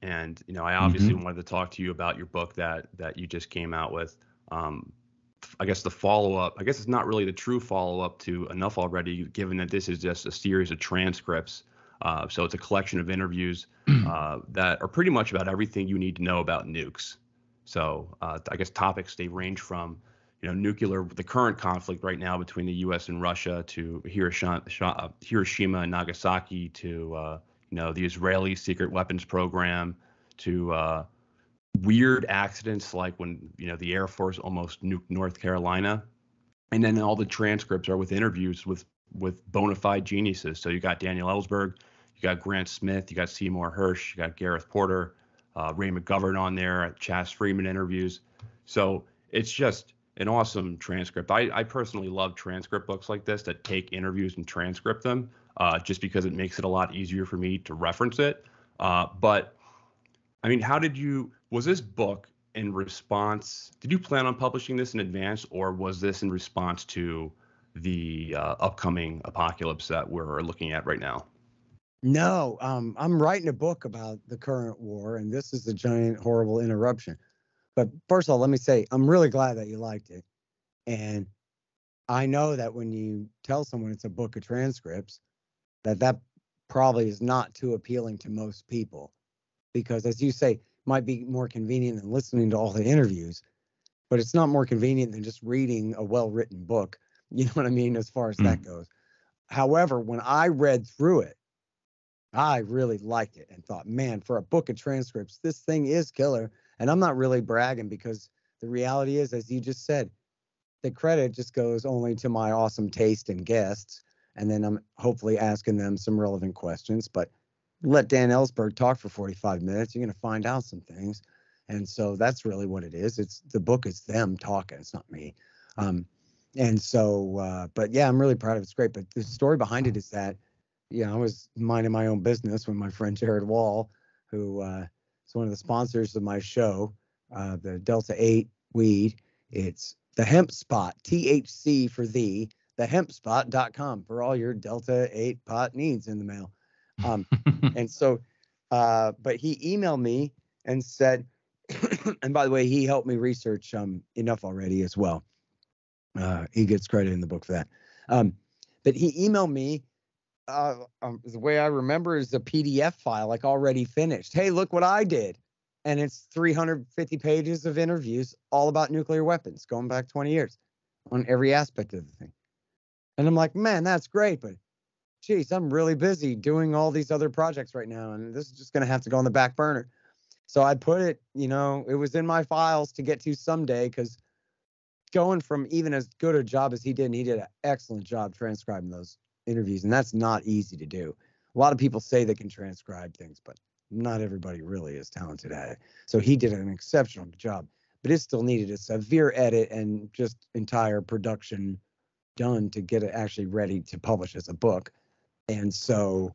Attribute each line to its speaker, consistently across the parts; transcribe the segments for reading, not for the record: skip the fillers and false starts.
Speaker 1: And, I obviously
Speaker 2: Hmm.
Speaker 1: wanted to talk to you about your book that you just came out with. Um, I guess the follow-up, I guess it's not really the true follow-up to Enough Already, given that this is just a series of transcripts. So it's a collection of interviews that are pretty much about everything you need to know about nukes. So I guess topics, they range from, the current conflict right now between the U.S. and Russia, to Hiroshima and Nagasaki, to the Israeli secret weapons program, to weird accidents like when the Air Force almost nuked North Carolina. And then all the transcripts are with interviews with bona fide geniuses. So you got Daniel Ellsberg, you got Grant Smith, you got Seymour Hersh, you got Gareth Porter, Ray McGovern on there, Chas Freeman interviews. So it's just an awesome transcript. I personally love transcript books like this that take interviews and transcript them, just because it makes it a lot easier for me to reference it. But I mean, was this book in response? Did you plan on publishing this in advance, or was this in response to the upcoming apocalypse that we're looking at right now?
Speaker 3: No, I'm writing a book about the current war, and this is a giant, horrible interruption. But first of all, let me say, I'm really glad that you liked it. And I know that when you tell someone it's a book of transcripts, that probably is not too appealing to most people, because, as you say, might be more convenient than listening to all the interviews, but it's not more convenient than just reading a well-written book. You know what I mean, as far as that
Speaker 2: Mm.
Speaker 3: goes. However, when I read through it, I really liked it and thought, man, for a book of transcripts, this thing is killer. And I'm not really bragging, because the reality is, as you just said, the credit just goes only to my awesome taste and guests. And then I'm hopefully asking them some relevant questions. But let Dan Ellsberg talk for 45 minutes, you're going to find out some things. And so that's really what it is. It's the book is them talking. It's not me. Um, and so, but yeah, I'm really proud of it. It's great. But the story behind it is that, I was minding my own business when my friend Jared Wall, who is one of the sponsors of my show, the Delta 8 weed, it's the Hemp Spot, THC for thehempspot.com for all your Delta 8 pot needs in the mail. Um, and so, but he emailed me and said, and by the way, he helped me research Enough Already as well. He gets credit in the book for that. But he emailed me, the way I remember is a PDF file, like already finished. Hey, look what I did. And it's 350 pages of interviews all about nuclear weapons going back 20 years on every aspect of the thing. And I'm like, man, that's great. But geez, I'm really busy doing all these other projects right now. And this is just going to have to go on the back burner. So I put it, it was in my files to get to someday, because going from even as good a job as he did, and he did an excellent job transcribing those interviews, and that's not easy to do. A lot of people say they can transcribe things, but not everybody really is talented at it. So he did an exceptional job, but it still needed a severe edit and just entire production done to get it actually ready to publish as a book. And so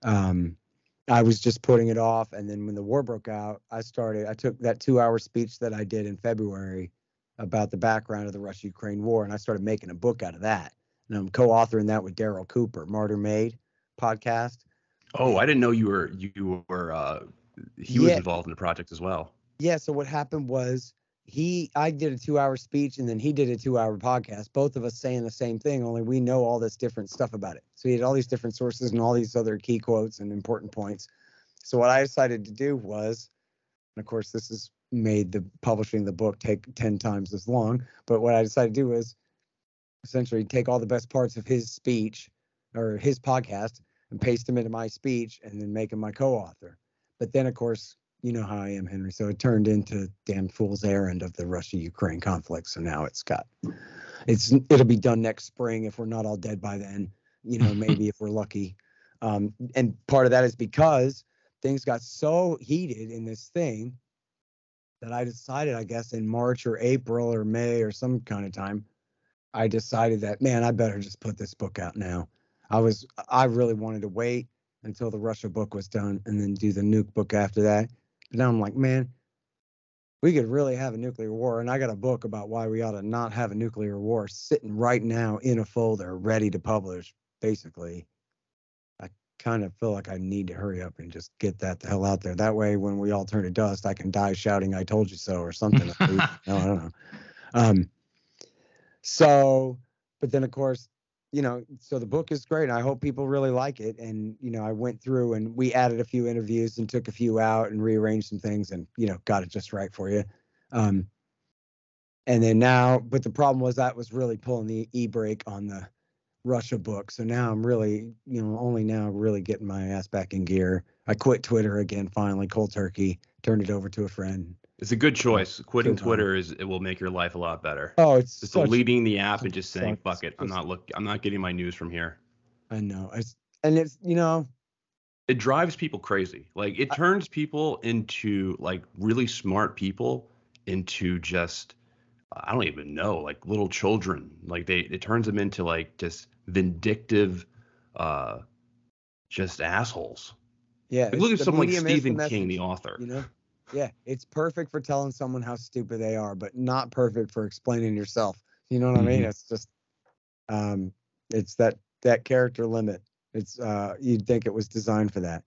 Speaker 3: I was just putting it off. And then when the war broke out, I took that 2-hour speech that I did in February about the background of the Russia-Ukraine war, and I started making a book out of that. And I'm co-authoring that with Daryl Cooper, Martyr Made podcast.
Speaker 1: Oh, I
Speaker 3: And
Speaker 1: didn't know he was
Speaker 3: yeah,
Speaker 1: involved in the project as well.
Speaker 3: yeah. So what happened was I did a 2-hour speech, and then he did a 2-hour podcast, both of us saying the same thing, only we know all this different stuff about it. So he had all these different sources and all these other key quotes and important points. So what I decided to do was, and of course, this has made the publishing the book take 10 times as long. But what I decided to do was essentially take all the best parts of his speech or his podcast and paste them into my speech, and then make him my co-author. But then, of course, you know how I am, Henry. So it turned into damn fool's errand of the Russia-Ukraine conflict. So now it'll be done next spring if we're not all dead by then. Maybe if we're lucky. And part of that is because things got so heated in this thing that I decided, I guess, in March or April or May or some kind of time, I decided that, man, I better just put this book out now. I really wanted to wait until the Russia book was done and then do the nuke book after that. But now I'm like, man, we could really have a nuclear war. And I got a book about why we ought to not have a nuclear war sitting right now in a folder ready to publish, basically. I kind of feel like I need to hurry up and just get that the hell out there. That way, when we all turn to dust, I can die shouting, "I told you so," or something. No, I don't know. So, but then of course, so the book is great. I hope people really like it. And, I went through and we added a few interviews and took a few out and rearranged some things and, got it just right for you. And then now, but the problem was that was really pulling the e-brake on the Russia book. So now I'm really, only now really getting my ass back in gear. I quit Twitter again, finally, cold turkey, turned it over to a friend.
Speaker 1: It's a good choice. Quitting Twitter it will make your life a lot better.
Speaker 3: Oh, it's
Speaker 1: just deleting the app and just saying, fuck it. I'm not getting my news from here.
Speaker 3: I know. It's
Speaker 1: it drives people crazy. Like it turns people into like really smart people into just, I don't even know, like little children. Like it turns them into like just vindictive, just assholes.
Speaker 3: Yeah.
Speaker 1: Like, look at someone like Stephen King, the author.
Speaker 3: Yeah, it's perfect for telling someone how stupid they are, but not perfect for explaining yourself. You know what I mean? It's just, it's that character limit. It's you'd think it was designed for that,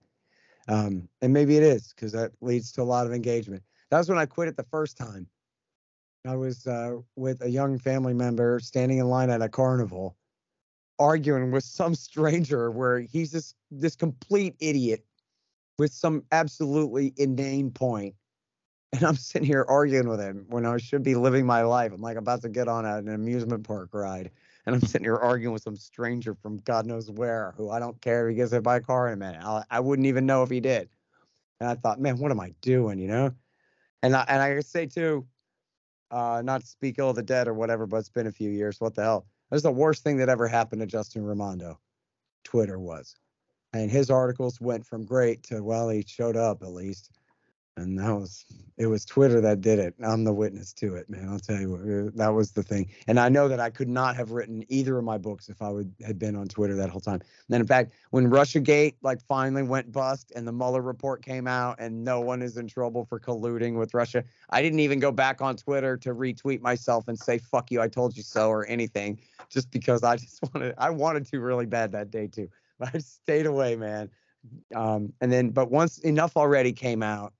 Speaker 3: and maybe it is because that leads to a lot of engagement. That was when I quit it the first time. I was with a young family member standing in line at a carnival, arguing with some stranger where he's this complete idiot with some absolutely inane point. And I'm sitting here arguing with him when I should be living my life. I'm like about to get on an amusement park ride. And I'm sitting here arguing with some stranger from God knows where, who I don't care if he gets hit by a car in a minute. I wouldn't even know if he did. And I thought, man, what am I doing, And I say, too, not to speak ill of the dead or whatever, but it's been a few years. What the hell? That's the worst thing that ever happened to Justin Raimondo. Twitter was. And his articles went from great to, well, he showed up at least. And it was Twitter that did it. I'm the witness to it, man. I'll tell you that was the thing. And I know that I could not have written either of my books if I had been on Twitter that whole time. And then, in fact, when Russiagate finally went bust and the Mueller report came out and no one is in trouble for colluding with Russia, I didn't even go back on Twitter to retweet myself and say, "Fuck you, I told you so," or anything, just because I wanted to really bad that day too. But I stayed away, man. But once Enough Already came out,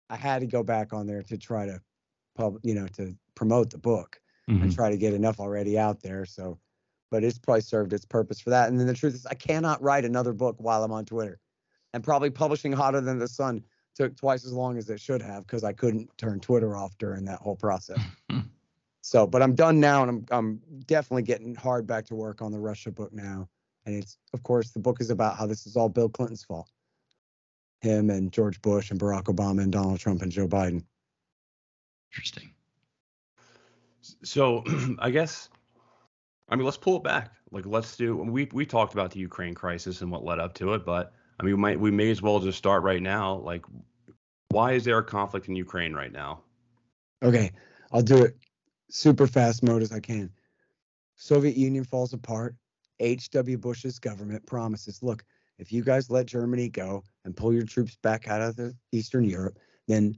Speaker 3: I had to go back on there to try to to promote the book and try to get Enough Already out there. So, but it's probably served its purpose for that. And then the truth is I cannot write another book while I'm on Twitter, and probably publishing Hotter Than the Sun took twice as long as it should have because I couldn't turn Twitter off during that whole process. So, but I'm done now, and I'm definitely getting hard back to work on the Russia book now. And it's, of course, the book is about how this is all Bill Clinton's fault. Him and George Bush and Barack Obama and Donald Trump and Joe Biden.
Speaker 2: Interesting.
Speaker 1: So let's pull it back. Like, we talked about the Ukraine crisis and what led up to it, but we may as well just start right now. Like, why is there a conflict in Ukraine right now?
Speaker 3: Okay, I'll do it super fast mode as I can. Soviet Union falls apart. H.W. Bush's government promises, look, if you guys let Germany go and pull your troops back out of Eastern Europe, then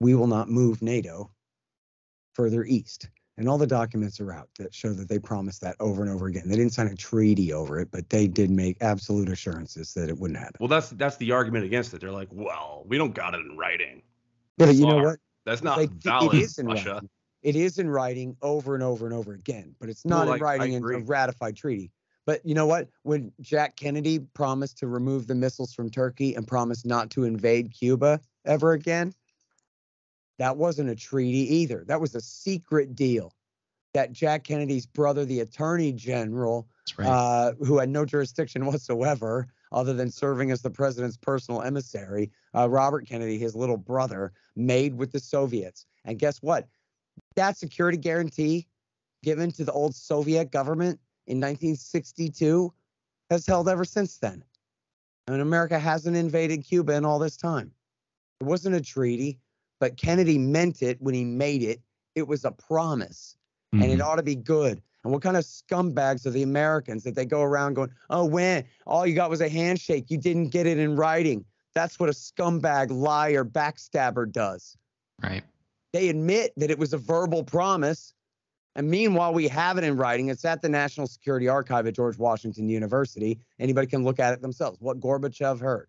Speaker 3: we will not move NATO further east. And all the documents are out that show that they promised that over and over again. They didn't sign a treaty over it, but they did make absolute assurances that it wouldn't happen.
Speaker 1: Well, that's the argument against it. They're like, well, we don't got it in writing.
Speaker 3: But you know what?
Speaker 1: That's not valid.
Speaker 3: It is in
Speaker 1: Russia.
Speaker 3: writing. It is in writing over and over and over again, but it's not in writing in a ratified treaty. But you know what? When Jack Kennedy promised to remove the missiles from Turkey and promised not to invade Cuba ever again, that wasn't a treaty either. That was a secret deal that Jack Kennedy's brother, the Attorney General, who had no jurisdiction whatsoever other than serving as the president's personal emissary, Robert Kennedy, his little brother, made with the Soviets. And guess what? That security guarantee given to the old Soviet government in 1962 has held ever since then. And America hasn't invaded Cuba in all this time. It wasn't a treaty, but Kennedy meant it when he made it. It was a promise, and it ought to be good. And what kind of scumbags are the Americans that they go around going, oh, when all you got was a handshake, you didn't get it in writing. That's what a scumbag, liar, backstabber does.
Speaker 2: Right.
Speaker 3: They admit that it was a verbal promise, And meanwhile, we have it in writing. It's at the National Security Archive at George Washington University. Anybody can look at it themselves. What Gorbachev heard.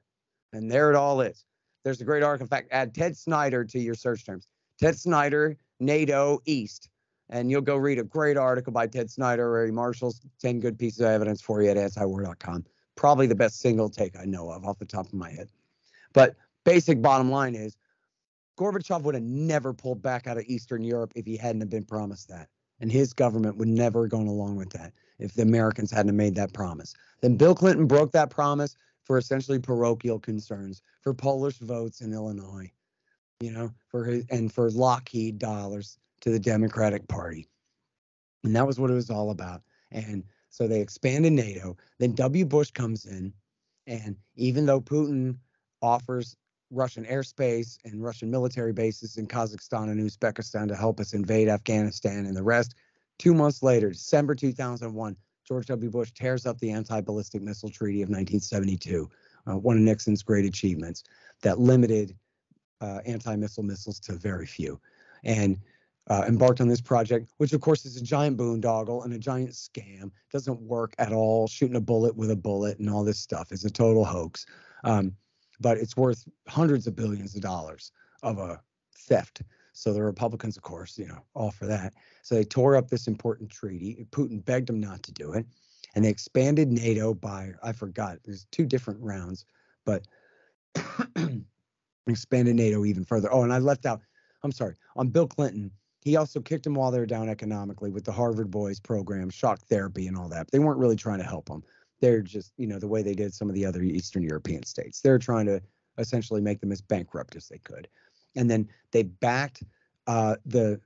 Speaker 3: And there it all is. There's a great article. In fact, add Ted Snyder to your search terms. Ted Snyder, NATO East. And you'll go read a great article by Ted Snyder where he marshals 10 good pieces of evidence for you at antiwar.com. Probably the best single take I know of off the top of my head. But basic bottom line is Gorbachev would have never pulled back out of Eastern Europe if he hadn't have been promised that. And his government would never have gone along with that if the Americans hadn't made that promise. Then Bill Clinton broke that promise for essentially parochial concerns, for Polish votes in Illinois, for Lockheed dollars to the Democratic Party. And that was what it was all about. And so they expanded NATO. Then W. Bush comes in, and even though Putin offers Russian airspace and Russian military bases in Kazakhstan and Uzbekistan to help us invade Afghanistan and the rest, 2 months later, December 2001, George W. Bush tears up the Anti-Ballistic Missile Treaty of 1972, one of Nixon's great achievements that limited anti-missile missiles to very few, and embarked on this project, which of course is a giant boondoggle and a giant scam. Doesn't work at all. Shooting a bullet with a bullet and all this stuff is a total hoax. But it's worth hundreds of billions of dollars of a theft. So the Republicans, of course, all for that. So they tore up this important treaty. Putin begged them not to do it. And they expanded NATO by, I forgot, there's 2 different rounds, but expanded NATO even further. Oh, and I left out, I'm sorry, on Bill Clinton, he also kicked them while they were down economically with the Harvard Boys program, shock therapy and all that. But they weren't really trying to help them. They're just, the way they did some of the other Eastern European states. They're trying to essentially make them as bankrupt as they could. And then they backed the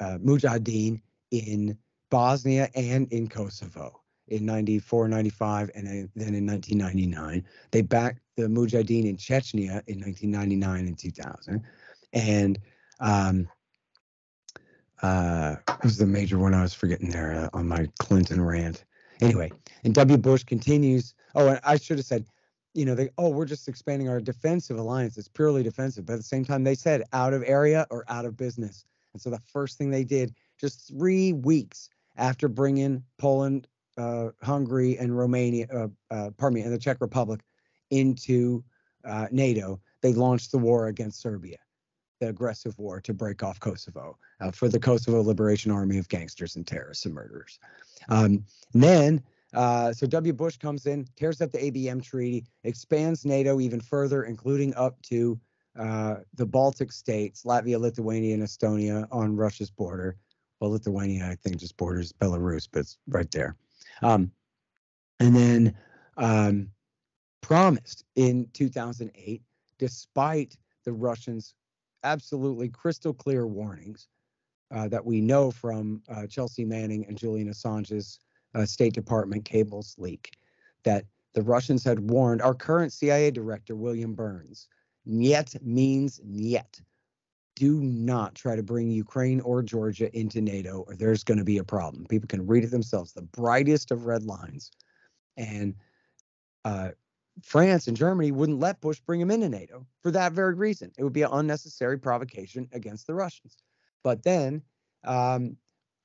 Speaker 3: Mujahideen in Bosnia and in Kosovo in 94, 95, and then in 1999. They backed the Mujahideen in Chechnya in 1999 and 2000. And what was the major one I was forgetting there on my Clinton rant? Anyway, and W. Bush continues. Oh, and I should have said, we're just expanding our defensive alliance. It's purely defensive. But at the same time, they said out of area or out of business. And so the first thing they did, just 3 weeks after bringing Poland, Hungary, and Romania, and the Czech Republic into NATO, they launched the war against Serbia, the aggressive war to break off Kosovo for the Kosovo Liberation Army of gangsters and terrorists and murderers. So W. Bush comes in, tears up the ABM treaty, expands NATO even further, including up to the Baltic states, Latvia, Lithuania, and Estonia on Russia's border. Well, Lithuania, I think, just borders Belarus, but it's right there. And then promised in 2008, despite the Russians' absolutely crystal clear warnings that we know from Chelsea Manning and Julian Assange's State Department cables leak, that the Russians had warned our current CIA director, William Burns, "Niet means niet. Do not try to bring Ukraine or Georgia into NATO or there's going to be a problem." People can read it themselves, the brightest of red lines. And France and Germany wouldn't let Bush bring him into NATO for that very reason. It would be an unnecessary provocation against the Russians. But then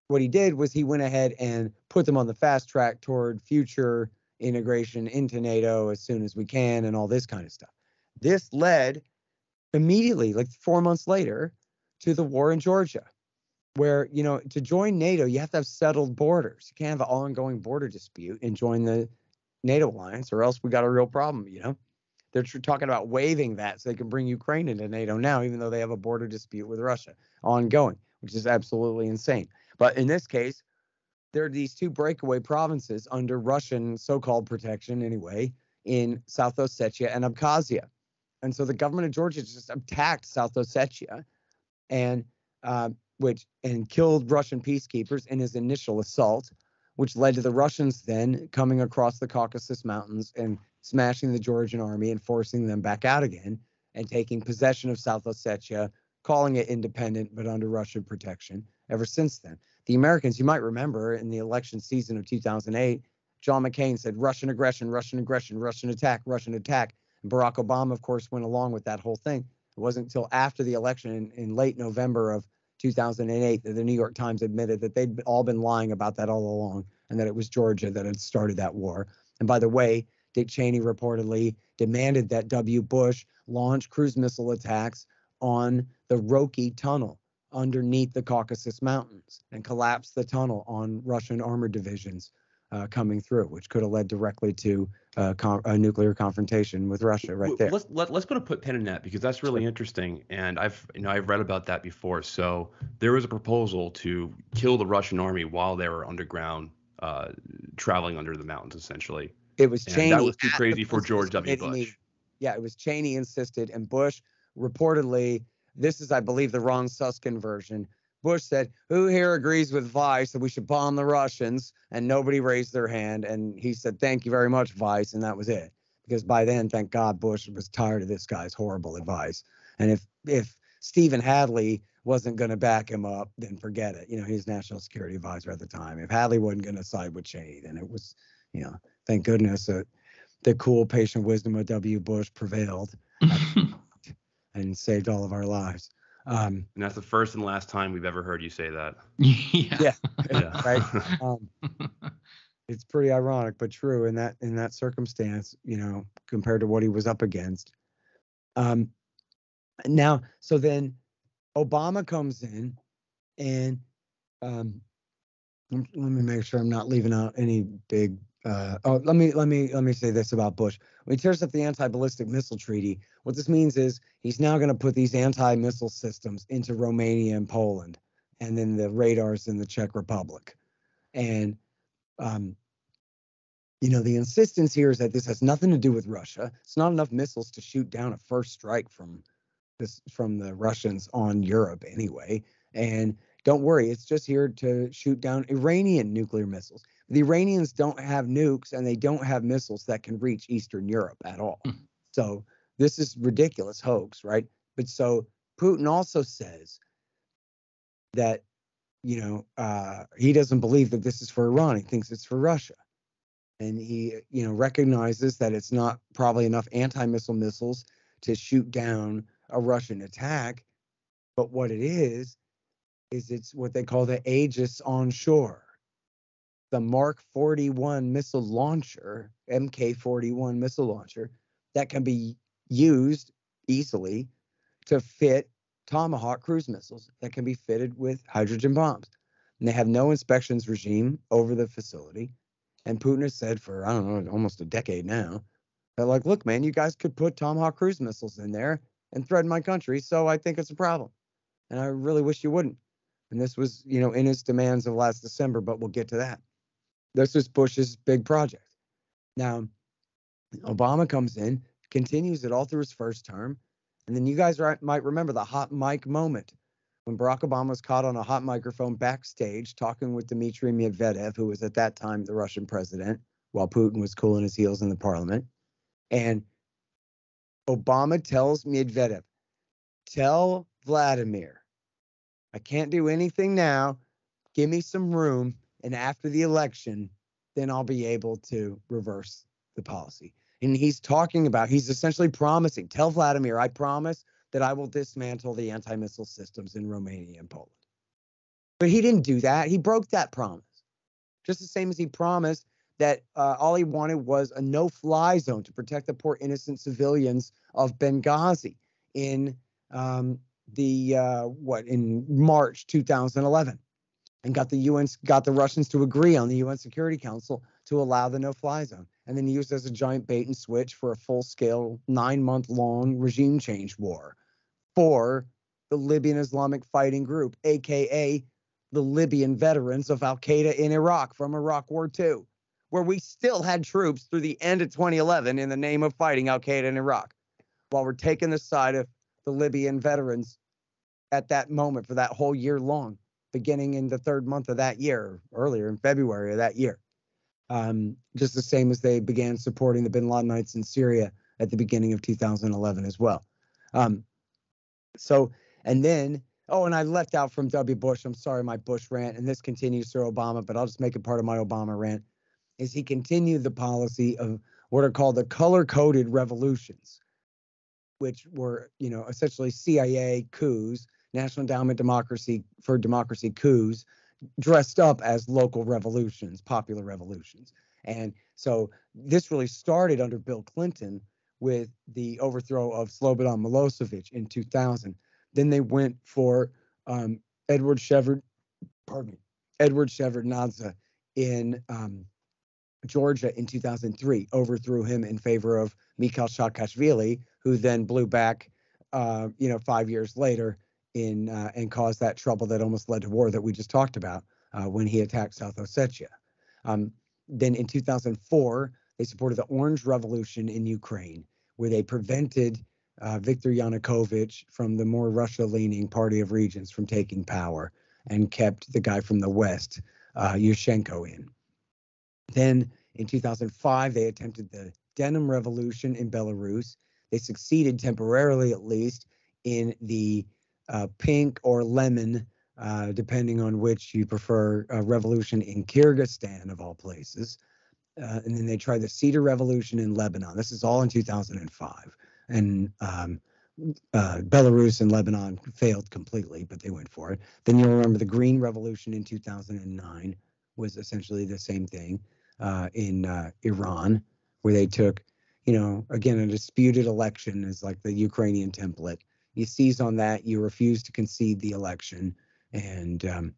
Speaker 3: what he did was he went ahead and put them on the fast track toward future integration into NATO as soon as we can and all this kind of stuff. This led immediately, like 4 months later, to the war in Georgia, where, to join NATO, you have to have settled borders. You can't have an ongoing border dispute and join the NATO alliance, or else we got a real problem. They're talking about waiving that so they can bring Ukraine into NATO now, even though they have a border dispute with Russia ongoing, which is absolutely insane. But in this case, there are these 2 breakaway provinces under Russian so-called protection anyway, in South Ossetia and Abkhazia. And so the government of Georgia just attacked South Ossetia and killed Russian peacekeepers in his initial assault, which led to the Russians then coming across the Caucasus Mountains and smashing the Georgian army and forcing them back out again and taking possession of South Ossetia, calling it independent but under Russian protection ever since then. The Americans, you might remember in the election season of 2008, John McCain said Russian aggression, Russian aggression, Russian attack, Russian attack. And Barack Obama, of course, went along with that whole thing. It wasn't until after the election in late November of 2008, that the New York Times admitted that they'd all been lying about that all along, and that it was Georgia that had started that war. And by the way, Dick Cheney reportedly demanded that W. Bush launch cruise missile attacks on the Roki Tunnel underneath the Caucasus Mountains and collapse the tunnel on Russian armored divisions coming through, which could have led directly to a nuclear confrontation with Russia right there.
Speaker 1: Let's put a pin in that, because that's really interesting, and I've read about that before. So there was a proposal to kill the Russian army while they were underground, traveling under the mountains, essentially.
Speaker 3: It was Cheney.
Speaker 1: And that was too crazy for George W. Bush.
Speaker 3: Yeah, it was Cheney insisted, and Bush reportedly, this is, I believe, the Ron Susskind version. Bush said, "Who here agrees with Vice that we should bomb the Russians?" And nobody raised their hand. And he said, "Thank you very much, Vice." And that was it. Because by then, thank God, Bush was tired of this guy's horrible advice. And if Stephen Hadley wasn't going to back him up, then forget it. He's national security advisor at the time. If Hadley wasn't going to side with Cheney, then it was, thank goodness that the cool, patient wisdom of W. Bush prevailed and saved all of our lives.
Speaker 1: And that's the first and last time we've ever heard you say that.
Speaker 3: Yeah. Right. It's pretty ironic, but true in that circumstance, compared to what he was up against. Now, so then Obama comes in, and let me make sure I'm not leaving out any big. Let me say this about Bush. When he tears up the anti-ballistic missile treaty, what this means is he's now going to put these anti-missile systems into Romania and Poland, and then the radars in the Czech Republic. And the insistence here is that this has nothing to do with Russia. It's not enough missiles to shoot down a first strike from the Russians on Europe anyway. And don't worry, it's just here to shoot down Iranian nuclear missiles. The Iranians don't have nukes, and they don't have missiles that can reach Eastern Europe at all. So this is ridiculous hoax, right? But so Putin also says that, he doesn't believe that this is for Iran. He thinks it's for Russia. And he, recognizes that it's not probably enough anti-missile missiles to shoot down a Russian attack. But what it is it's what they call the Aegis onshore. The Mark 41 missile launcher, MK41 missile launcher, that can be used easily to fit Tomahawk cruise missiles that can be fitted with hydrogen bombs. And they have no inspections regime over the facility. And Putin has said for, I don't know, almost a decade now, they're like, look, man, you guys could put Tomahawk cruise missiles in there and threaten my country, so I think it's a problem. And I really wish you wouldn't. And this was, in his demands of last December, but we'll get to that. This was Bush's big project. Now, Obama comes in, continues it all through his first term. And then you guys might remember the hot mic moment when Barack Obama was caught on a hot microphone backstage talking with Dmitry Medvedev, who was at that time the Russian president, while Putin was cooling his heels in the parliament. And Obama tells Medvedev, tell Vladimir, I can't do anything now. Give me some room. And after the election, then I'll be able to reverse the policy. And he's essentially promising, tell Vladimir, I promise that I will dismantle the anti-missile systems in Romania and Poland. But he didn't do that. He broke that promise. Just the same as he promised that all he wanted was a no-fly zone to protect the poor innocent civilians of Benghazi in in March 2011, and got the Russians to agree on the UN Security Council to allow the no-fly zone, and then used as a giant bait and switch for a full-scale 9-month-long regime change war for the Libyan Islamic Fighting Group, aka the Libyan veterans of Al-Qaeda in Iraq from Iraq War II, where we still had troops through the end of 2011 in the name of fighting Al-Qaeda in Iraq, while we're taking the side of the Libyan veterans at that moment for that whole year long, beginning in the third month of that year, earlier in February of that year. Just the same as they began supporting the bin Ladenites in Syria at the beginning of 2011 as well. And I left out from W. Bush, I'm sorry, my Bush rant, and this continues through Obama, but I'll just make it part of my Obama rant, is he continued the policy of what are called the color-coded revolutions, which were, essentially CIA coups National Endowment for Democracy coups dressed up as local revolutions, popular revolutions. And so this really started under Bill Clinton with the overthrow of Slobodan Milosevic in 2000. Then they went for Edward Shevardnadze in Georgia in 2003, overthrew him in favor of Mikhail Saakashvili, who then blew back, 5 years later and caused that trouble that almost led to war that we just talked about when he attacked South Ossetia. Then in 2004, they supported the Orange Revolution in Ukraine, where they prevented Viktor Yanukovych from the more Russia-leaning Party of Regions from taking power and kept the guy from the West, Yushchenko, in. Then in 2005, they attempted the Denim Revolution in Belarus. They succeeded temporarily, at least, in the pink or lemon, depending on which you prefer, revolution in Kyrgyzstan, of all places. And then they tried the Cedar Revolution in Lebanon. This is all in 2005. And Belarus and Lebanon failed completely, but they went for it. Then you'll remember the Green Revolution in 2009 was essentially the same thing in Iran, where they took, again, a disputed election is like the Ukrainian template. You seize on that, you refuse to concede the election. And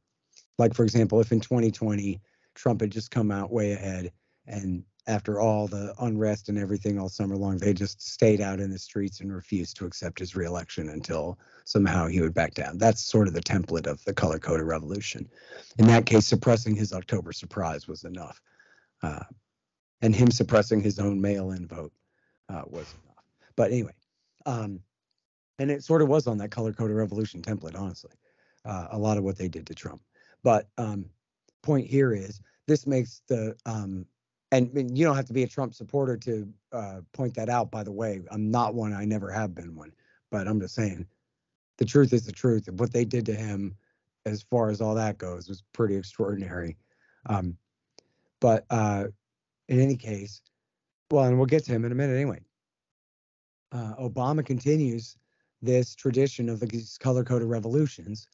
Speaker 3: like, for example, if in 2020, Trump had just come out way ahead, and after all the unrest and everything all summer long, they just stayed out in the streets and refused to accept his reelection until somehow he would back down. That's sort of the template of the color-coded revolution. In that case, suppressing his October surprise was enough. And him suppressing his own mail-in vote was enough. But anyway, and it sort of was on that color-coded revolution template, honestly, a lot of what they did to Trump. But point here is this makes the and you don't have to be a Trump supporter to point that out, by the way. I'm not one. I never have been one. But I'm just saying the truth is the truth. And what they did to him, as far as all that goes, was pretty extraordinary. But in any case, well, and we'll get to him in a minute anyway. Obama continues this tradition of these color-coded revolutions,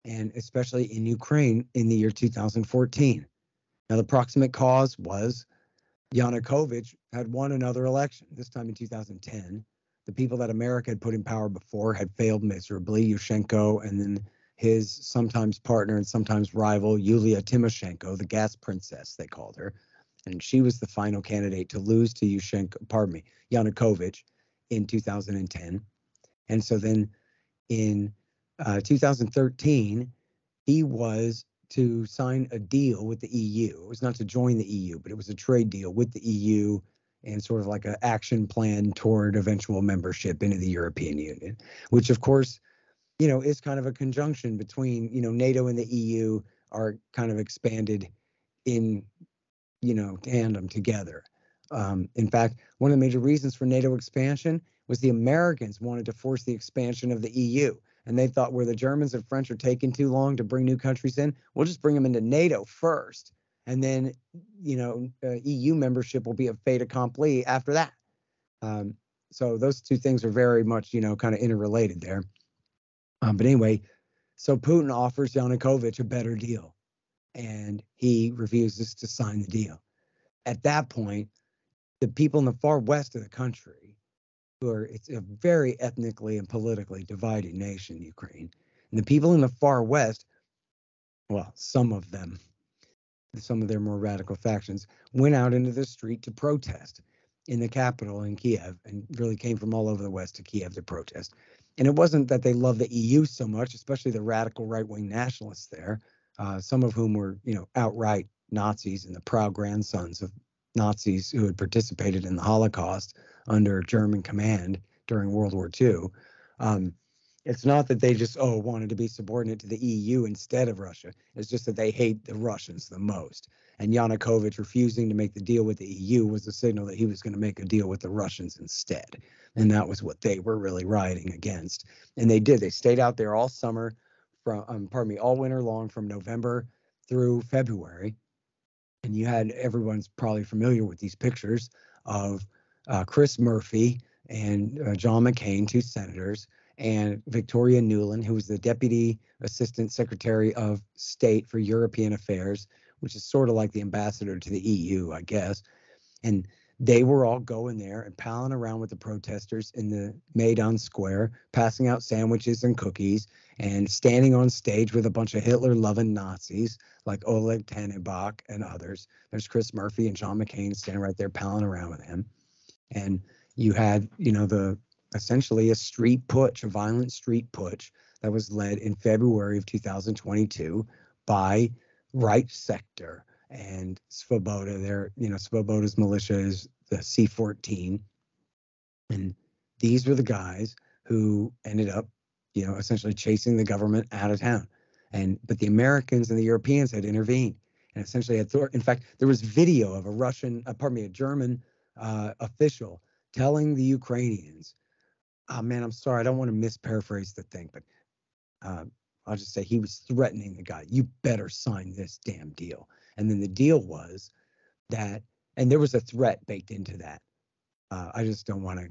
Speaker 3: and especially in Ukraine in the year 2014. Now, the proximate cause was Yanukovych had won another election, this time in 2010. The people that America had put in power before had failed miserably, Yushchenko, and then his sometimes partner and sometimes rival, Yulia Tymoshenko, the gas princess, they called her. And she was the final candidate to lose to Yanukovych in 2010. And so then in 2013, he was to sign a deal with the EU. It was not to join the EU, but it was a trade deal with the EU and sort of like an action plan toward eventual membership into the European Union, which of course, is kind of a conjunction between, NATO and the EU are kind of expanded in, tandem together. In fact, one of the major reasons for NATO expansion was the Americans wanted to force the expansion of the EU. And they thought, where the Germans and French are taking too long to bring new countries in, we'll just bring them into NATO first. And then, EU membership will be a fait accompli after that. So those two things are very much, kind of interrelated there. But anyway, so Putin offers Yanukovych a better deal, and he refuses to sign the deal. At that point, the people in the far west of the country, it's a very ethnically and politically divided nation, Ukraine. And the people in the far west, well, some of their more radical factions, went out into the street to protest in the capital in Kiev, and really came from all over the west to Kiev to protest. And it wasn't that they loved the EU so much, especially the radical right-wing nationalists there, some of whom were, outright Nazis and the proud grandsons of Nazis who had participated in the Holocaust under German command during World War II. It's not that they just, wanted to be subordinate to the EU instead of Russia. It's just that they hate the Russians the most. And Yanukovych refusing to make the deal with the EU was a signal that he was going to make a deal with the Russians instead. And that was what they were really rioting against. And they did. They stayed out there all summer, all winter long, from November through February. And you had, everyone's probably familiar with these pictures of Chris Murphy and John McCain, two senators, and Victoria Nuland, who was the Deputy Assistant Secretary of State for European Affairs, which is sort of like the ambassador to the EU, I guess. And they were all going there and palling around with the protesters in the Maidan Square, passing out sandwiches and cookies, and standing on stage with a bunch of Hitler-loving Nazis like Oleg Tannenbach and others. There's Chris Murphy and John McCain standing right there palling around with him. And you had, essentially a street putsch, a violent street putsch that was led in February of 2022 by Right Sector and Svoboda. Svoboda's militia is the C-14. And these were the guys who ended up, essentially chasing the government out of town. But the Americans and the Europeans had intervened and essentially in fact, there was video of a German official telling the Ukrainians, oh man, I'm sorry, I don't want to misparaphrase the thing, but I'll just say he was threatening the guy, you better sign this damn deal. And then the deal was that, and there was a threat baked into that. I just don't want to,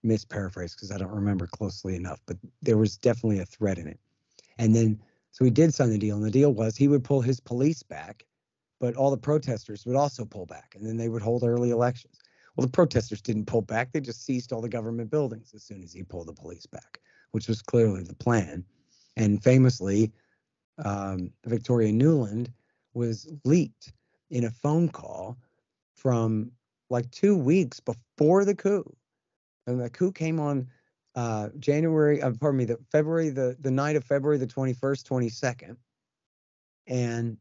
Speaker 3: misparaphrase because I don't remember closely enough, but there was definitely a threat in it. And then, so he did sign the deal, and the deal was he would pull his police back, but all the protesters would also pull back, and then they would hold early elections. Well, the protesters didn't pull back. They just seized all the government buildings as soon as he pulled the police back, which was clearly the plan. And famously, Victoria Nuland was leaked in a phone call from like 2 weeks before the coup. And the coup came on February, the night of February the 21st, 22nd. And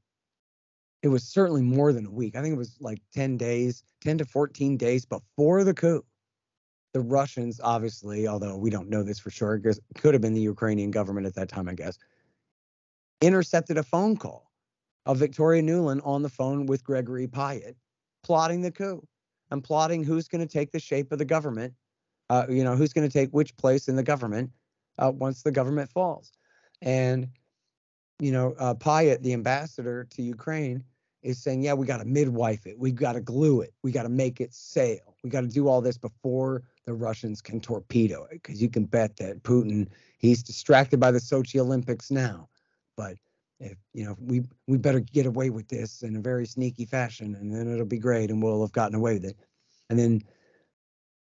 Speaker 3: it was certainly more than a week. I think it was like 10 to 14 days before the coup. The Russians, obviously, although we don't know this for sure, it could have been the Ukrainian government at that time, I guess, intercepted a phone call of Victoria Nuland on the phone with Gregory Pyatt, plotting the coup and plotting who's going to take the shape of the government, who's going to take which place in the government once the government falls. And Pyatt, the ambassador to Ukraine, is saying, yeah, we got to midwife it. We got to glue it. We got to make it sail. We got to do all this before the Russians can torpedo it, because you can bet that Putin, he's distracted by the Sochi Olympics now. But if we better get away with this in a very sneaky fashion, and then it'll be great, and we'll have gotten away with it. And then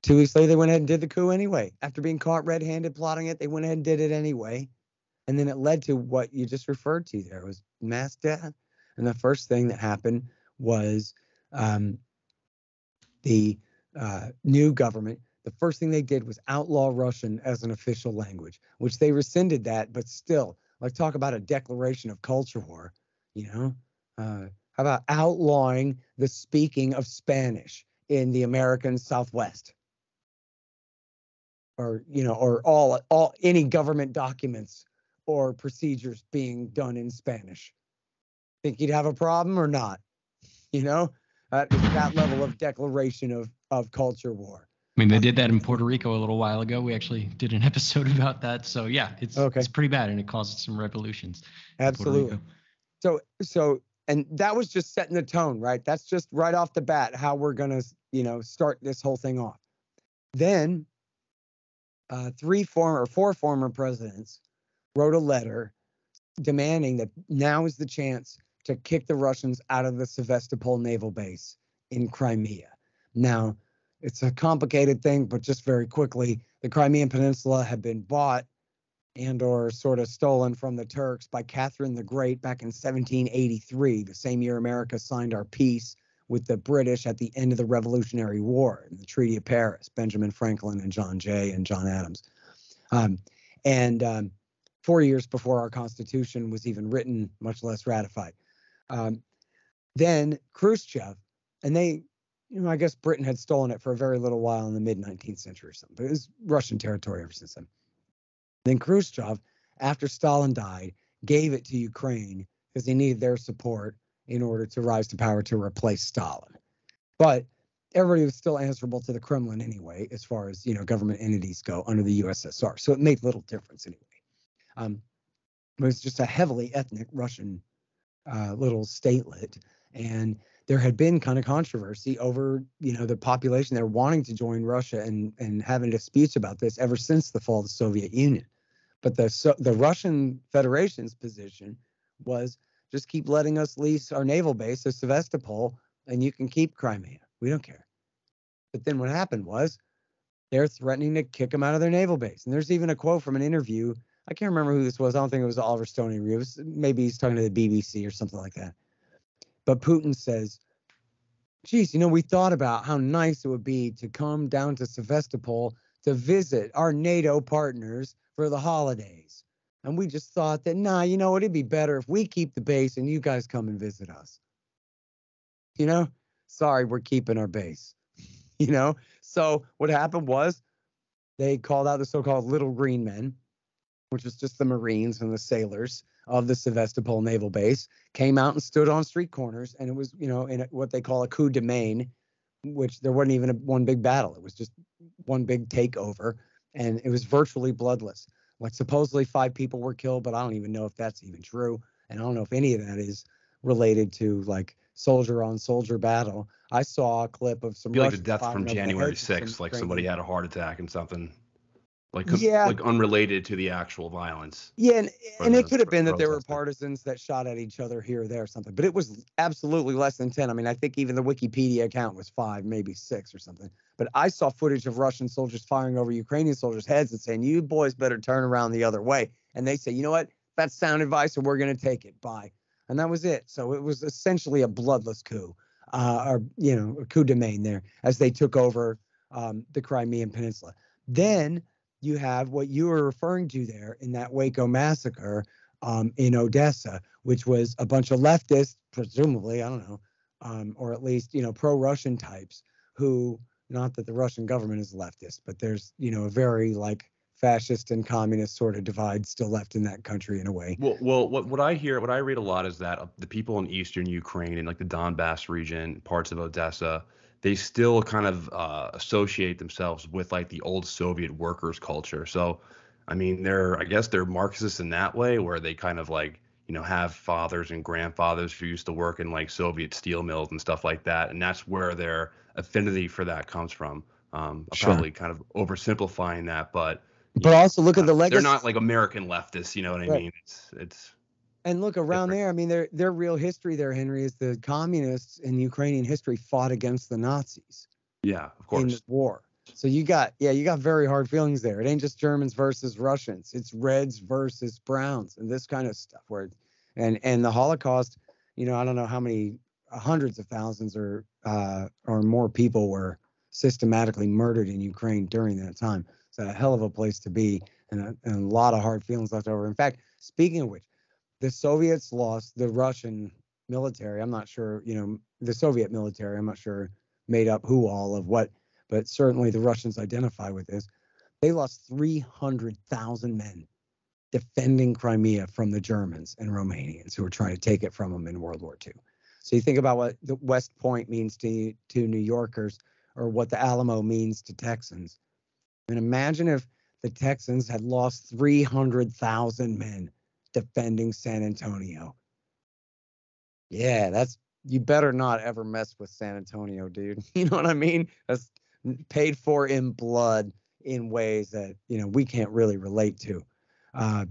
Speaker 3: 2 weeks later, they went ahead and did the coup anyway. After being caught red-handed plotting it, they went ahead and did it anyway. And then it led to what you just referred to there. It was mass death. And the first thing that happened was the new government, the first thing they did was outlaw Russian as an official language, which they rescinded that, but still, like, talk about a declaration of culture war, how about outlawing the speaking of Spanish in the American Southwest? Or all any government documents or procedures being done in Spanish. Think you'd have a problem or not? That level of declaration of culture war.
Speaker 2: I mean, they did that in Puerto Rico a little while ago. We actually did an episode about that. So yeah, it's pretty bad, and it caused some revolutions.
Speaker 3: Absolutely. So and that was just setting the tone, right? That's just right off the bat how we're gonna start this whole thing off. Then 4 former presidents wrote a letter demanding that now is the chance to kick the Russians out of the Sevastopol naval base in Crimea. Now, it's a complicated thing, but just very quickly, the Crimean Peninsula had been bought and or sort of stolen from the Turks by Catherine the Great back in 1783, the same year America signed our peace with the British at the end of the Revolutionary War, in the Treaty of Paris, Benjamin Franklin and John Jay and John Adams. 4 years before our Constitution was even written, much less ratified. Then Khrushchev, and they, I guess Britain had stolen it for a very little while in the mid-19th century or something, but it was Russian territory ever since then. Then Khrushchev, after Stalin died, gave it to Ukraine because he needed their support in order to rise to power to replace Stalin. But everybody was still answerable to the Kremlin anyway, as far as, government entities go under the USSR. So it made little difference anyway. It was just a heavily ethnic Russian little statelet. And there had been kind of controversy over, the population there wanting to join Russia and having disputes about this ever since the fall of the Soviet Union. But the Russian Federation's position was just keep letting us lease our naval base at Sevastopol, and you can keep Crimea. We don't care. But then what happened was they're threatening to kick them out of their naval base. And there's even a quote from an interview. I can't remember who this was. I don't think it was Oliver Stone interview. Maybe he's talking to the BBC or something like that. But Putin says, geez, we thought about how nice it would be to come down to Sevastopol to visit our NATO partners for the holidays. And we just thought that, it'd be better if we keep the base and you guys come and visit us. Sorry, we're keeping our base. So what happened was they called out the so-called Little Green Men, which was just the Marines and the sailors of the Sevastopol naval base, came out and stood on street corners. And it was, in what they call a coup de main, which there wasn't even one big battle. It was just one big takeover. And it was virtually bloodless. Like supposedly 5 people were killed, but I don't even know if that's even true. And I don't know if any of that is related to like soldier on soldier battle. I saw a clip of some.
Speaker 1: Like the death from January 6th, like somebody had a heart attack and something. Like unrelated to the actual violence.
Speaker 3: Yeah, and it could have been that there were partisans that shot at each other here or there or something, but it was absolutely less than 10. I mean, I think even the Wikipedia account was 5, maybe 6 or something. But I saw footage of Russian soldiers firing over Ukrainian soldiers' heads and saying, "You boys better turn around the other way." And they say, "You know what? That's sound advice, and we're going to take it. Bye." And that was it. So it was essentially a bloodless coup, a coup de main there as they took over the Crimean Peninsula. Then you have what you were referring to there in that Waco massacre in Odessa, which was a bunch of leftists, presumably, I don't know, or at least, pro-Russian types who, not that the Russian government is leftist, but there's, a very like fascist and communist sort of divide still left in that country in a way.
Speaker 1: Well, what I read a lot is that the people in eastern Ukraine and like the Donbass region, parts of Odessa, they still kind of associate themselves with like the old Soviet workers culture. So, I mean, I guess they're Marxists in that way, where they kind of like, have fathers and grandfathers who used to work in like Soviet steel mills and stuff like that. And that's where their affinity for that comes from. I'm probably kind of oversimplifying that, but
Speaker 3: also look at the legacy.
Speaker 1: They're not like American leftists, you know what I mean? It's
Speaker 3: and look around there. I mean, their real history there, Henry, is the communists in Ukrainian history fought against the Nazis.
Speaker 1: Yeah, of course.
Speaker 3: In the war. So you got very hard feelings there. It ain't just Germans versus Russians. It's Reds versus Browns and this kind of stuff. And the Holocaust, I don't know how many hundreds of thousands or more people were systematically murdered in Ukraine during that time. It's a hell of a place to be, and a lot of hard feelings left over. In fact, speaking of which, the Soviets lost the Russian military. I'm not sure, the Soviet military, I'm not sure made up who all of what, but certainly the Russians identify with this. They lost 300,000 men defending Crimea from the Germans and Romanians who were trying to take it from them in World War II. So you think about what the West Point means to New Yorkers, or what the Alamo means to Texans. And imagine if the Texans had lost 300,000 men defending San Antonio. Yeah, you better not ever mess with San Antonio, dude. You know what I mean? That's paid for in blood in ways that, we can't really relate to.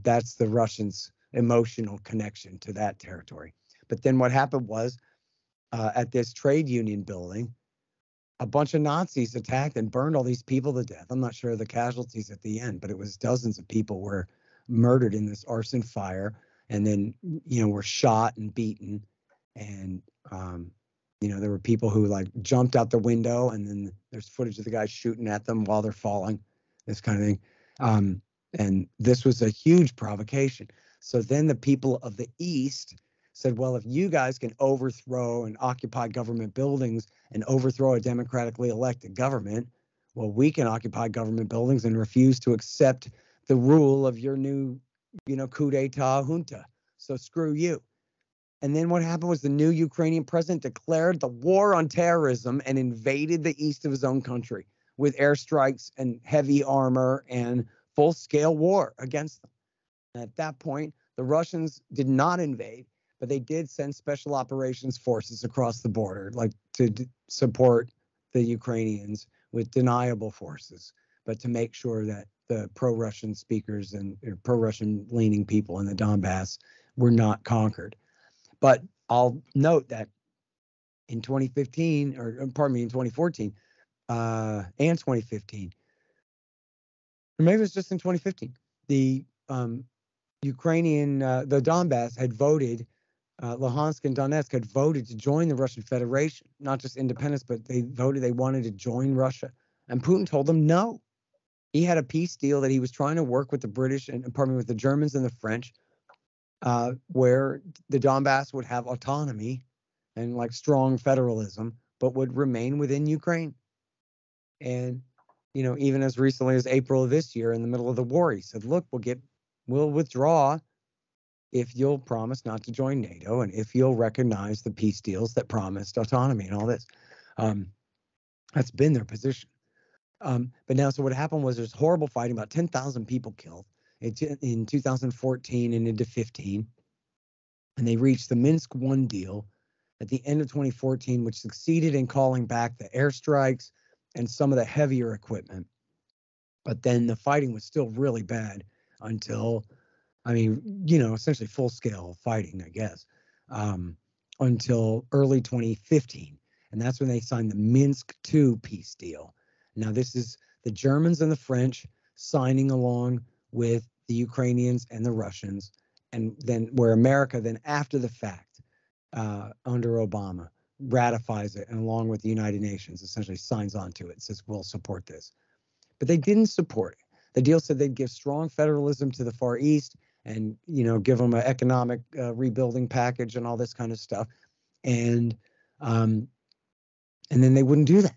Speaker 3: That's the Russians' emotional connection to that territory. But then what happened was at this trade union building, a bunch of Nazis attacked and burned all these people to death. I'm not sure of the casualties at the end, but it was dozens of people were murdered in this arson fire, and then, were shot and beaten. And, there were people who like jumped out the window, and then there's footage of the guys shooting at them while they're falling, this kind of thing. And this was a huge provocation. So then the people of the East said, well, if you guys can overthrow and occupy government buildings and overthrow a democratically elected government, well, we can occupy government buildings and refuse to accept the rule of your new, coup d'etat junta. So screw you. And then what happened was the new Ukrainian president declared the war on terrorism and invaded the east of his own country with airstrikes and heavy armor and full-scale war against them. And at that point, the Russians did not invade, but they did send special operations forces across the border, like to support the Ukrainians with deniable forces, but to make sure that the pro-Russian speakers and pro-Russian leaning people in the Donbass were not conquered. But I'll note that in 2015, or pardon me, in 2014 and 2015, or maybe it was just in 2015, the Ukrainian, the Donbass had voted, Luhansk and Donetsk had voted to join the Russian Federation, not just independence, but they voted they wanted to join Russia. And Putin told them no. He had a peace deal that he was trying to work with the British and, pardon me, with the Germans and the French, where the Donbass would have autonomy and like strong federalism, but would remain within Ukraine. And, you know, even as recently as April of this year, in the middle of the war, he said, look, we'll withdraw if you'll promise not to join NATO and if you'll recognize the peace deals that promised autonomy and all this. That's been their position. But now, so what happened was there's horrible fighting, about 10,000 people killed in 2014 and into 15. And they reached the Minsk I deal at the end of 2014, which succeeded in calling back the airstrikes and some of the heavier equipment. But then the fighting was still really bad until, I mean, you know, essentially full scale fighting, I guess, until early 2015. And that's when they signed the Minsk II peace deal. Now, this is the Germans and the French signing along with the Ukrainians and the Russians, and then where America then after the fact, under Obama, ratifies it and along with the United Nations essentially signs on to it, says we'll support this. But they didn't support it. The deal said they'd give strong federalism to the Far East and, you know, give them an economic rebuilding package and all this kind of stuff. And then they wouldn't do that.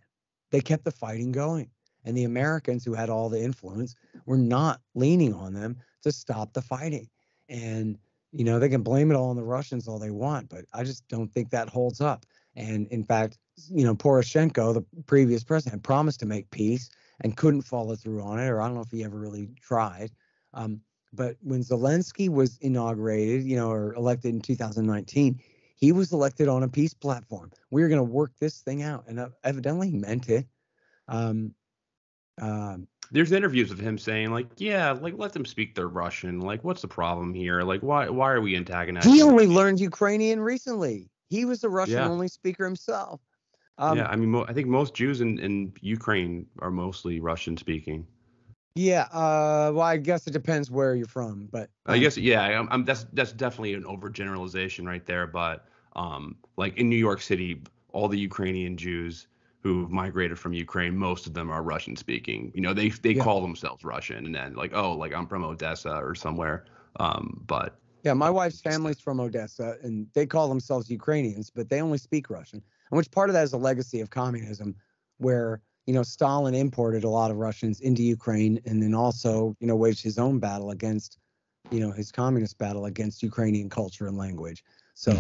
Speaker 3: They kept the fighting going. And the Americans, who had all the influence, were not leaning on them to stop the fighting. And, you know, they can blame it all on the Russians all they want, but I just don't think that holds up. And in fact, you know, Poroshenko, the previous president, promised to make peace and couldn't follow through on it, or I don't know if he ever really tried. But when Zelensky was inaugurated, you know, or elected in 2019, he was elected on a peace platform. We were going to work this thing out, and evidently he meant it.
Speaker 1: There's interviews of him saying, like, yeah, like, let them speak their Russian. Like, what's the problem here? Like, why are we antagonizing?
Speaker 3: He only learned Ukrainian recently. He was a Russian-only speaker himself.
Speaker 1: Yeah, I mean, I think most Jews in Ukraine are mostly Russian-speaking.
Speaker 3: Yeah, well, I guess it depends where you're from, but
Speaker 1: I guess, yeah, that's definitely an overgeneralization right there. But like in New York City, all the Ukrainian Jews who migrated from Ukraine, most of them are Russian-speaking. You know, they call themselves Russian, and then like, oh, like I'm from Odessa or somewhere. But
Speaker 3: yeah, my wife's family's from Odessa, and they call themselves Ukrainians, but they only speak Russian. And which part of that is a legacy of communism, where, you know, Stalin imported a lot of Russians into Ukraine, and then also, you know, waged his own battle against, you know, his communist battle against Ukrainian culture and language. So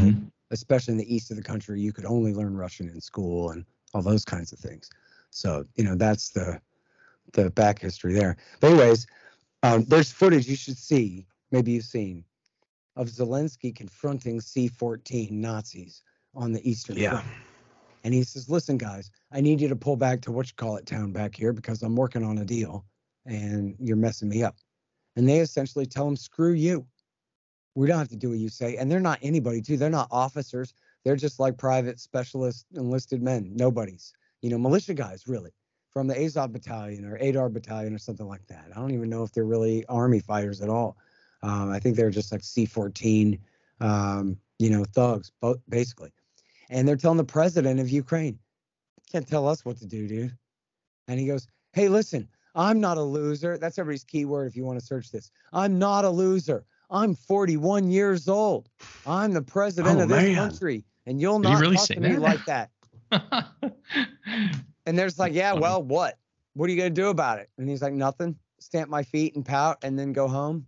Speaker 3: especially in the east of the country, you could only learn Russian in school and all those kinds of things. So, you know, that's the back history there. But anyways, there's footage you should see, maybe you've seen, of Zelensky confronting C-14 Nazis on the Eastern Front. And he says, listen, guys, I need you to pull back to what-you-call-it town back here because I'm working on a deal and you're messing me up. And they essentially tell him, screw you. We don't have to do what you say. And they're not anybody, too. They're not officers. They're just like private specialist enlisted men. Nobodies. You know, militia guys, really, from the Azov Battalion or Adar Battalion or something like that. I don't even know if they're really army fighters at all. I think they're just like C-14, you know, thugs, basically. And they're telling the president of Ukraine, can't tell us what to do, dude. And he goes, hey, listen, I'm not a loser. That's everybody's keyword if you want to search this. I'm not a loser. I'm 41 years old. I'm the president of this country. And you'll not talk to me like that. And there's like, yeah, well, what? What are you going to do about it? And he's like, nothing. Stamp my feet and pout and then go home.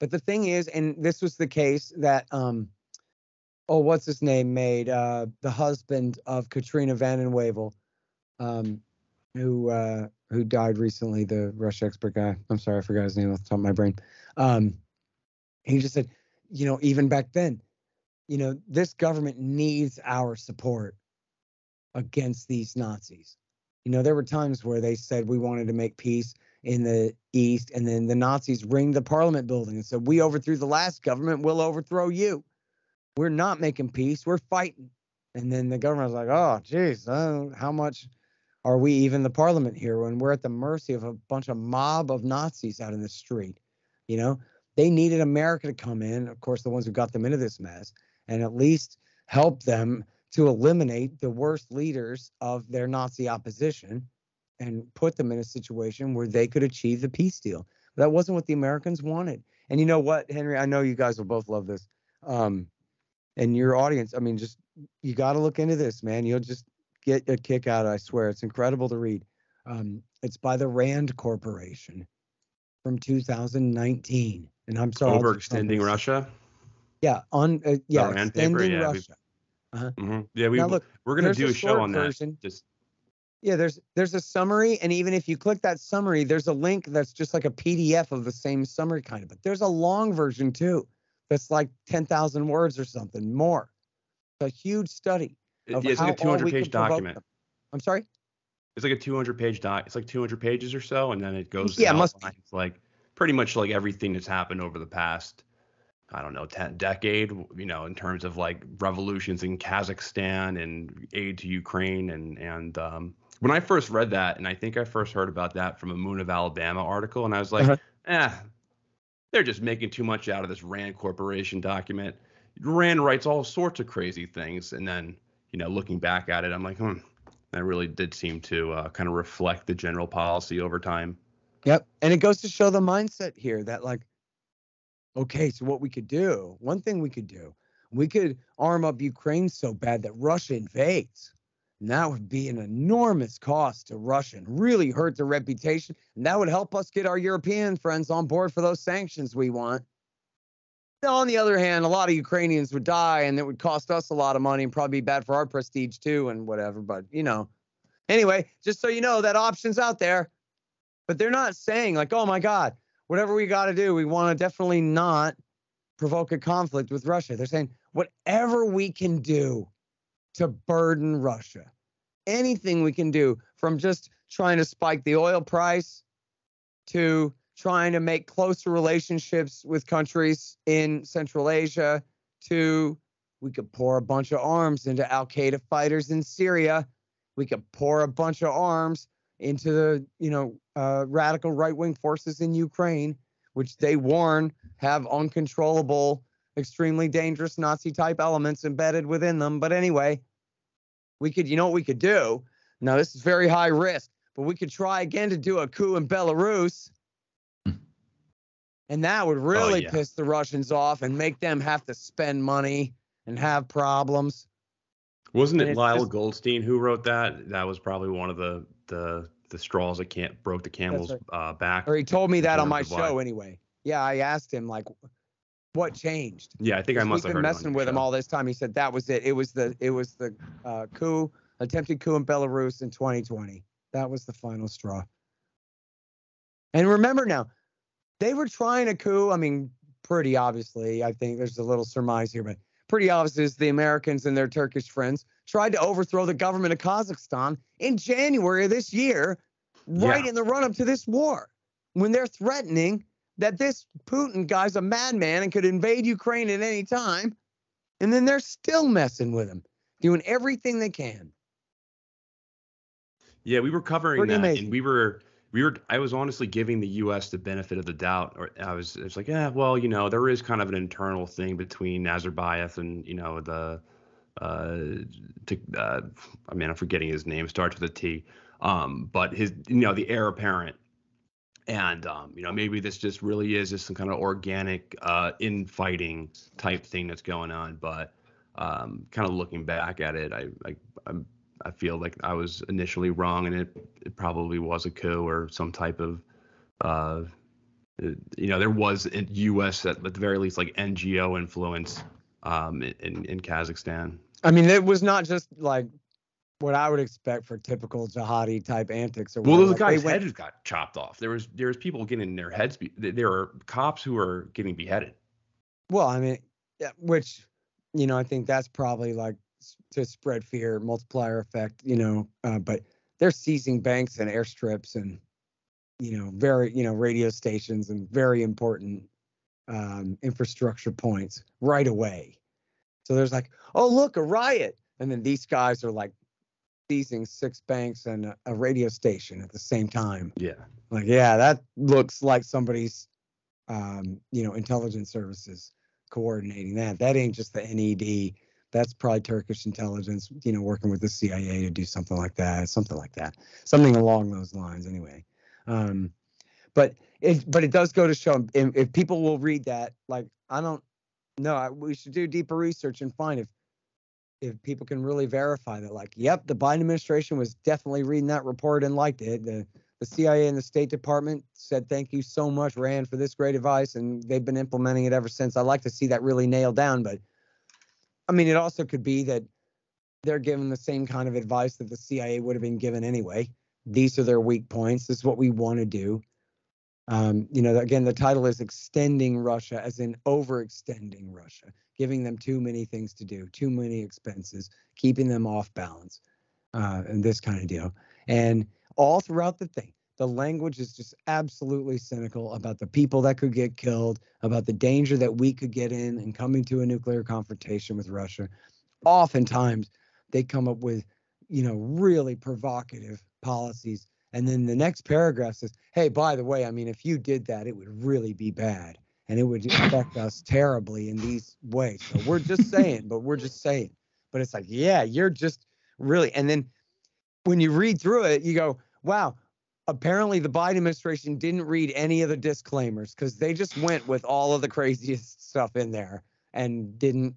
Speaker 3: But the thing is, and this was the case that, what's his name made, the husband of Katrina Vanden Heuvel, who died recently, the Russia expert guy. I'm sorry, I forgot his name off the top of my brain. He just said, you know, even back then, this government needs our support against these Nazis. There were times where they said we wanted to make peace in the East, and then the Nazis ringed the Parliament building and said, we overthrew the last government, we'll overthrow you. We're not making peace, we're fighting. And then the government was like, oh, geez, how much are we even the Parliament here when we're at the mercy of a bunch of mob of Nazis out in the street? They needed America to come in, of course, the ones who got them into this mess, and at least help them to eliminate the worst leaders of their Nazi opposition and put them in a situation where they could achieve the peace deal. But that wasn't what the Americans wanted. And you know what, Henry? I know you guys will both love this. And your audience, I mean, you got to look into this, man. You'll just get a kick out of it, I swear. It's incredible to read. It's by the Rand Corporation from 2019. And I'm sorry.
Speaker 1: Overextending Russia?
Speaker 3: Yeah, extending Russia.
Speaker 1: Mm-hmm. Yeah, we're going to do a show on
Speaker 3: version.
Speaker 1: that.
Speaker 3: There's a summary, and even if you click that summary, there's a link that's just like a PDF of the same summary kind of. But there's a long version too, that's like 10,000 words or something more. It's a huge study.
Speaker 1: It's like a 200-page document.
Speaker 3: I'm sorry.
Speaker 1: It's like a 200-page doc. It's like 200 pages or so, and then it goes.
Speaker 3: Yeah, it must be.
Speaker 1: It's like pretty much like everything that's happened over the past, I don't know, decade, in terms of like revolutions in Kazakhstan and aid to Ukraine. And when I first read that, and I think I first heard about that from a Moon of Alabama article, and I was like, they're just making too much out of this Rand Corporation document. Rand writes all sorts of crazy things. And then, looking back at it, I'm like, that really did seem to kind of reflect the general policy over time.
Speaker 3: Yep. And it goes to show the mindset here that okay, so what we could do, one thing we could do, we could arm up Ukraine so bad that Russia invades. And that would be an enormous cost to Russia and really hurt their reputation. And that would help us get our European friends on board for those sanctions we want. Now, on the other hand, a lot of Ukrainians would die, and it would cost us a lot of money and probably be bad for our prestige too and whatever. But, anyway, just so you know, that option's out there. But they're not saying oh, my God, whatever we got to do, we want to definitely not provoke a conflict with Russia. They're saying whatever we can do to burden Russia, anything we can do, from just trying to spike the oil price to trying to make closer relationships with countries in Central Asia to we could pour a bunch of arms into Al-Qaeda fighters in Syria. We could pour a bunch of arms into the, radical right-wing forces in Ukraine, which they warn have uncontrollable, extremely dangerous Nazi-type elements embedded within them. But anyway, we could, what we could do? Now, this is very high risk, but we could try again to do a coup in Belarus. And that would really piss the Russians off and make them have to spend money and have problems.
Speaker 1: Wasn't it Lyle Goldstein who wrote that? That was probably one of the straws that broke the camel's back.
Speaker 3: Or he told me that on my show anyway. Yeah, I asked him what changed.
Speaker 1: Yeah, I think I must have heard.
Speaker 3: We've been messing with him all this time. He said that was it. It was the attempted coup in Belarus in 2020. That was the final straw. And remember now, they were trying a coup. I mean, pretty obviously. I think there's a little surmise here, but pretty obvious is the Americans and their Turkish friends tried to overthrow the government of Kazakhstan in January of this year, right in the run-up to this war, when they're threatening that this Putin guy's a madman and could invade Ukraine at any time, and then they're still messing with him, doing everything they can.
Speaker 1: Yeah, we were covering
Speaker 3: Pretty
Speaker 1: that,
Speaker 3: amazing.
Speaker 1: and I was honestly giving the U.S. the benefit of the doubt, or it's like, well, there is kind of an internal thing between Nazarbayev and, I'm forgetting his name, starts with a T, but his, the heir apparent. And, maybe this just really is just some kind of organic infighting type thing that's going on. But kind of looking back at it, I feel like I was initially wrong, and it probably was a coup or some type of, there was in U.S. at the very least like NGO influence in Kazakhstan.
Speaker 3: I mean, it was not just like what I would expect for typical jihadi type antics. Or
Speaker 1: well, the guy's head just got chopped off. There was people getting their heads. There are cops who are getting beheaded.
Speaker 3: Well, I mean, which I think that's probably like to spread fear, multiplier effect, but they're seizing banks and airstrips and, very, radio stations and very important infrastructure points right away. So there's like, oh, look, a riot. And then these guys are like seizing 6 banks and a radio station at the same time.
Speaker 1: Yeah.
Speaker 3: Like, yeah, that looks like somebody's, intelligence services coordinating that. That ain't just the NED. That's probably Turkish intelligence, working with the CIA to do something like that, something along those lines anyway. But it does go to show, if people will read that, like, I don't know, we should do deeper research and find if people can really verify that, like, yep, the Biden administration was definitely reading that report and liked it. The CIA and the State Department said, thank you so much, Rand, for this great advice, and they've been implementing it ever since. I'd like to see that really nailed down, but I mean, it also could be that they're given the same kind of advice that the CIA would have been given anyway. These are their weak points. This is what we want to do. Again, the title is Extending Russia, as in overextending Russia, giving them too many things to do, too many expenses, keeping them off balance, and this kind of deal. And all throughout the thing, the language is just absolutely cynical about the people that could get killed, about the danger that we could get in and coming to a nuclear confrontation with Russia. Oftentimes, they come up with, really provocative policies. And then the next paragraph says, hey, by the way, I mean, if you did that, it would really be bad. And it would affect us terribly in these ways. So we're just saying. But it's like, yeah, you're just really. And then when you read through it, you go, wow, apparently the Biden administration didn't read any of the disclaimers, because they just went with all of the craziest stuff in there and didn't,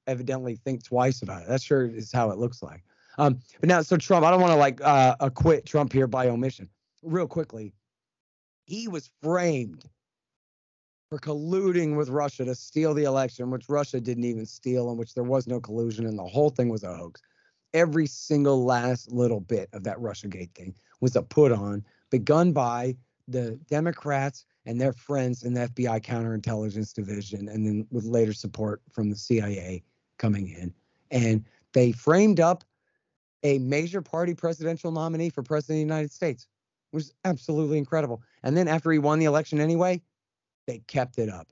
Speaker 3: evidently think twice about it. That sure is how it looks like. But now, so Trump, I don't want to acquit Trump here by omission. Real quickly, he was framed for colluding with Russia to steal the election, which Russia didn't even steal, in which there was no collusion, and the whole thing was a hoax. Every single last little bit of that Russiagate thing was a put on, begun by the Democrats and their friends in the FBI counterintelligence division, and then with later support from the CIA coming in. And they framed up a major party presidential nominee for president of the United States, which is absolutely incredible. And then after he won the election anyway, they kept it up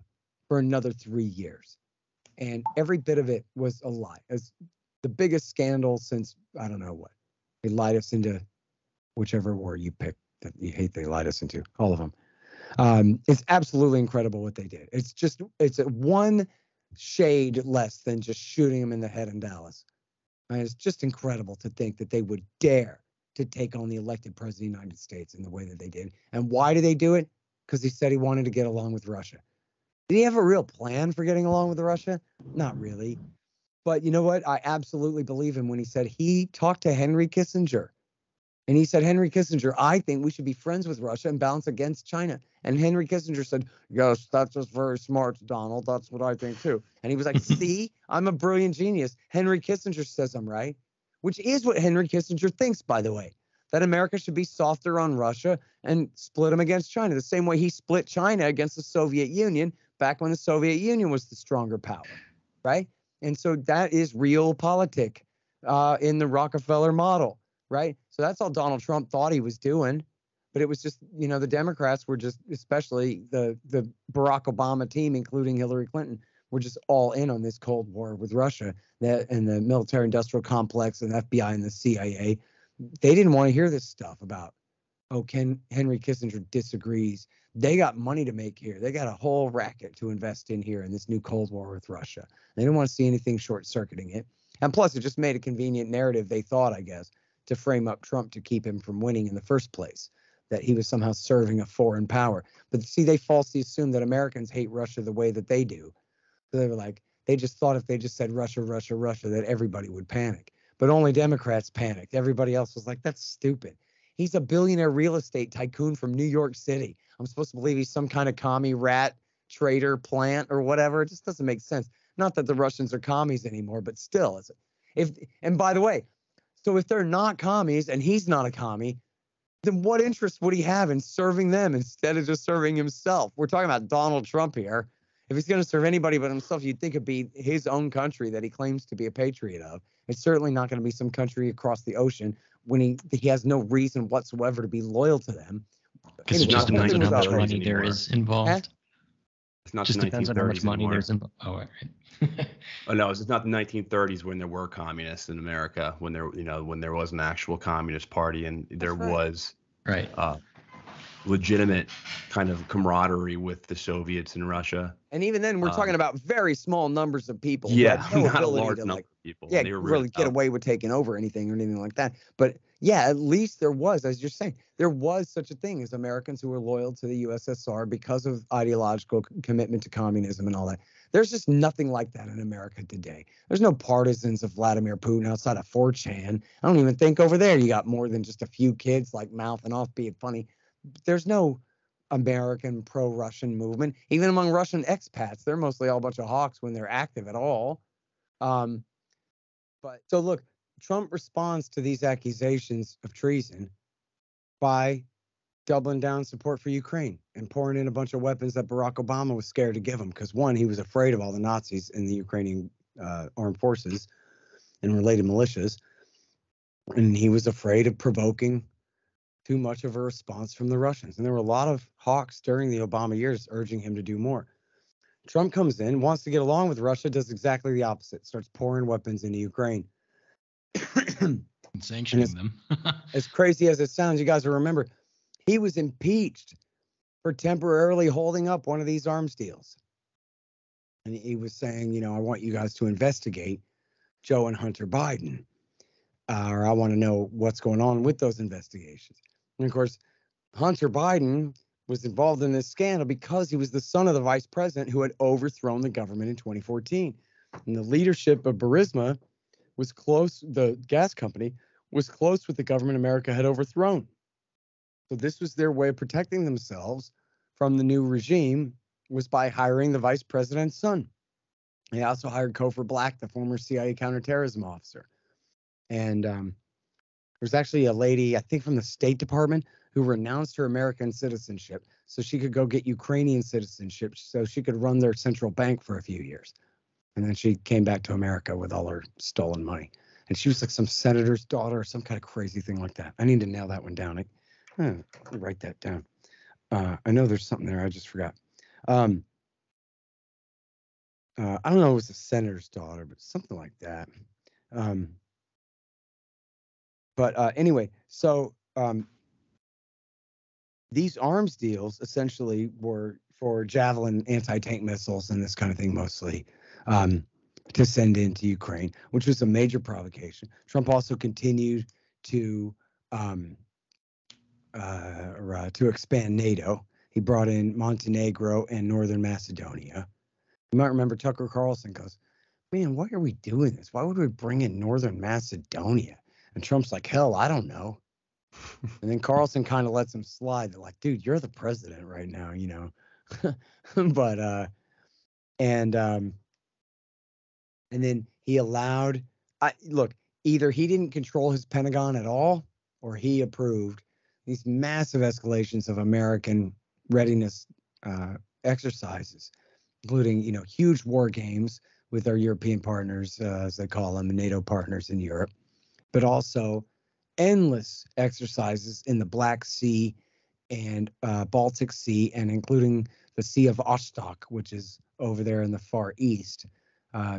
Speaker 3: for another 3 years. And every bit of it was a lie. It's the biggest scandal since, I don't know what. They lied us into whichever war you pick that you hate, they lied us into, all of them. It's absolutely incredible what they did. It's one shade less than just shooting him in the head in Dallas. And it's just incredible to think that they would dare to take on the elected president of the United States in the way that they did. And why did they do it? Because he said he wanted to get along with Russia. Did he have a real plan for getting along with Russia? Not really. But you know what? I absolutely believe him when he said he talked to Henry Kissinger. And he said, Henry Kissinger, I think we should be friends with Russia and balance against China. And Henry Kissinger said, yes, that's just very smart, Donald. That's what I think, too. And he was like, see, I'm a brilliant genius. Henry Kissinger says I'm right, which is what Henry Kissinger thinks, by the way, that America should be softer on Russia and split them against China, the same way he split China against the Soviet Union back when the Soviet Union was the stronger power, right? And so that is realpolitik in the Rockefeller model. Right. So that's all Donald Trump thought he was doing. But it was just, the Democrats were just, especially the Barack Obama team, including Hillary Clinton, were just all in on this Cold War with Russia and the military industrial complex and FBI and the CIA. They didn't want to hear this stuff about, Henry Kissinger disagrees. They got money to make here. They got a whole racket to invest in here in this new Cold War with Russia. They didn't want to see anything short-circuiting it. And plus, it just made a convenient narrative, they thought, I guess, to frame up Trump to keep him from winning in the first place, that he was somehow serving a foreign power. But see, they falsely assume that Americans hate Russia the way that they do. So they were like, they just thought if they just said Russia, Russia, Russia, that everybody would panic. But only Democrats panicked. Everybody else was like, that's stupid. He's a billionaire real estate tycoon from New York City. I'm supposed to believe he's some kind of commie rat trader plant or whatever. It just doesn't make sense. Not that the Russians are commies anymore, but still. And by the way, so if they're not commies and he's not a commie, then what interest would he have in serving them instead of just serving himself? We're talking about Donald Trump here. if he's going to serve anybody but himself, you'd think it'd be his own country that he claims to be a patriot of. It's certainly not going to be some country across the ocean when he has no reason whatsoever to be loyal to them.
Speaker 2: Because it just depends on how much money there is involved.
Speaker 1: It's not
Speaker 2: just depends on how much money there's involved. Oh, all right.
Speaker 1: Oh no, it's not the 1930s when there were communists in America, when there was an actual communist party and there was legitimate kind of camaraderie with the Soviets and Russia.
Speaker 3: And even then, we're talking about very small numbers of people.
Speaker 1: Yeah, no not a large number of people.
Speaker 3: Yeah, they were really get away with taking over anything or anything like that. But yeah, at least there was, as you're saying, there was such a thing as Americans who were loyal to the USSR because of ideological commitment to communism and all that. There's just nothing like that in America today. There's no partisans of Vladimir Putin outside of 4chan. I don't even think over there you got more than just a few kids like mouthing off, being funny. There's no American pro-Russian movement. Even among Russian expats, they're mostly all a bunch of hawks when they're active at all. But so look, Trump responds to these accusations of treason by doubling down support for Ukraine and pouring in a bunch of weapons that Barack Obama was scared to give him because, one, he was afraid of all the Nazis in the Ukrainian armed forces and related militias, and he was afraid of provoking too much of a response from the Russians. And there were a lot of hawks during the Obama years urging him to do more. Trump comes in, wants to get along with Russia, does exactly the opposite, starts pouring weapons into Ukraine.
Speaker 2: And sanctioning them.
Speaker 3: As crazy as it sounds, you guys will remember, he was impeached for temporarily holding up one of these arms deals. And he was saying, I want you guys to investigate Joe and Hunter Biden, or I want to know what's going on with those investigations. And of course, Hunter Biden was involved in this scandal because he was the son of the vice president who had overthrown the government in 2014. And the leadership of Burisma was close, the gas company was close with the government America had overthrown. So this was their way of protecting themselves from the new regime, was by hiring the vice president's son. They also hired Cofer Black, the former CIA counterterrorism officer. And there's actually a lady, I think from the State Department, who renounced her American citizenship so she could go get Ukrainian citizenship so she could run their central bank for a few years. And then she came back to America with all her stolen money. And she was like some senator's daughter or some kind of crazy thing like that. I need to nail that one down. Let me write that down. I know there's something there. I just forgot. I don't know if it was a senator's daughter, but something like that. Anyway, so these arms deals essentially were for Javelin anti-tank missiles and this kind of thing mostly to send into Ukraine, which was a major provocation. Trump also continued to expand NATO. He brought in Montenegro and Northern Macedonia. You might remember Tucker Carlson goes, man, why are we doing this? Why would we bring in Northern Macedonia? And Trump's like, hell, I don't know. And then Carlson kind of lets him slide. They're like, dude, you're the president right now, But and then he allowed, look, either he didn't control his Pentagon at all, or he approved these massive escalations of American readiness exercises, including, huge war games with our European partners, as they call them, NATO partners in Europe, but also endless exercises in the Black Sea and Baltic Sea, and including the Sea of Vostok, which is over there in the Far East,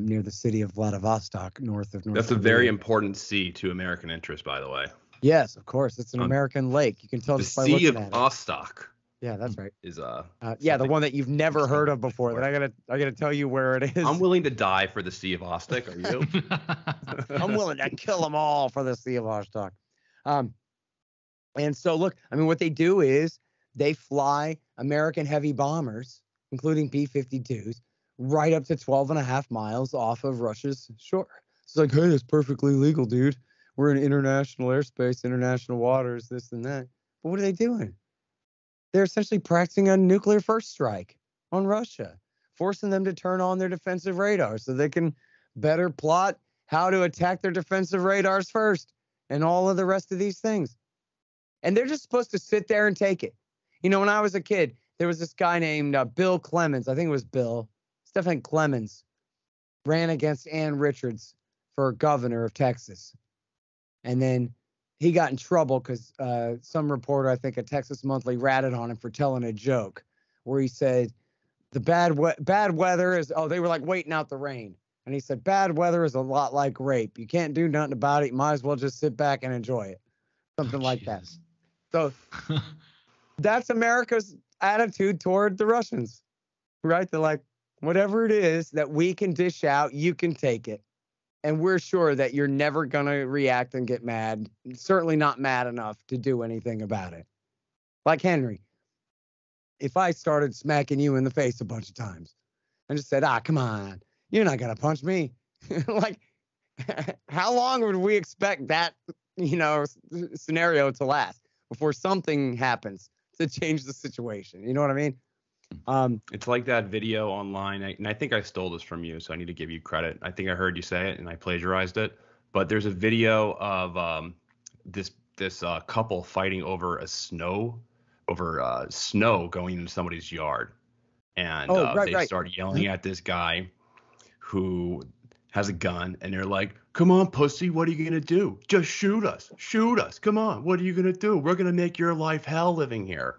Speaker 3: near the city of Vladivostok, north of North
Speaker 1: That's
Speaker 3: Korea.
Speaker 1: a very important sea to American interest, by the way.
Speaker 3: Yes, of course. It's an American lake. You can tell just by looking at it.
Speaker 1: The Sea of Vostok.
Speaker 3: Yeah, that's right.
Speaker 1: Is
Speaker 3: the one that you've never heard of before. That I gotta tell you where it is.
Speaker 1: I'm willing to die for the Sea of Vostok. Are
Speaker 3: you? I'm willing to kill them all for the Sea of Vostok. And so look, what they do is they fly American heavy bombers, including B-52s, right up to 12.5 miles off of Russia's shore. It's like, hey, it's perfectly legal, dude. We're in international airspace, international waters, this and that. But what are they doing? They're essentially practicing a nuclear first strike on Russia, forcing them to turn on their defensive radar so they can better plot how to attack their defensive radars first and all of the rest of these things. And they're just supposed to sit there and take it. When I was a kid, there was this guy named Bill Clemens. I think it was Bill. Stephen Clemens ran against Ann Richards for governor of Texas. And then he got in trouble because some reporter, I think a Texas Monthly, ratted on him for telling a joke where he said, the bad weather is, they were like waiting out the rain. And he said, bad weather is a lot like rape. You can't do nothing about it. You might as well just sit back and enjoy it. Something like that. So that's America's attitude toward the Russians, right? They're like, whatever it is that we can dish out, you can take it. And we're sure that you're never going to react and get mad. Certainly not mad enough to do anything about it. Like Henry, if I started smacking you in the face a bunch of times and just said, come on, you're not going to punch me. Like, how long would we expect that, scenario to last before something happens to change the situation? You know what I mean?
Speaker 1: It's like that video online, and I think I stole this from you, so I need to give you credit. I think I heard you say it, and I plagiarized it. But there's a video of this couple fighting over snow going into somebody's yard, and they start yelling at this guy who has a gun, and they're like, "Come on, pussy, what are you gonna do? Just shoot us, come on, what are you gonna do? We're gonna make your life hell living here."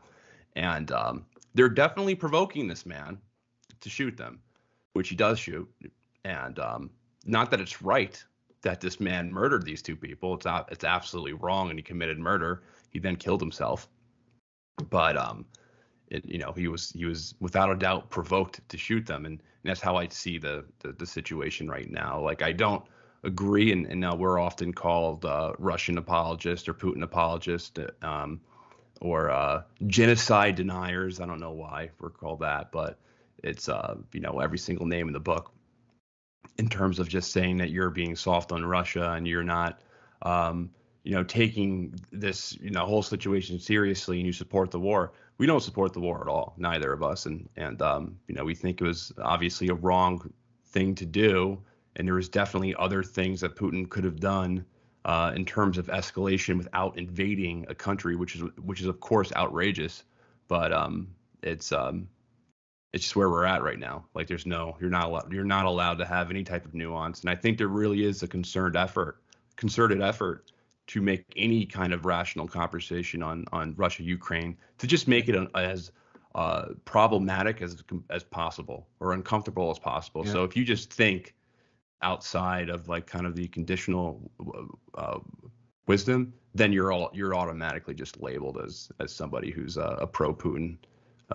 Speaker 1: And they're definitely provoking this man to shoot them, which he does shoot. And not that it's right that this man murdered these two people. It's absolutely wrong, and he committed murder. He then killed himself. But he was without a doubt provoked to shoot them, and that's how I see the situation right now. Like, I don't agree, and now we're often called Russian apologists or Putin apologists. Or genocide deniers. I don't know why we're called that, but it's every single name in the book in terms of just saying that you're being soft on Russia and you're not taking this whole situation seriously, and you support the war. We don't support the war at all, neither of us, and we think it was obviously a wrong thing to do, and there was definitely other things that Putin could have done in terms of escalation without invading a country, which is of course outrageous, but it's just where we're at right now. Like, you're not allowed to have any type of nuance, and I think there really is a concerted effort to make any kind of rational conversation on Russia Ukraine, to just make it as problematic as possible or uncomfortable as possible. Yeah. So if you just think outside of like kind of the conditional wisdom, then you're automatically just labeled as somebody who's a pro-Putin.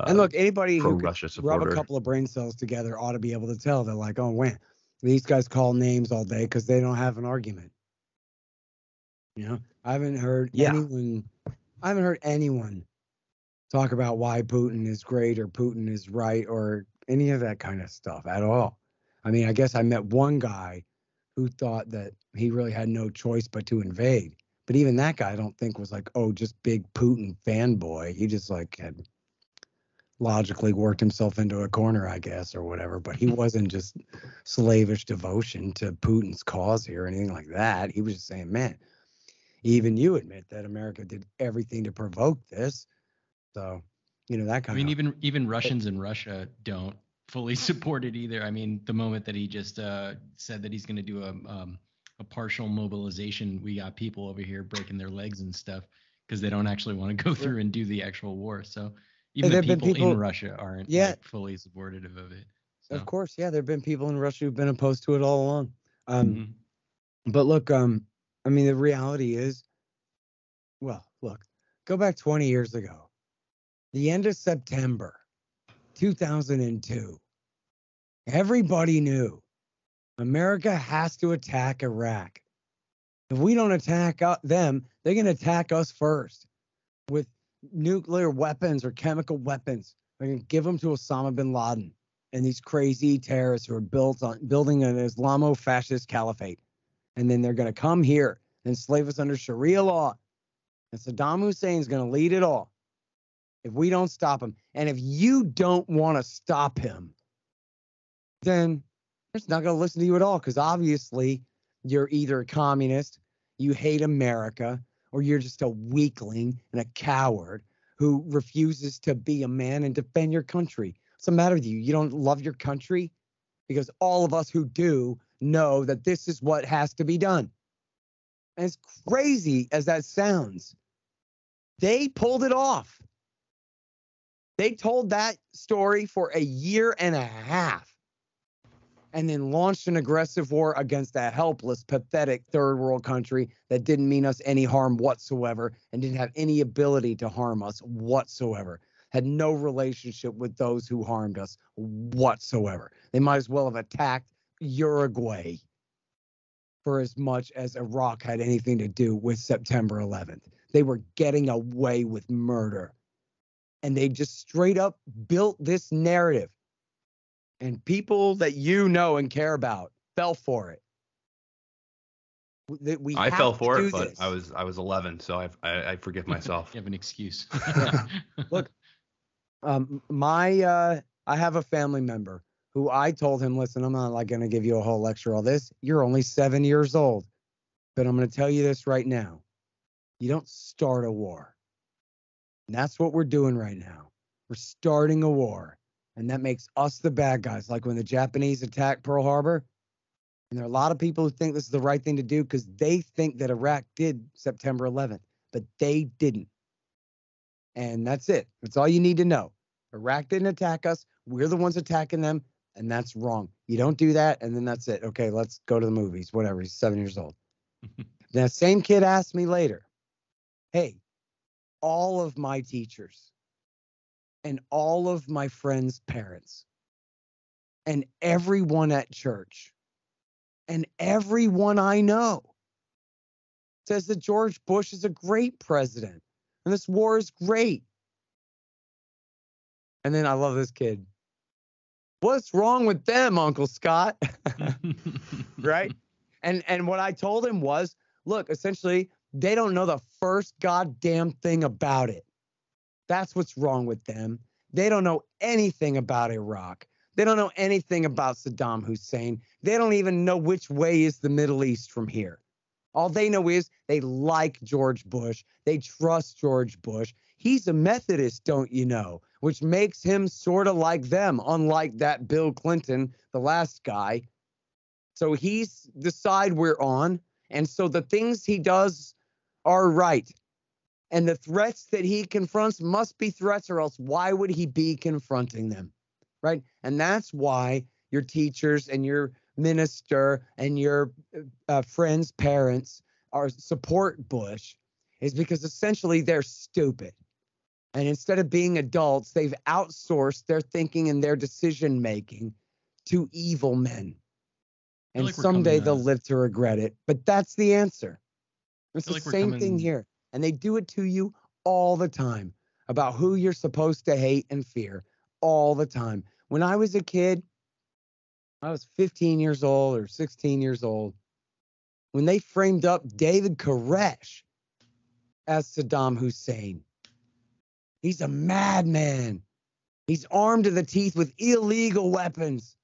Speaker 3: And look, anybody who could
Speaker 1: supporter.
Speaker 3: rub a couple of brain cells together ought to be able to tell. They're like, these guys call names all day because they don't have an argument. I haven't heard anyone talk about why Putin is great or Putin is right or any of that kind of stuff at all. I mean, I guess I met one guy who thought that he really had no choice but to invade. But even that guy I don't think was like, just big Putin fanboy. He just like had logically worked himself into a corner, I guess, or whatever. But he wasn't just slavish devotion to Putin's cause here or anything like that. He was just saying, man, even you admit that America did everything to provoke this. So, that kind of.
Speaker 2: I mean, even Russians in Russia don't fully support it either. I mean, the moment that he just said that he's going to do a partial mobilization, we got people over here breaking their legs and stuff because they don't actually want to go through and do the actual war. So even the people in Russia aren't fully supportive of it. So.
Speaker 3: Of course, there have been people in Russia who've been opposed to it all along. But look, I mean, the reality is, go back 20 years ago, the end of September 2002, everybody knew America has to attack Iraq. If we don't attack them, they're going to attack us first with nuclear weapons or chemical weapons. They're going to give them to Osama bin Laden and these crazy terrorists who are building an Islamo-fascist caliphate. And then they're going to come here and enslave us under Sharia law. And Saddam Hussein is going to lead it all if we don't stop him. And if you don't want to stop him, then it's not going to listen to you at all, because obviously you're either a communist, you hate America, or you're just a weakling and a coward who refuses to be a man and defend your country. What's the matter with you? You don't love your country? because all of us who do know that this is what has to be done. And as crazy as that sounds, they pulled it off. They told that story for a year and a half and then launched an aggressive war against a helpless, pathetic third world country that didn't mean us any harm whatsoever and didn't have any ability to harm us whatsoever, had no relationship with those who harmed us whatsoever. They might as well have attacked Uruguay for as much as Iraq had anything to do with September 11th. They were getting away with murder. And they just straight up built this narrative. And people that you know and care about fell for it.
Speaker 1: I fell for it, but
Speaker 3: this.
Speaker 1: I was 11, so I forgive myself.
Speaker 2: You have an excuse.
Speaker 3: Look, I have a family member who I told him, listen, I'm not like going to give you a whole lecture on this. You're only 7 years old. But I'm going to tell you this right now. You don't start a war. And that's what we're doing right now. We're starting a war. And that makes us the bad guys. Like when the Japanese attacked Pearl Harbor. And there are a lot of people who think this is the right thing to do because they think that Iraq did September 11th. But they didn't. And that's it. That's all you need to know. Iraq didn't attack us. We're the ones attacking them. And that's wrong. You don't do that. And then that's it. Okay, let's go to the movies. Whatever. He's 7 years old. That same kid asked me later, hey, all of my teachers and all of my friends' parents and everyone at church and everyone I know says that George Bush is a great president and this war is great. And then I love this kid. What's wrong with them, Uncle Scott? Right? And what I told him was, look, essentially, they don't know the first goddamn thing about it. That's what's wrong with them. They don't know anything about Iraq. They don't know anything about Saddam Hussein. They don't even know which way is the Middle East from here. All they know is they like George Bush. They trust George Bush. He's a Methodist, don't you know, which makes him sort of like them, unlike that Bill Clinton, the last guy. So he's the side we're on. And so the things he does are right. And the threats that he confronts must be threats, or else why would he be confronting them? Right? And that's why your teachers and your minister and your friends' parents are support Bush, is because essentially they're stupid. And instead of being adults, they've outsourced their thinking and their decision making to evil men. And
Speaker 2: like
Speaker 3: someday they'll live to regret it. But that's the answer. It's the same thing here. And they do it to you all the time about who you're supposed to hate and fear all the time. When I was a kid, I was 15 years old or 16 years old, when they framed up David Koresh as Saddam Hussein. He's a madman. He's armed to the teeth with illegal weapons.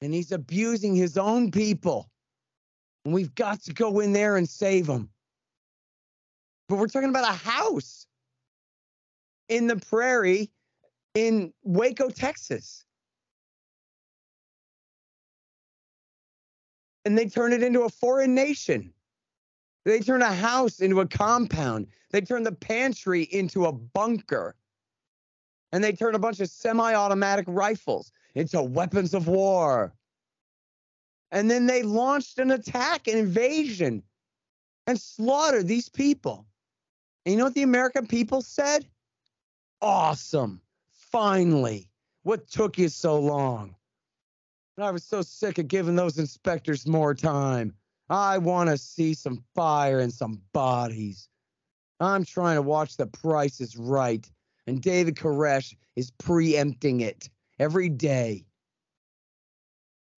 Speaker 3: And he's abusing his own people. And we've got to go in there and save him. But we're talking about a house in the prairie in Waco, Texas. And they turn it into a foreign nation. They turn a house into a compound. They turn the pantry into a bunker. And they turn a bunch of semi-automatic rifles into weapons of war. And then they launched an attack, an invasion, and slaughtered these people. And you know what the American people said? Awesome. Finally. What took you so long? And I was so sick of giving those inspectors more time. I want to see some fire and some bodies. I'm trying to watch The Price is Right. And David Koresh is preempting it every day.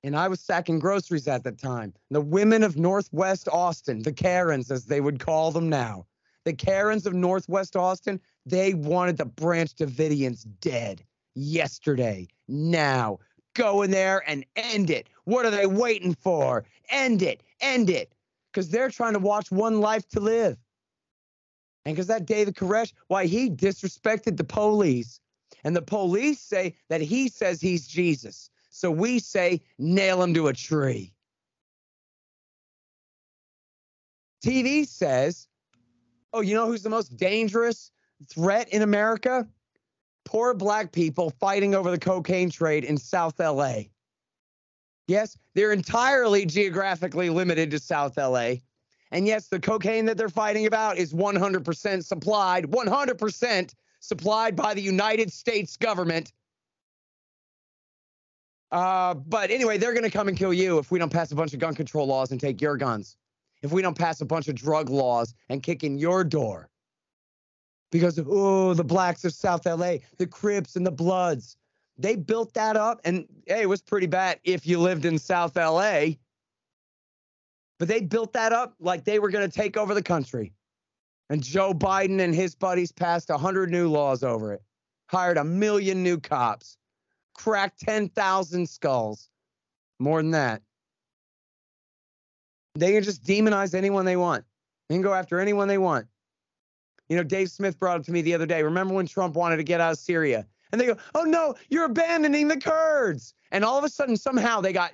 Speaker 3: And I was sacking groceries at the time. The women of Northwest Austin, the Karens as they would call them now, the Karens of Northwest Austin, they wanted the Branch Davidians dead yesterday, now. Go in there and end it. What are they waiting for? End it. End it. Because they're trying to watch one life to live. And because that David Koresh, why, he disrespected the police. And the police say that he says he's Jesus. So we say, nail him to a tree. TV says, oh, you know who's the most dangerous threat in America? Poor black people fighting over the cocaine trade in South LA. Yes, they're entirely geographically limited to South LA. And yes, the cocaine that they're fighting about is 100% supplied by the United States government. But anyway, they're going to come and kill you if we don't pass a bunch of gun control laws and take your guns. If we don't pass a bunch of drug laws and kick in your door. Because, oh, the blacks of South LA, the Crips and the Bloods, they built that up. And, hey, it was pretty bad if you lived in South LA. But they built that up like they were going to take over the country. And Joe Biden and his buddies passed 100 new laws over it, hired 1 million new cops, cracked 10,000 skulls, more than that. They can just demonize anyone they want. They can go after anyone they want. You know, Dave Smith brought it to me the other day. Remember when Trump wanted to get out of Syria? And they go, oh, no, you're abandoning the Kurds. And all of a sudden, somehow they got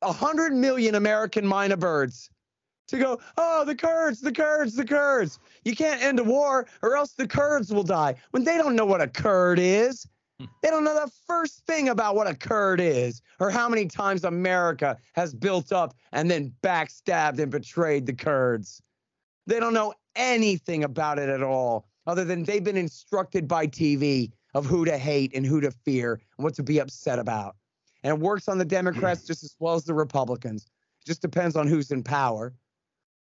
Speaker 3: 100 million American minor birds to go, oh, the Kurds, the Kurds, the Kurds. You can't end a war or else the Kurds will die. When they don't know what a Kurd is. They don't know the first thing about what a Kurd is or how many times America has built up and then backstabbed and betrayed the Kurds. They don't know anything about it at all, other than they've been instructed by TV of who to hate and who to fear and what to be upset about. And it works on the Democrats just as well as the Republicans. It just depends on who's in power.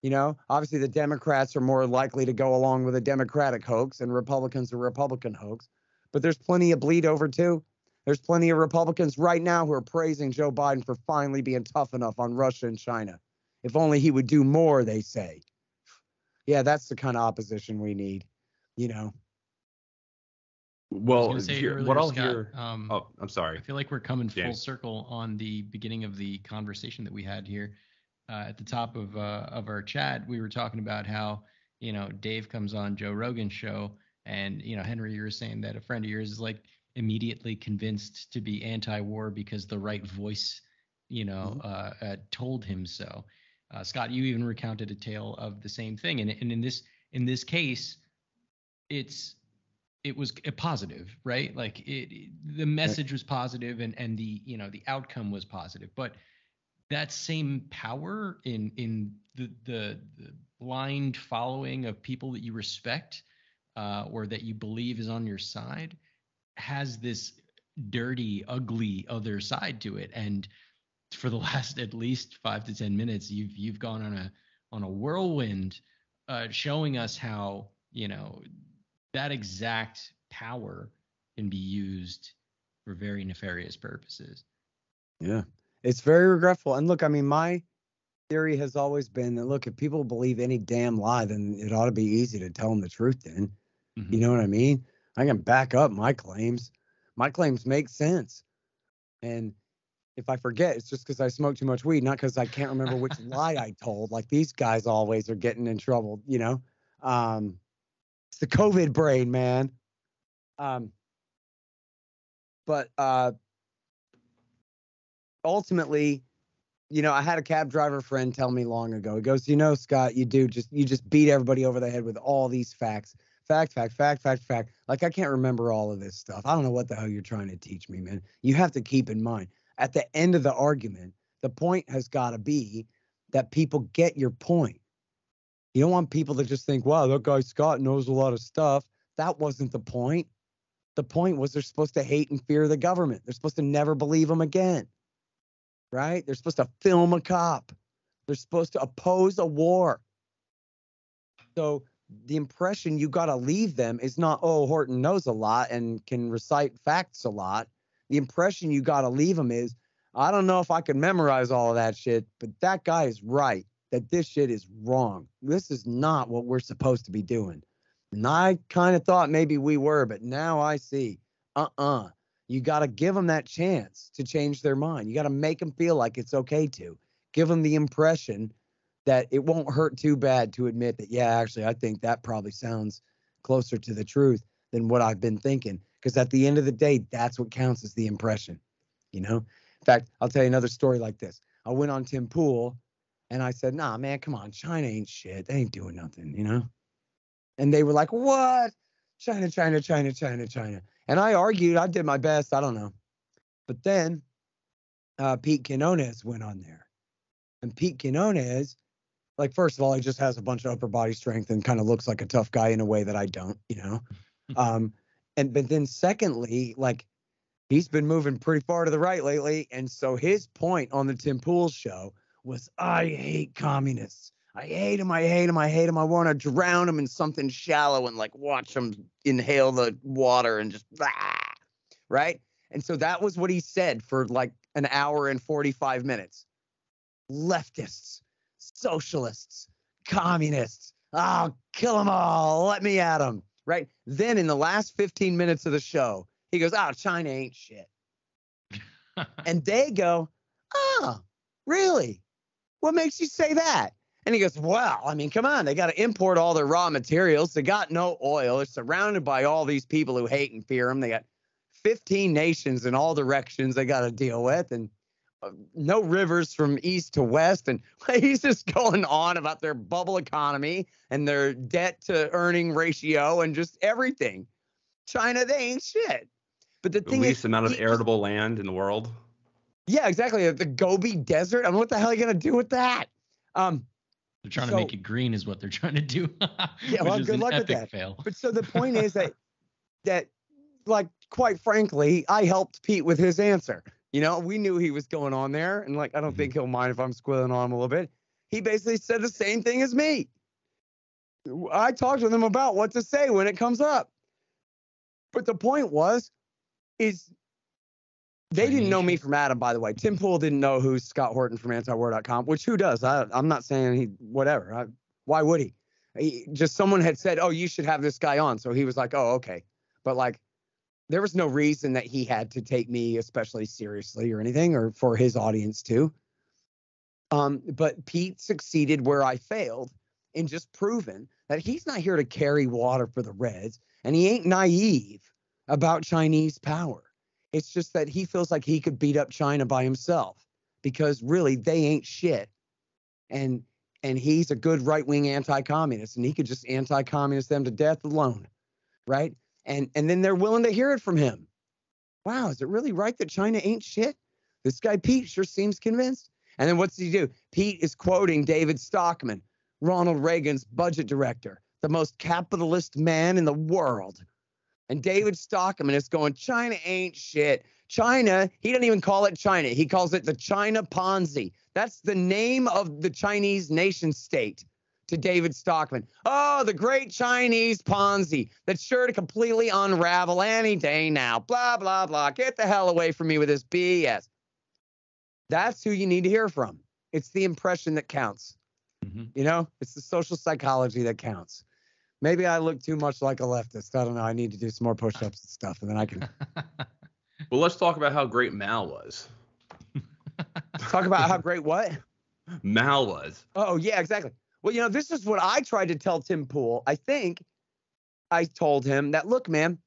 Speaker 3: You know, obviously the Democrats are more likely to go along with a Democratic hoax and Republicans a Republican hoax. But there's plenty of bleed over, too. There's plenty of Republicans right now who are praising Joe Biden for finally being tough enough on Russia and China. If only he would do more, they say. Yeah, that's the kind of opposition we need, you know.
Speaker 1: Well, what I'll
Speaker 2: Scott,
Speaker 1: hear. Oh, I'm sorry.
Speaker 2: I feel like we're coming full
Speaker 1: James.
Speaker 2: circle on the beginning of the conversation that we had here. At the top of our chat, we were talking about how, you know, Dave comes on Joe Rogan's show. And, you know, Henry, you were saying that a friend of yours is like immediately convinced to be anti-war because the right voice, you know, told him so. Scott, you even recounted a tale of the same thing. And in this case, it was a positive, right? Like the message was positive and the, you know, the outcome was positive. But that same power in the blind following of people that you respect, or that you believe is on your side, has this dirty, ugly other side to it. And for the last at least 5 to 10 minutes, you've gone on a whirlwind, showing us how, you know, that exact power can be used for very nefarious purposes.
Speaker 3: Yeah, it's very regretful. And look, I mean, my theory has always been that, look, if people believe any damn lie, then it ought to be easy to tell them the truth then. You know what I mean? I can back up my claims. My claims make sense. And if I forget, it's just because I smoke too much weed, not because I can't remember which lie I told. Like these guys always are getting in trouble, you know? It's the COVID brain, man. But ultimately, you know, I had a cab driver friend tell me long ago. He goes, you know, Scott, you just beat everybody over the head with all these facts. Fact. Like, I can't remember all of this stuff. I don't know what the hell you're trying to teach me, man. You have to keep in mind, at the end of the argument, the point has got to be that people get your point. You don't want people to just think, wow, that guy Scott knows a lot of stuff. That wasn't the point. The point was they're supposed to hate and fear the government. They're supposed to never believe them again, right? They're supposed to film a cop. They're supposed to oppose a war. So the impression you got to leave them is not, oh, Horton knows a lot and can recite facts a lot. The impression you got to leave them is, I don't know if I can memorize all of that shit, but that guy is right, that this shit is wrong. This is not what we're supposed to be doing. And I kind of thought maybe we were, but now I see, you got to give them that chance to change their mind. You got to make them feel like it's okay to. Give them the impression that it won't hurt too bad to admit that, yeah, actually, I think that probably sounds closer to the truth than what I've been thinking. Because at the end of the day, that's what counts as the impression. You know, In fact, I'll tell you another story like this. I went on Tim Pool and I said, nah, man, come on. China ain't shit. They ain't doing nothing, you know? And they were like, what? China, China, China, China, China. And I argued. I did my best. I don't know. But then Pete Quinones went on there. And Pete Quinones, like, first of all, he just has a bunch of upper body strength and kind of looks like a tough guy in a way that I don't, you know? But then secondly, like, he's been moving pretty far to the right lately. And so his point on the Tim Pool show was, I hate communists. I hate them. I hate them. I hate them. I want to drown them in something shallow and like watch them inhale the water and just, right? And so that was what he said for like an hour and 45 minutes. Leftists, socialists, communists. Oh, kill them all. Let me at them. Right. Then in the last 15 minutes of the show, he goes, oh, China ain't shit. And they go, oh, really? What makes you say that? And he goes, well, I mean, come on. They got to import all their raw materials. They got no oil. They're surrounded by all these people who hate and fear them. They got 15 nations in all directions they got to deal with, and no rivers from east to west. And he's just going on about their bubble economy and their debt to earning ratio and just everything. China, they ain't shit. But the thing is,
Speaker 1: the least amount of arable land in the world.
Speaker 3: Yeah, exactly. The Gobi Desert. I mean, what the hell are you gonna do with that?
Speaker 2: They're trying to make it green, is what they're trying to do.
Speaker 3: Yeah, well, good luck with that. Fail. But so the point is that like, quite frankly, I helped Pete with his answer. You know, we knew he was going on there, and like, I don't think he'll mind if I'm squilling on him a little bit. He basically said the same thing as me. I talked with him about what to say when it comes up. But the point is they didn't know me from Adam, by the way. Tim Pool didn't know who's Scott Horton from antiwar.com, which who does? I'm not saying whatever. Why would he? Just someone had said, oh, you should have this guy on. So he was like, oh, okay. But like, there was no reason that he had to take me especially seriously or anything, or for his audience to. But Pete succeeded where I failed in just proving that he's not here to carry water for the Reds, and he ain't naive about Chinese power. It's just that he feels like he could beat up China by himself, because really they ain't shit. And he's a good right-wing anti-communist, and he could just anti-communist them to death alone, right? And then they're willing to hear it from him. Wow, is it really right that China ain't shit? This guy Pete sure seems convinced. And then what's he do? Pete is quoting David Stockman, Ronald Reagan's budget director, the most capitalist man in the world. And David Stockman is going, China ain't shit. China, he doesn't even call it China. He calls it the China Ponzi. That's the name of the Chinese nation state to David Stockman. Oh, the great Chinese Ponzi that's sure to completely unravel any day now. Blah, blah, blah. Get the hell away from me with this BS. That's who you need to hear from. It's the impression that counts. Mm-hmm. You know, it's the social psychology that counts. Maybe I look too much like a leftist. I don't know. I need to do some more push-ups and stuff, and then I can.
Speaker 1: Well, let's talk about how great Mao was.
Speaker 3: Talk about how great what?
Speaker 1: Mao was.
Speaker 3: Oh, yeah, exactly. Well, you know, this is what I tried to tell Tim Pool. I think I told him that, look, man,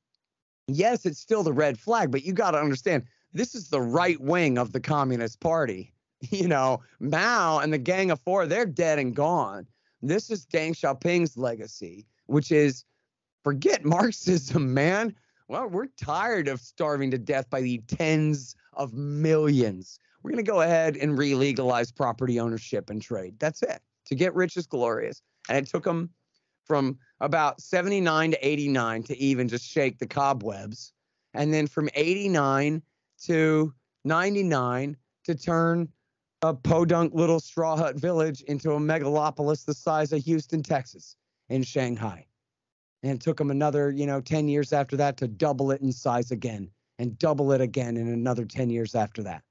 Speaker 3: yes, it's still the red flag, but you got to understand, this is the right wing of the Communist Party. You know, Mao and the Gang of Four, they're dead and gone. This is Deng Xiaoping's legacy, which is, forget Marxism, man. Well, we're tired of starving to death by the tens of millions. We're going to go ahead and re-legalize property ownership and trade. That's it. To get rich is glorious. And it took them from about 79 to 89 to even just shake the cobwebs. And then from 89 to 99 to turn a podunk little straw hut village into a megalopolis the size of Houston, Texas, in Shanghai. And it took them another, 10 years after that to double it in size again, and double it again in another 10 years after that.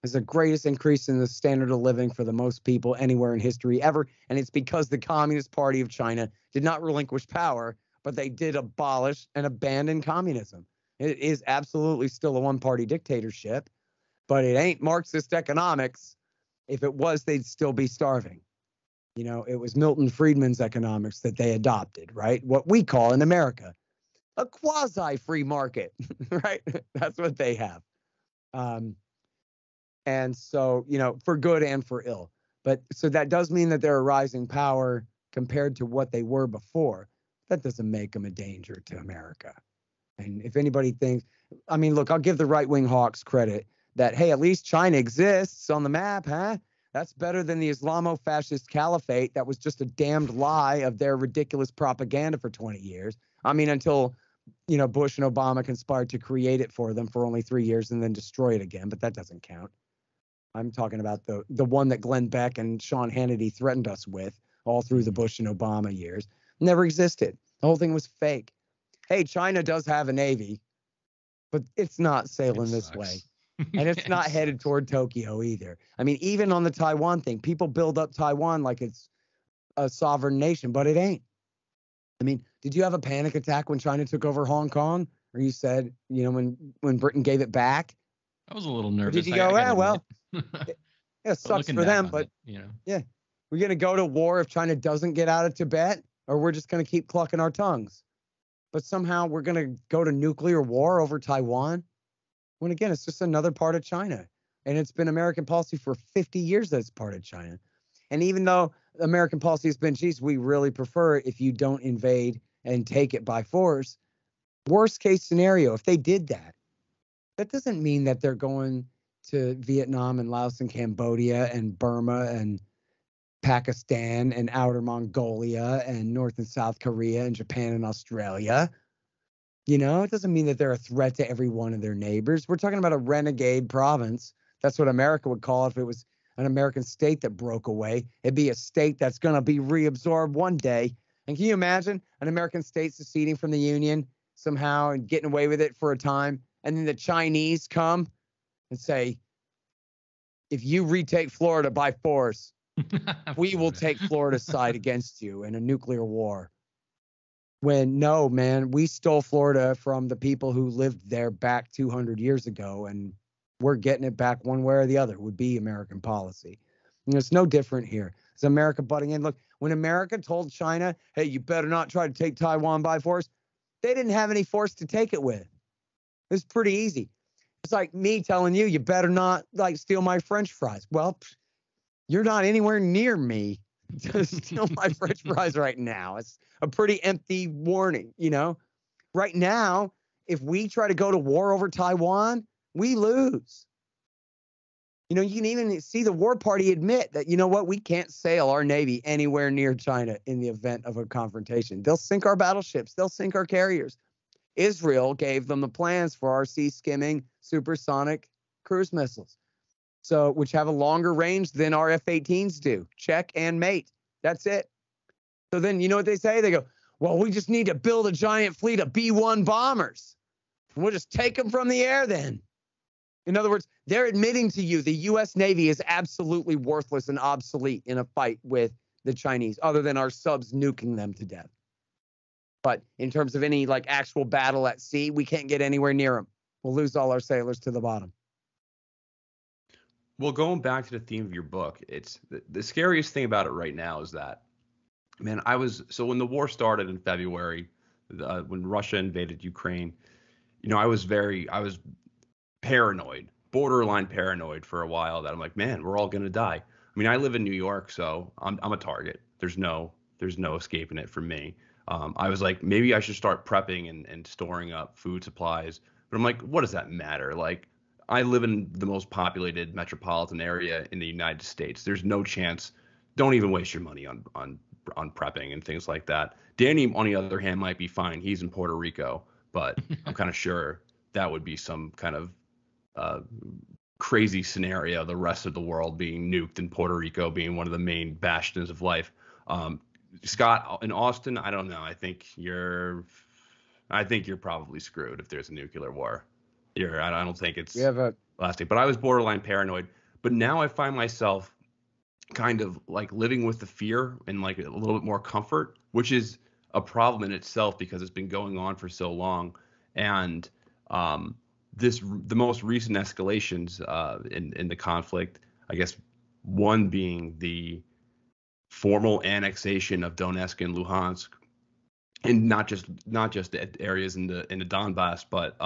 Speaker 3: It's the greatest increase in the standard of living for the most people anywhere in history ever. And it's because the Communist Party of China did not relinquish power, but they did abolish and abandon communism. It is absolutely still a one-party dictatorship, but it ain't Marxist economics. If it was, they'd still be starving. You know, it was Milton Friedman's economics that they adopted, right? What we call in America a quasi-free market, right? That's what they have. And so, for good and for ill. But so that does mean that they're a rising power compared to what they were before. That doesn't make them a danger to America. And if anybody thinks, I mean, look, I'll give the right-wing hawks credit that, hey, at least China exists on the map, huh? That's better than the Islamo-fascist caliphate that was just a damned lie of their ridiculous propaganda for 20 years. I mean, until, Bush and Obama conspired to create it for them for only 3 years and then destroy it again, but that doesn't count. I'm talking about the one that Glenn Beck and Sean Hannity threatened us with all through the Bush and Obama years. Never existed. The whole thing was fake. Hey, China does have a navy, but it's not sailing this way. And it's not headed toward Tokyo either. I mean, even on the Taiwan thing, people build up Taiwan like it's a sovereign nation, but it ain't. I mean, did you have a panic attack when China took over Hong Kong? Or you said, when Britain gave it back?
Speaker 2: I was a little nervous.
Speaker 3: Or did you go, well, it sucks for them, but yeah, we're going to go to war if China doesn't get out of Tibet, or we're just going to keep clucking our tongues. But somehow we're going to go to nuclear war over Taiwan. When again, it's just another part of China. And it's been American policy for 50 years that it's part of China. And even though American policy has been, geez, we really prefer it if you don't invade and take it by force. Worst case scenario, if they did that, that doesn't mean that they're going to Vietnam and Laos and Cambodia and Burma and Pakistan and Outer Mongolia and North and South Korea and Japan and Australia. It doesn't mean that they're a threat to every one of their neighbors. We're talking about a renegade province. That's what America would call it if it was an American state that broke away. It'd be a state that's going to be reabsorbed one day. And can you imagine an American state seceding from the Union somehow and getting away with it for a time? And then the Chinese come and say, if you retake Florida by force, we will take Florida's side against you in a nuclear war. When no, man, we stole Florida from the people who lived there back 200 years ago, and we're getting it back one way or the other would be American policy. It's no different here. It's America butting in. Look, when America told China, hey, you better not try to take Taiwan by force, they didn't have any force to take it with. It was pretty easy. It's like me telling you, you better not steal my French fries. Well, you're not anywhere near me to steal my French fries right now. It's a pretty empty warning, Right now, if we try to go to war over Taiwan, we lose. You can even see the war party admit that, we can't sail our Navy anywhere near China in the event of a confrontation. They'll sink our battleships. They'll sink our carriers. Israel gave them the plans for our sea-skimming supersonic cruise missiles, which have a longer range than our F-18s do. Check and mate. That's it. So then, you know what they say? They go, well, we just need to build a giant fleet of B-1 bombers. We'll just take them from the air then. In other words, they're admitting to you the U.S. Navy is absolutely worthless and obsolete in a fight with the Chinese, other than our subs nuking them to death. But in terms of any actual battle at sea, we can't get anywhere near them. We'll lose all our sailors to the bottom.
Speaker 1: Well, going back to the theme of your book, it's the scariest thing about it right now is that, man, when the war started in February, when Russia invaded Ukraine, I was paranoid, borderline paranoid for a while that I'm like, man, we're all going to die. I mean, I live in New York, so I'm a target. There's no escaping it from me. I was like, maybe I should start prepping and storing up food supplies. But I'm like, what does that matter? I live in the most populated metropolitan area in the United States. There's no chance. Don't even waste your money on prepping and things like that. Danny, on the other hand, might be fine. He's in Puerto Rico, but I'm kind of sure that would be some kind of crazy scenario. The rest of the world being nuked and Puerto Rico being one of the main bastions of life. Scott, in Austin, I don't know. I think you're probably screwed if there's a nuclear war. I don't think it's lasting. But I was borderline paranoid. But now I find myself kind of living with the fear and a little bit more comfort, which is a problem in itself because it's been going on for so long. And the most recent escalations in the conflict, I guess one being the formal annexation of Donetsk and Luhansk, and not just the areas in the Donbass, but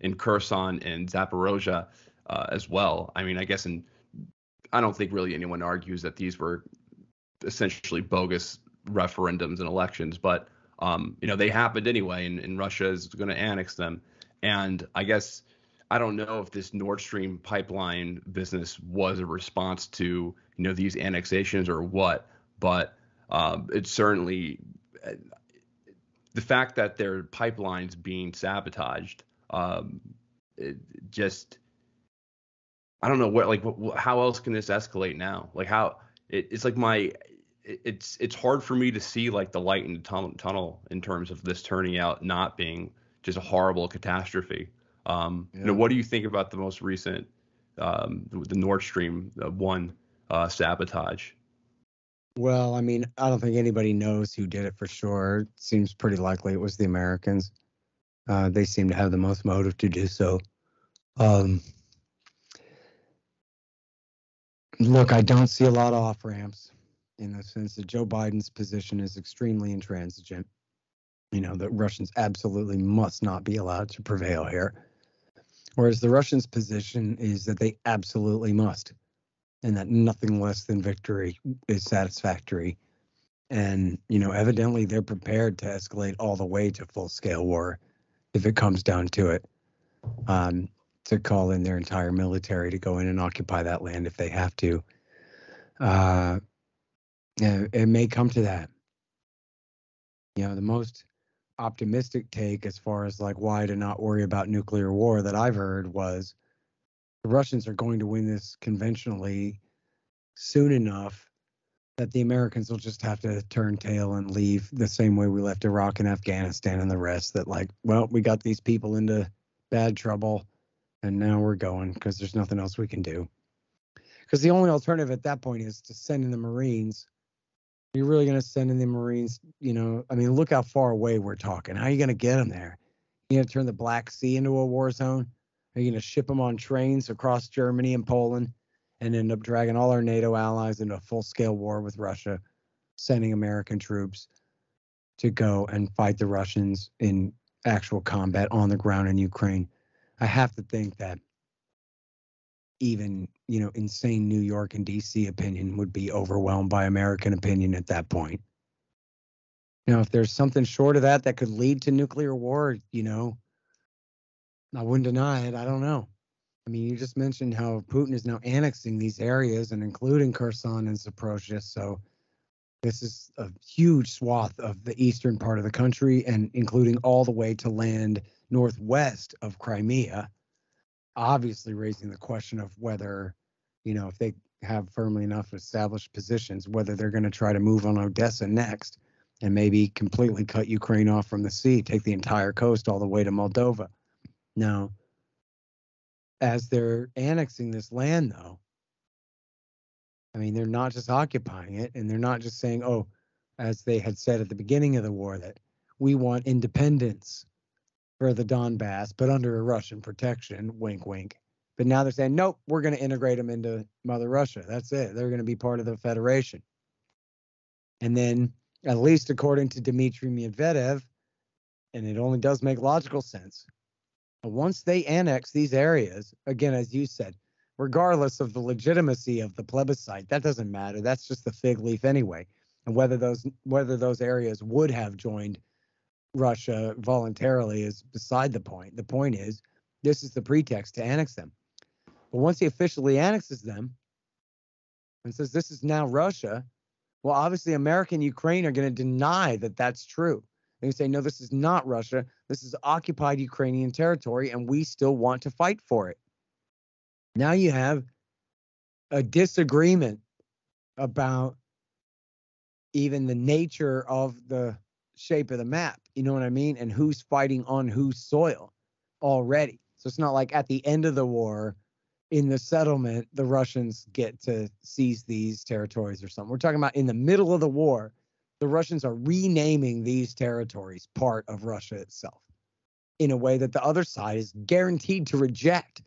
Speaker 1: in Kherson and Zaporozhye. as well. I mean, I guess, and I don't think really anyone argues that these were essentially bogus referendums and elections, but they happened anyway, and Russia is going to annex them. And I guess I don't know if this Nord Stream pipeline business was a response to these annexations or what, but it's certainly the fact that their pipelines being sabotaged. It just I don't know how else can this escalate now? Like how it's like it's hard for me to see like the light in the tunnel in terms of this turning out not being just a horrible catastrophe. What do you think about the most recent the Nord Stream 1 sabotage?
Speaker 3: Well, I mean, I don't think anybody knows who did it for sure. It seems pretty likely it was the Americans. They seem to have the most motive to do so. Look, I don't see a lot of off ramps in the sense that Joe Biden's position is extremely intransigent. The Russians absolutely must not be allowed to prevail here. Whereas the Russians' position is that they absolutely must, and that nothing less than victory is satisfactory. And, evidently they're prepared to escalate all the way to full-scale war if it comes down to it, to call in their entire military to go in and occupy that land if they have to. It may come to that. The most optimistic take as far as like why to not worry about nuclear war that I've heard was the Russians are going to win this conventionally soon enough that the Americans will just have to turn tail and leave the same way we left Iraq and Afghanistan and the rest, that like, well, we got these people into bad trouble and now we're going because there's nothing else we can do. Because the only alternative at that point is to send in the Marines. You're really going to send in the Marines, I mean, look how far away we're talking. How are you going to get them there? You going to turn the Black Sea into a war zone? Are you going to ship them on trains across Germany and Poland and end up dragging all our NATO allies into a full-scale war with Russia, sending American troops to go and fight the Russians in actual combat on the ground in Ukraine? I have to think that even, insane New York and DC opinion would be overwhelmed by American opinion at that point. If there's something short of that could lead to nuclear war, I wouldn't deny it. I don't know. I mean, you just mentioned how Putin is now annexing these areas and including Kherson and Zaporozhye. So this is a huge swath of the eastern part of the country and including all the way to land northwest of Crimea, obviously raising the question of whether, if they have firmly enough established positions, whether they're going to try to move on Odessa next and maybe completely cut Ukraine off from the sea, take the entire coast all the way to Moldova. Now, as they're annexing this land, though, I mean, they're not just occupying it, and they're not just saying, oh, as they had said at the beginning of the war, that we want independence for the Donbass, but under a Russian protection, wink, wink. But now they're saying, nope, we're going to integrate them into Mother Russia. That's it. They're going to be part of the Federation. And then, at least according to Dmitry Medvedev, and it only does make logical sense, once they annex these areas, again, as you said, regardless of the legitimacy of the plebiscite, that doesn't matter. That's just the fig leaf anyway. And whether those areas would have joined Russia voluntarily is beside the point. The point is, this is the pretext to annex them. But once he officially annexes them and says this is now Russia, well, obviously America and Ukraine are going to deny that that's true. They say, no, this is not Russia. This is occupied Ukrainian territory, and we still want to fight for it. Now you have a disagreement about even the nature of the shape of the map, you know what I mean? And who's fighting on whose soil already. So it's not like at the end of the war, in the settlement, the Russians get to seize these territories or something. We're talking about in the middle of the war, the Russians are renaming these territories part of Russia itself in a way that the other side is guaranteed to reject,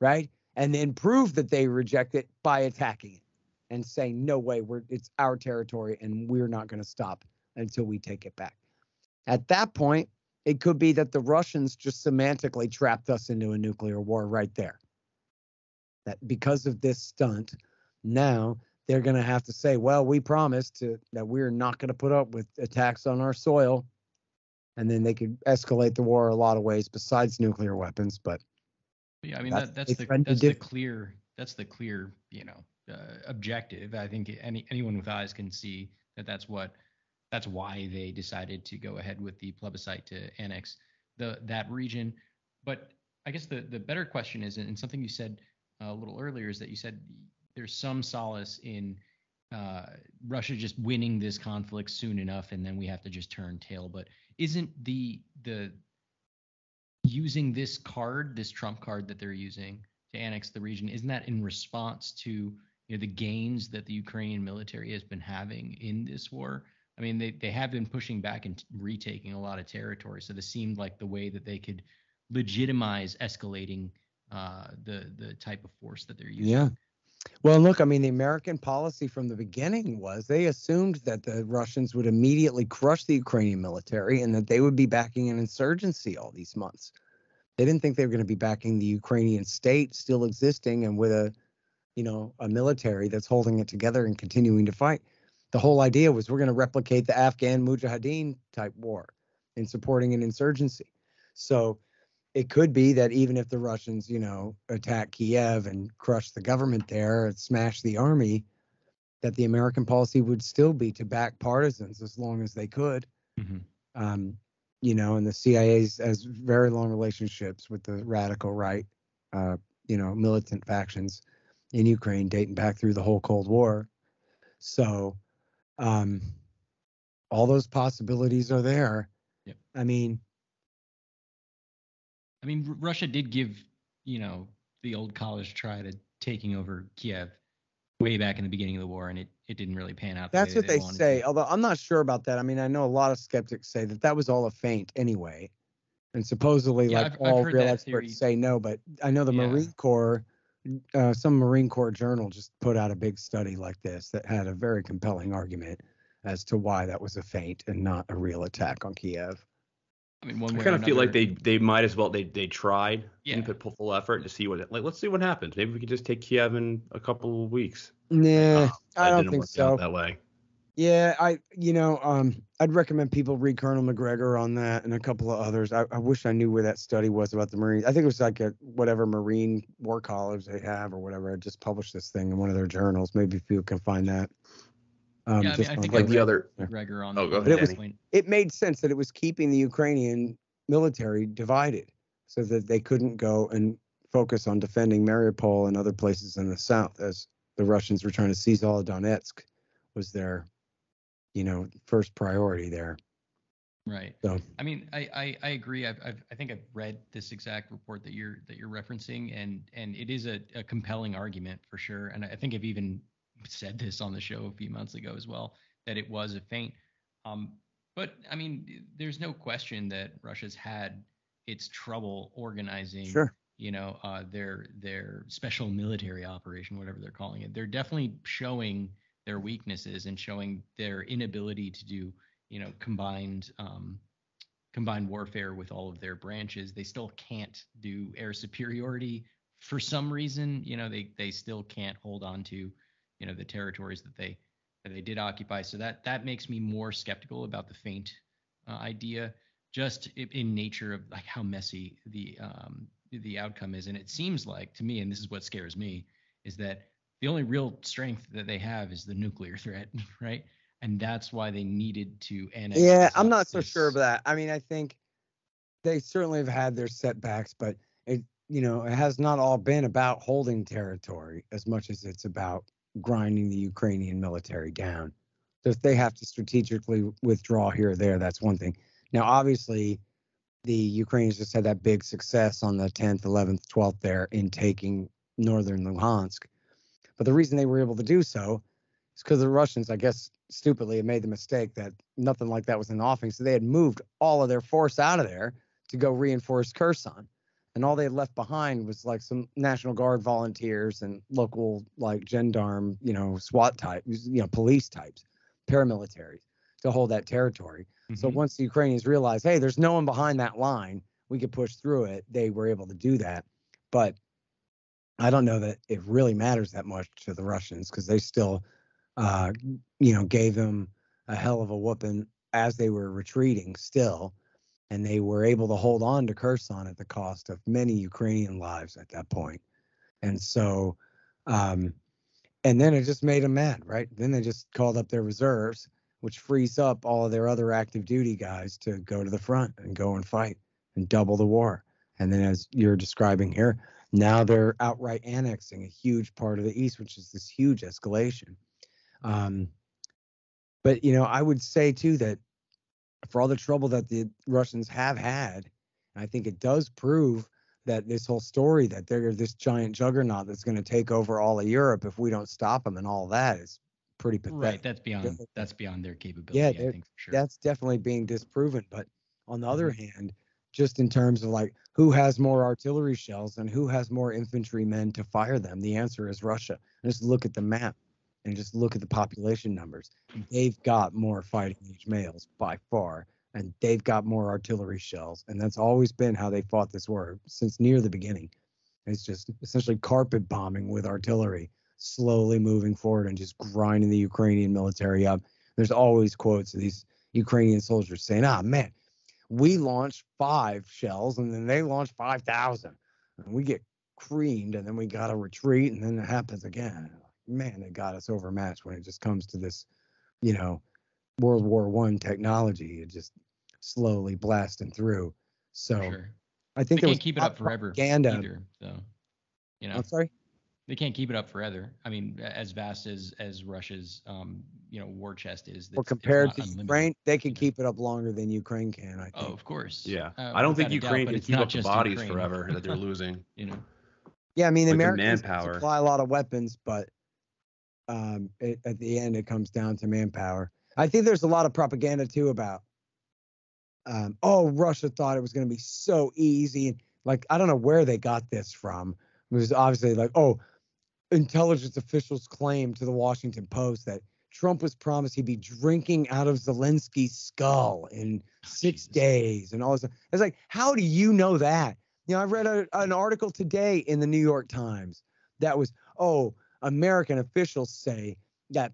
Speaker 3: right? And then prove that they reject it by attacking it and saying, no way, it's our territory and we're not going to stop until we take it back. At that point, it could be that the Russians just semantically trapped us into a nuclear war right there. that because of this stunt, now they're going to have to say, well, we promised that we're not going to put up with attacks on our soil. And then they could escalate the war a lot of ways besides nuclear weapons. But
Speaker 2: yeah, I mean, that's the clear, objective. I think anyone with eyes can see that's why they decided to go ahead with the plebiscite to annex that region. But I guess the better question is, and something you said a little earlier, is that you said there's some solace in Russia just winning this conflict soon enough, and then we have to just turn tail. But isn't the using this Trump card that they're using to annex the region, isn't that in response to the gains that the Ukrainian military has been having in this war? I mean, they have been pushing back and retaking a lot of territory. So this seemed like the way that they could legitimize escalating the type of force that they're using.
Speaker 3: Yeah. Well, look, I mean, the American policy from the beginning was they assumed that the Russians would immediately crush the Ukrainian military and that they would be backing an insurgency all these months. They didn't think they were going to be backing the Ukrainian state still existing and with a military that's holding it together and continuing to fight. The whole idea was we're going to replicate the Afghan Mujahideen type war in supporting an insurgency. So it could be that even if the Russians, attack Kiev and crush the government there and smash the army, that the American policy would still be to back partisans as long as they could.
Speaker 2: Mm-hmm.
Speaker 3: And the CIA has very long relationships with the radical right, militant factions in Ukraine dating back through the whole Cold War. So all those possibilities are there.
Speaker 2: Yep.
Speaker 3: I mean,
Speaker 2: Russia did give, the old college try to taking over Kiev way back in the beginning of the war, and it didn't really pan out.
Speaker 3: That's what they say. Although I'm not sure about that. I mean, I know a lot of skeptics say that was all a feint anyway, and supposedly, all real experts say no. But I know the Marine Corps, some Marine Corps journal just put out a big study like this that had a very compelling argument as to why that was a feint and not a real attack on Kiev.
Speaker 2: I mean, one way
Speaker 1: I kind of feel like they might as well they tried and put full effort to see let's see what happens. Maybe we could just take Kiev in a couple of weeks.
Speaker 3: Nah, I don't think so.
Speaker 1: That way.
Speaker 3: Yeah, I'd recommend people read Colonel McGregor on that and a couple of others. I wish I knew where that study was about the Marines. I think it was like whatever Marine War College they have or whatever. I just published this thing in one of their journals. Maybe people can find that.
Speaker 2: I think
Speaker 1: like the other
Speaker 2: McGregor on.
Speaker 1: Oh, go ahead.
Speaker 3: It made sense that it was keeping the Ukrainian military divided, so that they couldn't go and focus on defending Mariupol and other places in the south, as the Russians were trying to seize all of Donetsk was their, first priority there.
Speaker 2: Right. So I mean, I agree. I think I've read this exact report that you're referencing, and it is a compelling argument for sure. And I think I've even said this on the show a few months ago as well, that it was a feint. But I mean, there's no question that Russia's had its trouble organizing, their special military operation, whatever they're calling it. They're definitely showing their weaknesses and showing their inability to do, combined warfare with all of their branches. They still can't do air superiority for some reason. They still can't hold on to the territories that they did occupy. So that makes me more skeptical about the feint idea, just in nature of like how messy the outcome is. And it seems like to me, and this is what scares me, is that the only real strength that they have is the nuclear threat, right? And that's why they needed to annex.
Speaker 3: Yeah, I'm not so sure of that. I mean, I think they certainly have had their setbacks, but it has not all been about holding territory as much as it's about grinding the Ukrainian military down. So if they have to strategically withdraw here or there, that's one thing. Now, obviously, the Ukrainians just had that big success on the 10th, 11th, 12th there in taking northern Luhansk. But the reason they were able to do so is because the Russians, I guess, stupidly had made the mistake that nothing like that was in the offing. So they had moved all of their force out of there to go reinforce Kherson. And all they had left behind was like some National Guard volunteers and local like gendarme, SWAT types, police types, paramilitaries to hold that territory. Mm-hmm. So once the Ukrainians realized, hey, there's no one behind that line, we could push through it, they were able to do that. But I don't know that it really matters that much to the Russians because they still, gave them a hell of a whooping as they were retreating still. And they were able to hold on to Kherson at the cost of many Ukrainian lives at that point. And so, and then it just made them mad, right? Then they just called up their reserves, which frees up all of their other active duty guys to go to the front and go and fight and double the war. And then, as you're describing here, now they're outright annexing a huge part of the East, which is this huge escalation. But, I would say, too, that for all the trouble that the Russians have had, I think it does prove that this whole story that they're this giant juggernaut that's going to take over all of Europe if we don't stop them and all that is pretty pathetic.
Speaker 2: Right, that's beyond their capability.
Speaker 3: Yeah,
Speaker 2: I think for sure.
Speaker 3: that's definitely being disproven. But on the other hand, just in terms of like who has more artillery shells and who has more infantrymen to fire them, the answer is Russia. And just look at the map and just look at the population numbers. They've got more fighting age males by far, and they've got more artillery shells. And that's always been how they fought this war since near the beginning. It's just essentially carpet bombing with artillery, slowly moving forward and just grinding the Ukrainian military up. There's always quotes of these Ukrainian soldiers saying, man, we launched 5 shells and then they launched 5,000. And we get creamed and then we got to retreat and then it happens again. Man, it got us overmatched when it just comes to this, World War I technology. It just slowly blasting through. So
Speaker 2: sure.
Speaker 3: I think
Speaker 2: they can't keep it up forever either. So,
Speaker 3: I'm sorry.
Speaker 2: They can't keep it up forever. I mean, as vast as Russia's, war chest is.
Speaker 3: Well, compared to Ukraine, they can keep it up longer than Ukraine can, I think.
Speaker 2: Oh, of course.
Speaker 1: Yeah. I don't think Ukraine can keep up the bodies forever that they're losing.
Speaker 3: Yeah, I mean, the
Speaker 1: like
Speaker 3: Americans
Speaker 1: manpower.
Speaker 3: supply a lot of weapons, but at the end, it comes down to manpower. I think there's a lot of propaganda, too, about, Russia thought it was going to be so easy. Like, I don't know where they got this from. It was obviously like, intelligence officials claimed to the Washington Post that Trump was promised he'd be drinking out of Zelensky's skull in 6 days and all this. It's like, how do you know that? I read an article today in the New York Times that was, American officials say that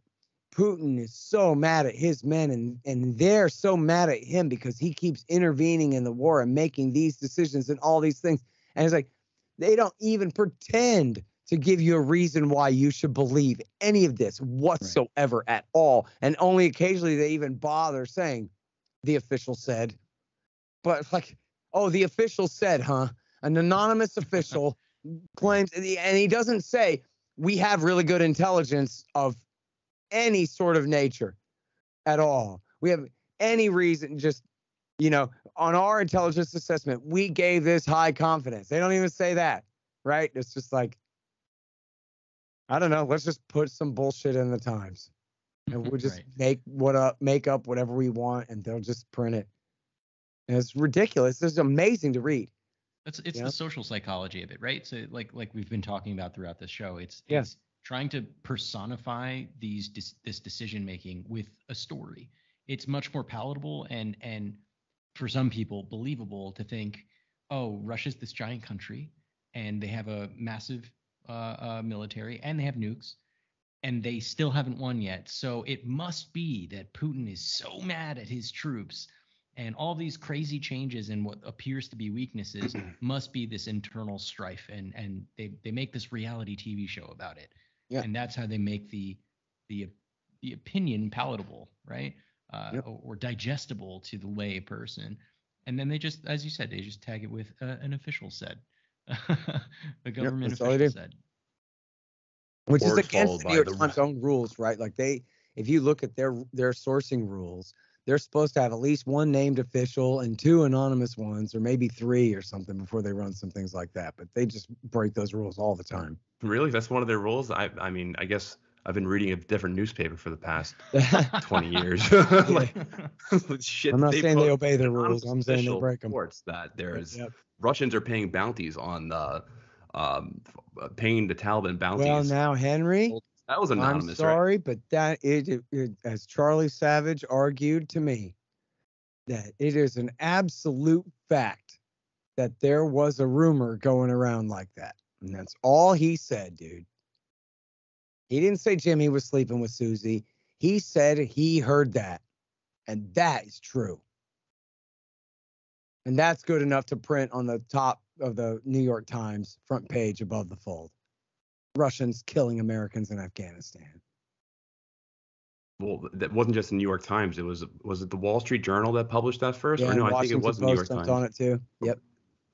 Speaker 3: Putin is so mad at his men and they're so mad at him because he keeps intervening in the war and making these decisions and all these things. And it's like, they don't even pretend to give you a reason why you should believe any of this whatsoever at all. And only occasionally they even bother saying, the official said. But like, the official said, huh? An anonymous official claims, and he doesn't say, we have really good intelligence of any sort of nature at all. We have any reason, just, on our intelligence assessment, we gave this high confidence. They don't even say that, right? It's just like, I don't know. Let's just put some bullshit in the Times, and we'll just make up whatever we want, and they'll just print it. And it's ridiculous. It's amazing to read.
Speaker 2: It's the social psychology of it, right? So like we've been talking about throughout this show, it's trying to personify this decision making with a story. It's much more palatable and for some people believable to think, Russia's this giant country and they have a massive military and they have nukes and they still haven't won yet. So it must be that Putin is so mad at his troops and all these crazy changes in what appears to be weaknesses must be this internal strife. And they make this reality TV show about it. Yeah. And that's how they make the opinion palatable, right? Or digestible to the lay person. And then they just, as you said, they just tag it with an official said. The government official said.
Speaker 3: Which is against the New York Times' own rules, right? Like if you look at their sourcing rules, they're supposed to have at least one named official and 2 anonymous ones, or maybe 3 or something before they run some things like that. But they just break those rules all the time.
Speaker 1: Really? That's one of their rules? I mean, I guess I've been reading a different newspaper for the past 20 years.
Speaker 3: Shit, I'm not saying they obey their rules. I'm saying they break them.
Speaker 1: That Russians are paying bounties on paying the Taliban bounties.
Speaker 3: Well, now, Henry,
Speaker 1: that was anonymous.
Speaker 3: I'm sorry,
Speaker 1: right?
Speaker 3: but that it, as Charlie Savage argued to me, that it is an absolute fact that there was a rumor going around like that. And that's all he said, dude. He didn't say Jimmy was sleeping with Susie. He said he heard that. And that is true. And that's good enough to print on the top of the New York Times front page above the fold. Russians killing Americans in Afghanistan.
Speaker 1: Well, that wasn't just the New York Times. Was it the Wall Street Journal that published that first?
Speaker 3: Yeah,
Speaker 1: or no, I
Speaker 3: Washington
Speaker 1: think it was the New York
Speaker 3: Post
Speaker 1: Times.
Speaker 3: on it too. Yep.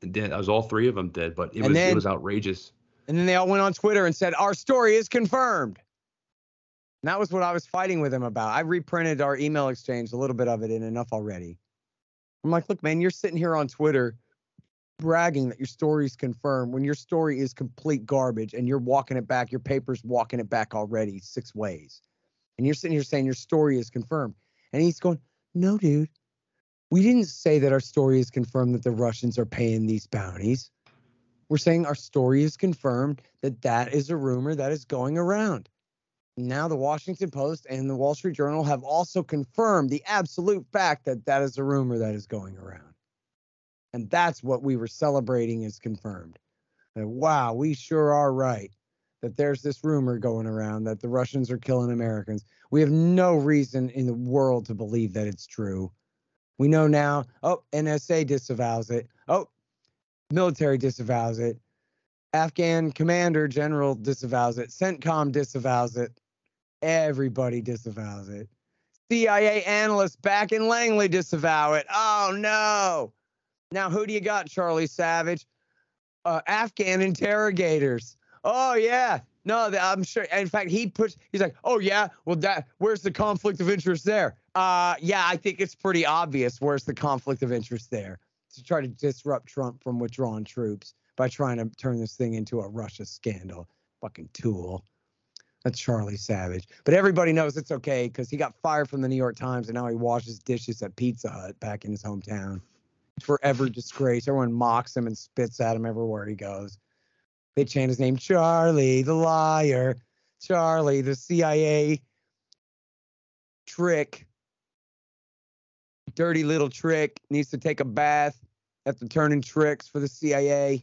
Speaker 1: It did. It was all three of them did, but it was outrageous.
Speaker 3: And then they all went on Twitter and said, our story is confirmed. And that was what I was fighting with him about. I reprinted our email exchange, a little bit of it in Enough Already. I'm like, look, man, you're sitting here on Twitter bragging that your story is confirmed when your story is complete garbage and you're walking it back. Your paper's walking it back already 6 ways. And you're sitting here saying your story is confirmed. And he's going, no, dude, we didn't say that our story is confirmed that the Russians are paying these bounties. We're saying our story is confirmed that that is a rumor that is going around. Now the Washington Post and the Wall Street Journal have also confirmed the absolute fact that that is a rumor that is going around. And that's what we were celebrating is confirmed. That, wow, we sure are right that there's this rumor going around that the Russians are killing Americans. We have no reason in the world to believe that it's true. We know now, NSA disavows it. Military disavows it. Afghan commander general disavows it. CENTCOM disavows it. Everybody disavows it. CIA analysts back in Langley disavow it. Oh, no. Now, who do you got, Charlie Savage? Afghan interrogators. Oh, yeah. No, I'm sure. In fact, he's like, oh, yeah, well, where's the conflict of interest there? Yeah, I think it's pretty obvious where's the conflict of interest there. To try to disrupt Trump from withdrawing troops by trying to turn this thing into a Russia scandal. Fucking tool. That's Charlie Savage. But everybody knows it's okay because he got fired from the New York Times and now he washes dishes at Pizza Hut back in his hometown. Forever disgrace. Everyone mocks him and spits at him everywhere he goes. They chant his name, Charlie the liar, Charlie the CIA trick. Dirty little trick, needs to take a bath after turning tricks for the CIA,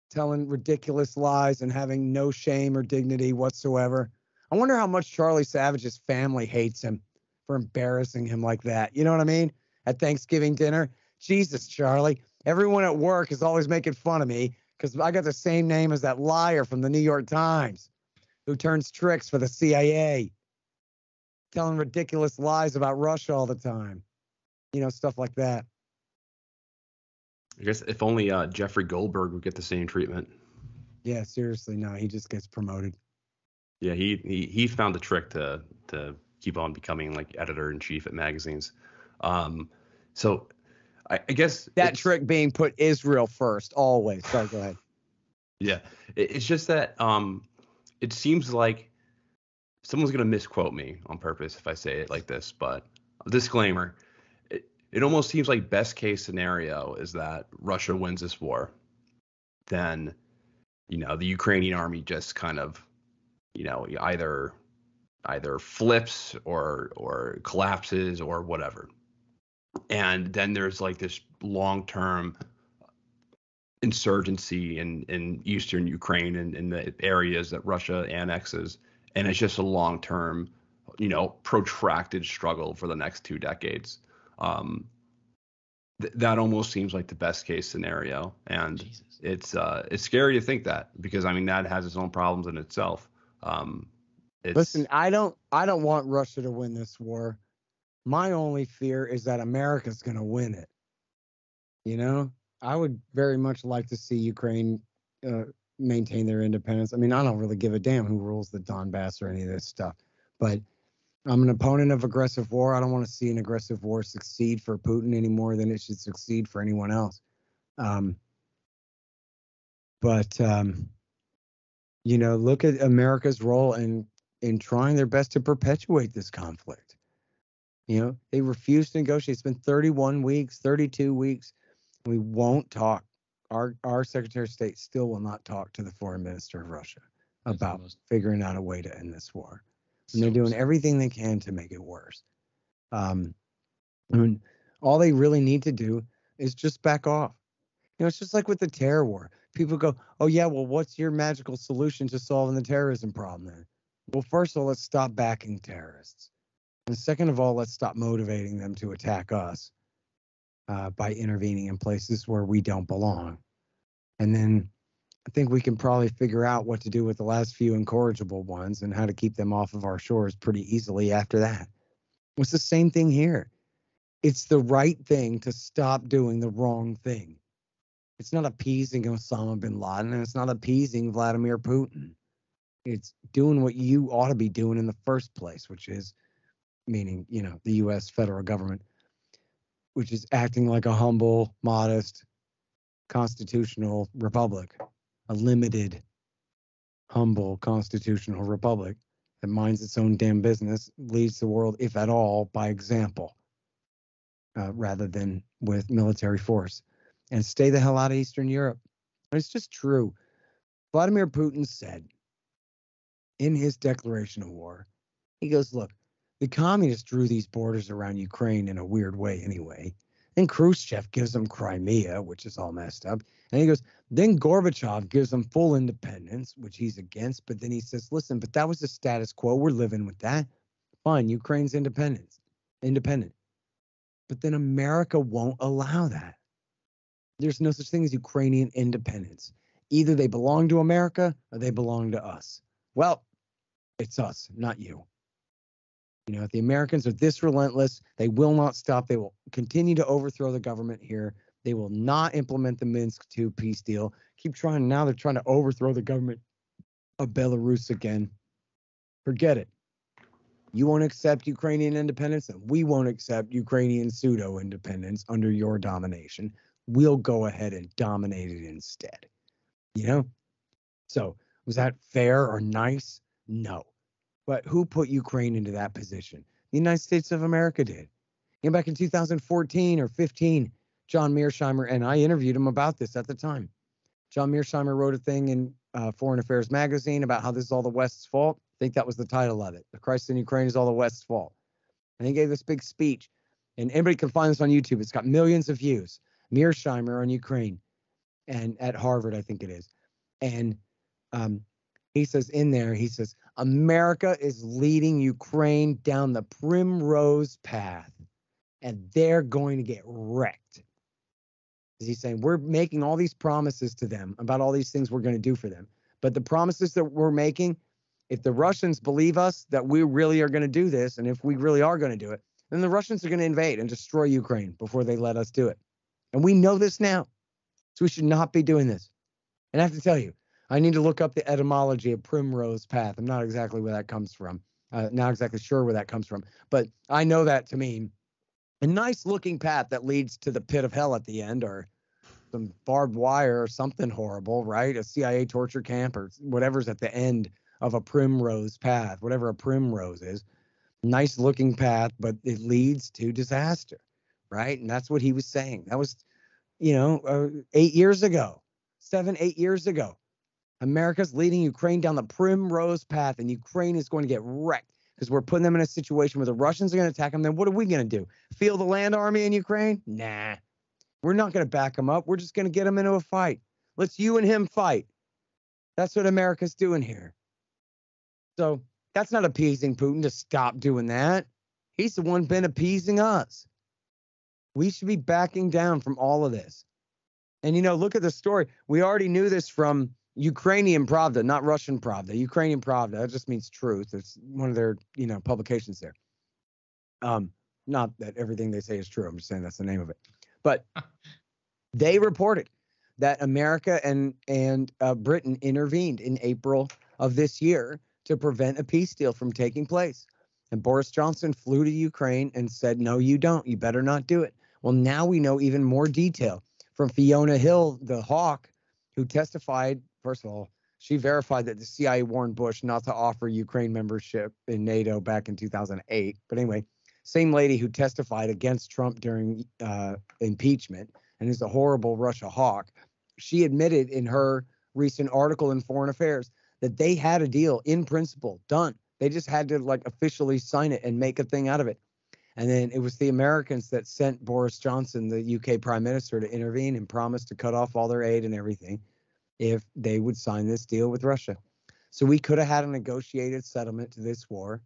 Speaker 3: telling ridiculous lies and having no shame or dignity whatsoever. I wonder how much Charlie Savage's family hates him for embarrassing him like that. You know what I mean? At Thanksgiving dinner. Jesus, Charlie. Everyone at work is always making fun of me because I got the same name as that liar from the New York Times who turns tricks for the CIA. Telling ridiculous lies about Russia all the time. You know, stuff like that.
Speaker 1: I guess if only Jeffrey Goldberg would get the same treatment.
Speaker 3: Yeah, seriously, no, he just gets promoted.
Speaker 1: Yeah, he found a trick to keep on becoming like editor-in-chief at magazines. So I guess
Speaker 3: that trick being put Israel first, always. Sorry, go ahead.
Speaker 1: Yeah, it's just that it seems like someone's going to misquote me on purpose if I say it like this, but disclaimer, it almost seems like best case scenario is that Russia wins this war. Then, the Ukrainian army just kind of, either flips or collapses or whatever. And then there's like this long-term insurgency in eastern Ukraine and in the areas that Russia annexes. And it's just a long-term, protracted struggle for the next 2 decades. That almost seems like the best case scenario. And Jesus. It's scary to think that because, that has its own problems in itself.
Speaker 3: Listen, I don't want Russia to win this war. My only fear is that America's going to win it. I would very much like to see Ukraine maintain their independence. I don't really give a damn who rules the Donbass or any of this stuff, but I'm an opponent of aggressive war. I don't want to see an aggressive war succeed for Putin any more than it should succeed for anyone else. But look at America's role in trying their best to perpetuate this conflict. They refuse to negotiate. It's been 31 weeks, 32 weeks. We won't talk. Our Secretary of State still will not talk to the foreign minister of Russia about figuring out a way to end this war. And they're doing everything they can to make it worse. All they really need to do is just back off. It's just like with the terror war. People go, oh, yeah, well, what's your magical solution to solving the terrorism problem then? Well, first of all, let's stop backing terrorists. And second of all, let's stop motivating them to attack us by intervening in places where we don't belong. And then I think we can probably figure out what to do with the last few incorrigible ones and how to keep them off of our shores pretty easily after that. It's the same thing here. It's the right thing to stop doing the wrong thing. It's not appeasing Osama bin Laden, and it's not appeasing Vladimir Putin. It's doing what you ought to be doing in the first place, which is, meaning, the U.S. federal government, which is acting like a humble, modest, constitutional republic, a limited, humble constitutional republic that minds its own damn business, leads the world, if at all, by example, rather than with military force. And stay the hell out of Eastern Europe. And it's just true. Vladimir Putin said in his declaration of war, he goes, look, the communists drew these borders around Ukraine in a weird way anyway. Then Khrushchev gives them Crimea, which is all messed up. And he goes, then Gorbachev gives them full independence, which he's against. But then he says, listen, but that was the status quo. We're living with that. Fine, Ukraine's independent. But then America won't allow that. There's no such thing as Ukrainian independence. Either they belong to America or they belong to us. Well, it's us, not you. If the Americans are this relentless, they will not stop. They will continue to overthrow the government here. They will not implement the Minsk II peace deal. Keep trying. Now they're trying to overthrow the government of Belarus again. Forget it. You won't accept Ukrainian independence, and we won't accept Ukrainian pseudo-independence under your domination. We'll go ahead and dominate it instead. So was that fair or nice? No. But who put Ukraine into that position? The United States of America did. Back in 2014 or 15, John Mearsheimer, and I interviewed him about this at the time. John Mearsheimer wrote a thing in Foreign Affairs magazine about how this is all the West's fault. I think that was the title of it. The crisis in Ukraine is all the West's fault. And he gave this big speech. And anybody can find this on YouTube. It's got millions of views. Mearsheimer on Ukraine, and at Harvard, I think it is. And he says in there, America is leading Ukraine down the primrose path, and they're going to get wrecked. He's saying, we're making all these promises to them about all these things we're going to do for them. But the promises that we're making, if the Russians believe us that we really are going to do this, and if we really are going to do it, then the Russians are going to invade and destroy Ukraine before they let us do it. And we know this now. So we should not be doing this. And I have to tell you, I need to look up the etymology of primrose path. I'm not exactly where that comes from. Not exactly sure where that comes from. But I know that to mean a nice looking path that leads to the pit of hell at the end, or some barbed wire or something horrible, right? A CIA torture camp or whatever's at the end of a primrose path, whatever a primrose is. Nice looking path, but it leads to disaster, right? And that's what he was saying. That was, 8 years ago, 8 years ago. America's leading Ukraine down the primrose path, and Ukraine is going to get wrecked because we're putting them in a situation where the Russians are going to attack them. Then what are we going to do? Field the land army in Ukraine? Nah, we're not going to back them up. We're just going to get them into a fight. Let's you and him fight. That's what America's doing here. So that's not appeasing Putin to stop doing that. He's the one been appeasing us. We should be backing down from all of this. And, look at the story. We already knew this from Ukrainian Pravda, not Russian Pravda. Ukrainian Pravda, that just means truth. It's one of their, publications there. Not that everything they say is true. I'm just saying that's the name of it. But they reported that America and Britain intervened in April of this year to prevent a peace deal from taking place. And Boris Johnson flew to Ukraine and said, no, you don't. You better not do it. Well, now we know even more detail from Fiona Hill, the hawk, who testified. First of all, she verified that the CIA warned Bush not to offer Ukraine membership in NATO back in 2008. But anyway, same lady who testified against Trump during impeachment and is a horrible Russia hawk. She admitted in her recent article in Foreign Affairs that they had a deal in principle done. They just had to officially sign it and make a thing out of it. And then it was the Americans that sent Boris Johnson, the UK prime minister, to intervene and promise to cut off all their aid and everything if they would sign this deal with Russia. So we could have had a negotiated settlement to this war.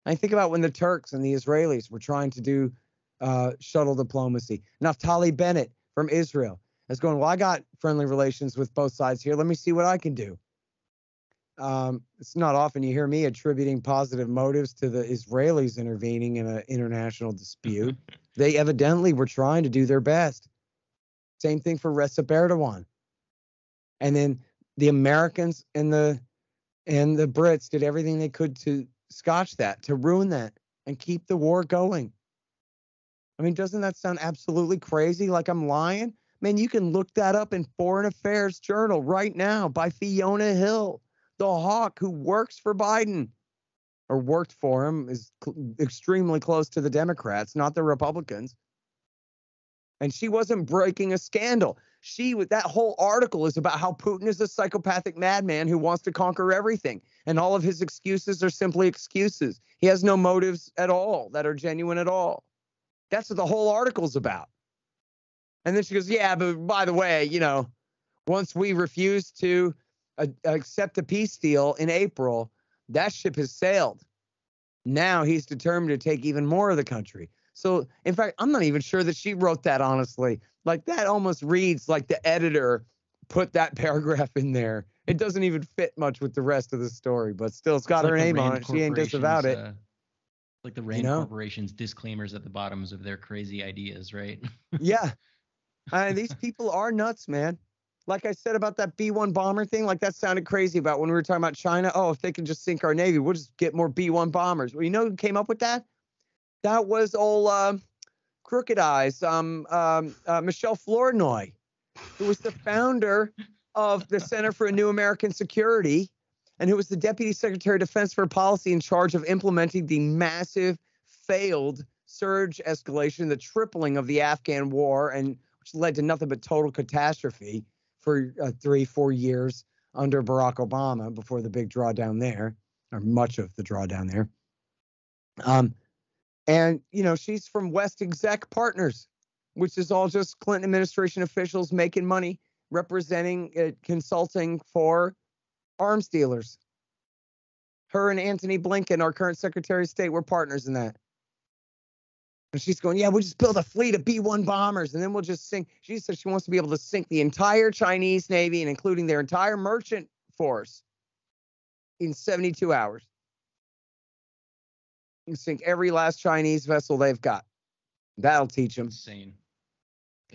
Speaker 3: I think about when the Turks and the Israelis were trying to do shuttle diplomacy. Naftali Bennett from Israel is going, well, I got friendly relations with both sides here. Let me see what I can do. It's not often you hear me attributing positive motives to the Israelis intervening in an international dispute. They evidently were trying to do their best. Same thing for Recep Erdogan. And then the Americans and the Brits did everything they could to scotch that, to ruin that, and keep the war going. I mean, doesn't that sound absolutely crazy? Like I'm lying? Man, you can look that up in Foreign Affairs Journal right now by Fiona Hill, the hawk who works for Biden, or worked for him, is extremely close to the Democrats, not the Republicans. And she wasn't breaking a scandal. That whole article is about how Putin is a psychopathic madman who wants to conquer everything. And all of his excuses are simply excuses. He has no motives at all that are genuine at all. That's what the whole article's about. And then she goes, yeah, but by the way, once we refuse to accept a peace deal in April, that ship has sailed. Now he's determined to take even more of the country. So, in fact, I'm not even sure that she wrote that, honestly. Like, that almost reads like the editor put that paragraph in there. It doesn't even fit much with the rest of the story, but still, it's got her name on it. She ain't disavowed it.
Speaker 2: Like the Rand Corporation's disclaimers at the bottoms of their crazy ideas, right?
Speaker 3: Yeah. These people are nuts, man. Like I said about that B-1 bomber thing, like that sounded crazy about when we were talking about China. Oh, if they can just sink our Navy, we'll just get more B-1 bombers. Well, you know who came up with that? That was old Crooked Eyes, Michelle Flournoy, who was the founder of the Center for a New American Security and who was the Deputy Secretary of Defense for Policy in charge of implementing the massive failed surge escalation, the tripling of the Afghan war, and which led to nothing but total catastrophe for 3-4 years under Barack Obama before the big drawdown there, or much of the drawdown there. And, she's from West Exec Partners, which is all just Clinton administration officials making money, representing, consulting for arms dealers. Her and Antony Blinken, our current Secretary of State, were partners in that. And she's going, yeah, we'll just build a fleet of B-1 bombers, and then we'll just sink. She says she wants to be able to sink the entire Chinese Navy, and including their entire merchant force, in 72 hours. And sink every last Chinese vessel they've got. That'll teach them.
Speaker 2: Insane.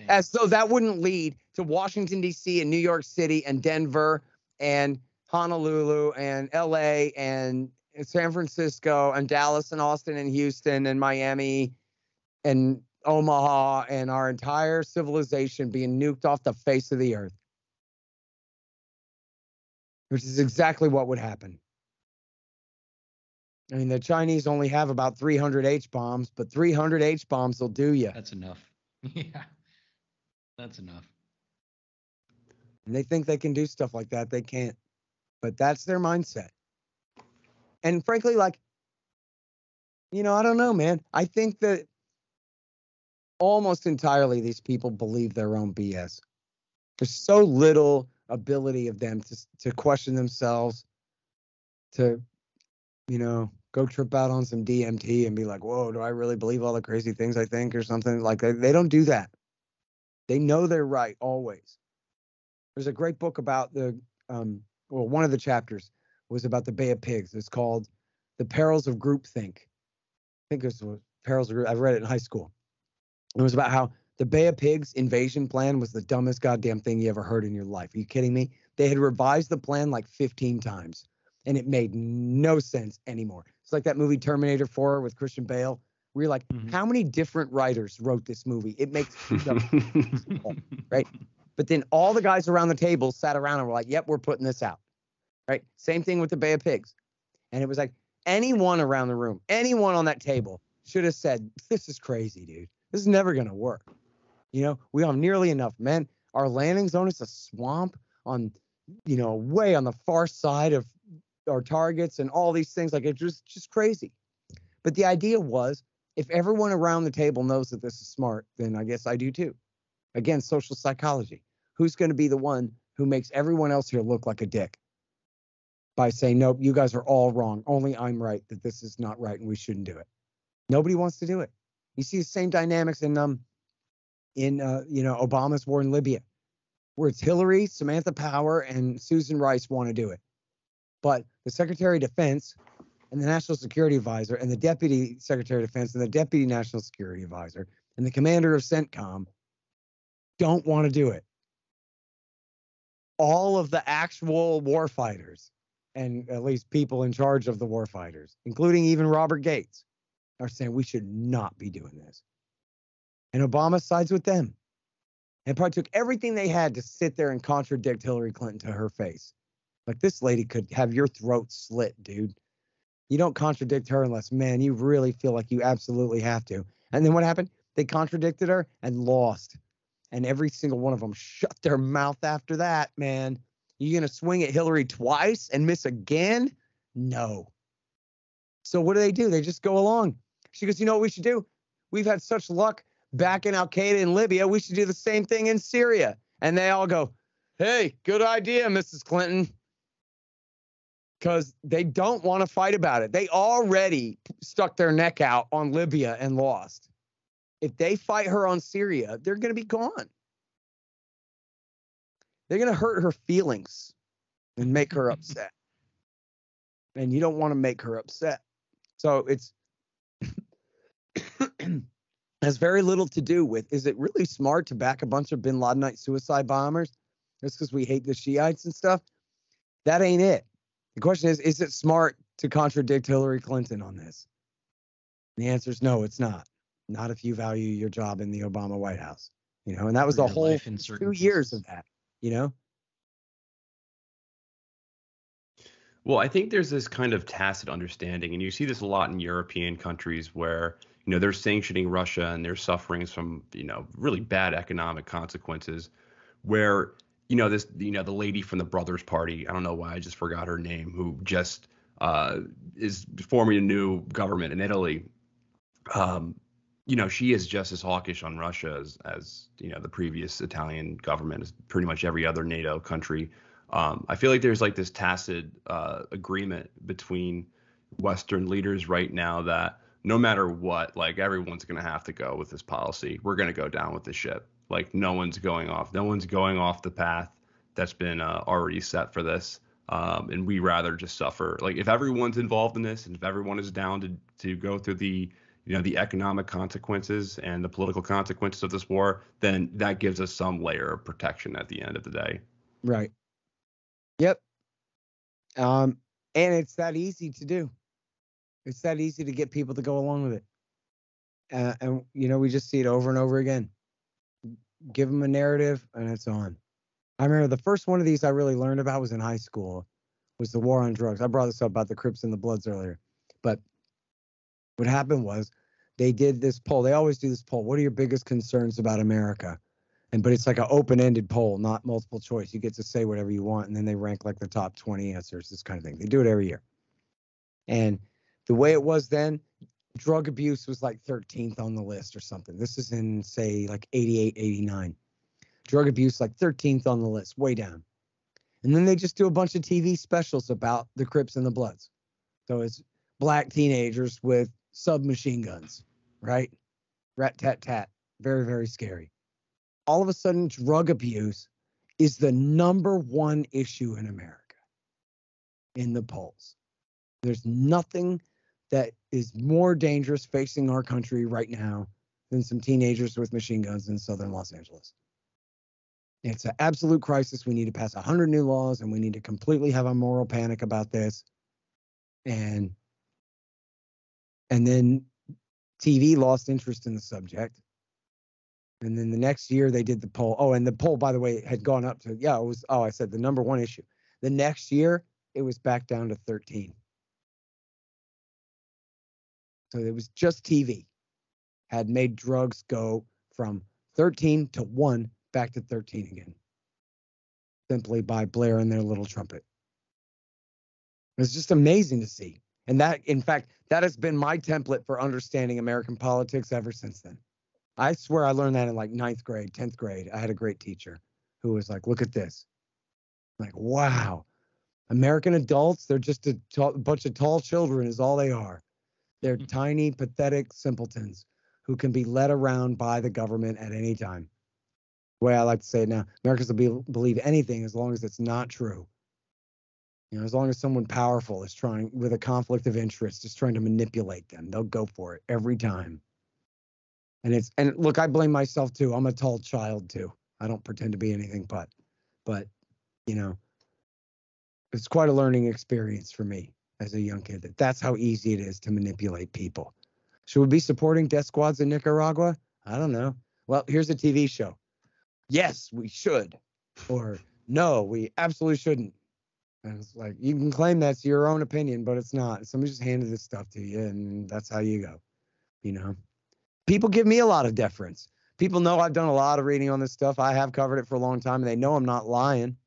Speaker 3: As though that wouldn't lead to Washington, D.C. and New York City and Denver and Honolulu and L.A. and San Francisco and Dallas and Austin and Houston and Miami and Omaha and our entire civilization being nuked off the face of the earth. Which is exactly what would happen. I mean, the Chinese only have about 300 H-bombs, but 300 H-bombs will do you.
Speaker 2: That's enough. Yeah, that's enough.
Speaker 3: And they think they can do stuff like that. They can't. But that's their mindset. And frankly, I don't know, man. I think that almost entirely these people believe their own BS. There's so little ability of them to question themselves, to, go trip out on some DMT and be like, whoa, do I really believe all the crazy things I think or something? Like, they don't do that. They know they're right always. There's a great book about one of the chapters was about the Bay of Pigs. It's called The Perils of Groupthink. I think it was Perils of Group. I read it in high school. It was about how the Bay of Pigs invasion plan was the dumbest goddamn thing you ever heard in your life. Are you kidding me? They had revised the plan like 15 times, and it made no sense anymore. It's like that movie Terminator 4 with Christian Bale, where you're like, how many different writers wrote this movie? It makes no sense, right? But then all the guys around the table sat around and were like, yep, we're putting this out, right? Same thing with the Bay of Pigs. And it was like anyone around the room, anyone on that table should have said, this is crazy, dude. This is never going to work. We have nearly enough men. Our landing zone is a swamp on, way on the far side of our targets and all these things. Like, it's just crazy. But the idea was If everyone around the table knows that this is smart, then I guess I do too. Again, social psychology. Who's going to be the one who makes everyone else here look like a dick by saying, nope, you guys are all wrong. Only I'm right, that this is not right and we shouldn't do it. Nobody wants to do it. You see the same dynamics in Obama's war in Libya, where it's Hillary, Samantha Power, and Susan Rice want to do it. But the Secretary of Defense and the National Security Advisor and the Deputy Secretary of Defense and the Deputy National Security Advisor and the Commander of CENTCOM don't want to do it. All of the actual warfighters, and at least people in charge of the warfighters, including even Robert Gates, are saying we should not be doing this. And Obama sides with them. And probably took everything they had to sit there and contradict Hillary Clinton to her face. Like, this lady could have your throat slit, dude. You don't contradict her unless, man, you really feel like you absolutely have to. And then what happened? They contradicted her and lost. And every single one of them shut their mouth after that, man. You going to swing at Hillary twice and miss again? No. So what do? They just go along. She goes, you know what we should do? We've had such luck back in Al-Qaeda in Libya. We should do the same thing in Syria. And they all go, hey, good idea, Mrs. Clinton. Because they don't want to fight about it. They already stuck their neck out on Libya and lost. If they fight her on Syria, they're going to be gone. They're going to hurt her feelings and make her upset. And you don't want to make her upset. So it's has very little to do with, is it really smart to back a bunch of bin Ladenite suicide bombers just because we hate the Shiites and stuff? That ain't it. The question is it smart to contradict Hillary Clinton on this? The answer is no, it's not. Not if you value your job in the Obama White House. And that was the whole 2 years of that,
Speaker 1: Well, I think there's this kind of tacit understanding, and you see this a lot in European countries where, they're sanctioning Russia and they're suffering from, really bad economic consequences where, the lady from the Brothers Party, I don't know why I just forgot her name, who just is forming a new government in Italy. She is just as hawkish on Russia as the previous Italian government, as pretty much every other NATO country. I feel like there's like this tacit agreement between Western leaders right now that no matter what, like, everyone's going to have to go with this policy. We're going to go down with the ship. Like, no one's going off the path that's been already set for this. And we rather just suffer. Like, if everyone's involved in this and if everyone is down to go through the economic consequences and the political consequences of this war, then that gives us some layer of protection at the end of the day.
Speaker 3: Right. Yep. And it's that easy to do. It's that easy to get people to go along with it. And we just see it over and over again. Give them a narrative and it's on. I remember the first one of these I really learned about was in high school, was the war on drugs. I brought this up about the Crips and the Bloods earlier. But what happened was they did this poll. They always do this poll. What are your biggest concerns about America? But it's like an open-ended poll, not multiple choice. You get to say whatever you want, and then they rank like the top 20 answers, this kind of thing. They do it every year. And the way it was then, drug abuse was like 13th on the list or something. This is in, say, like 88, 89. Drug abuse like 13th on the list, way down. And then they just do a bunch of TV specials about the Crips and the Bloods. So it's black teenagers with submachine guns, right? Rat-tat-tat. Very, very scary. All of a sudden, drug abuse is the number one issue in America in the polls. There's nothing that is more dangerous facing our country right now than some teenagers with machine guns in southern Los Angeles. It's an absolute crisis. We need to pass 100 new laws, and we need to completely have a moral panic about this. And then TV lost interest in the subject. And then the next year they did the poll. Oh, and the poll, by the way, had gone up to, it was, I said the number one issue. The next year, it was back down to 13. So it was just TV had made drugs go from 13 to 1 back to 13 again, simply by blaring their little trumpet. It was just amazing to see. And that, in fact, that has been my template for understanding American politics ever since then. I swear I learned that in like 9th grade, 10th grade. I had a great teacher who was like, look at this. Like, wow. American adults, they're just a bunch of tall children is all they are. They're tiny, pathetic simpletons who can be led around by the government at any time. The way I like to say it now, Americans will believe anything as long as it's not true. You know, as long as someone powerful is trying, with a conflict of interest, is trying to manipulate them, they'll go for it every time. And look, I blame myself too. I'm a tall child too. I don't pretend to be anything but, you know, it's quite a learning experience for me as a young kid. That's how easy it is to manipulate people. Should we be supporting death squads in Nicaragua? I don't know. Well, here's a TV show. Yes, we should. Or no, we absolutely shouldn't. And it's like, you can claim that's your own opinion, but it's not. Somebody just handed this stuff to you, and that's how you go. You know, people give me a lot of deference. People know I've done a lot of reading on this stuff. I have covered it for a long time, and they know I'm not lying.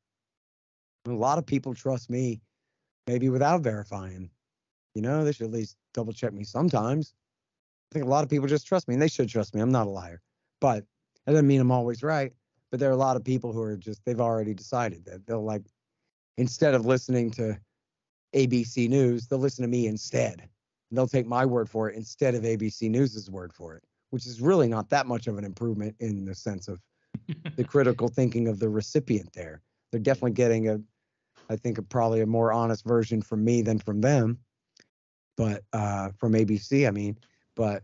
Speaker 3: A lot of people trust me, maybe without verifying. You know, they should at least double check me sometimes. I think a lot of people just trust me, and they should trust me. I'm not a liar. But that doesn't mean I'm always right. But there are a lot of people who are just, they've already decided that they'll, like, instead of listening to ABC News, they'll listen to me instead. And they'll take my word for it instead of ABC News's word for it, which is really not that much of an improvement in the sense of the critical thinking of the recipient there. They're definitely getting probably a more honest version from me than from them, but from ABC, I mean, but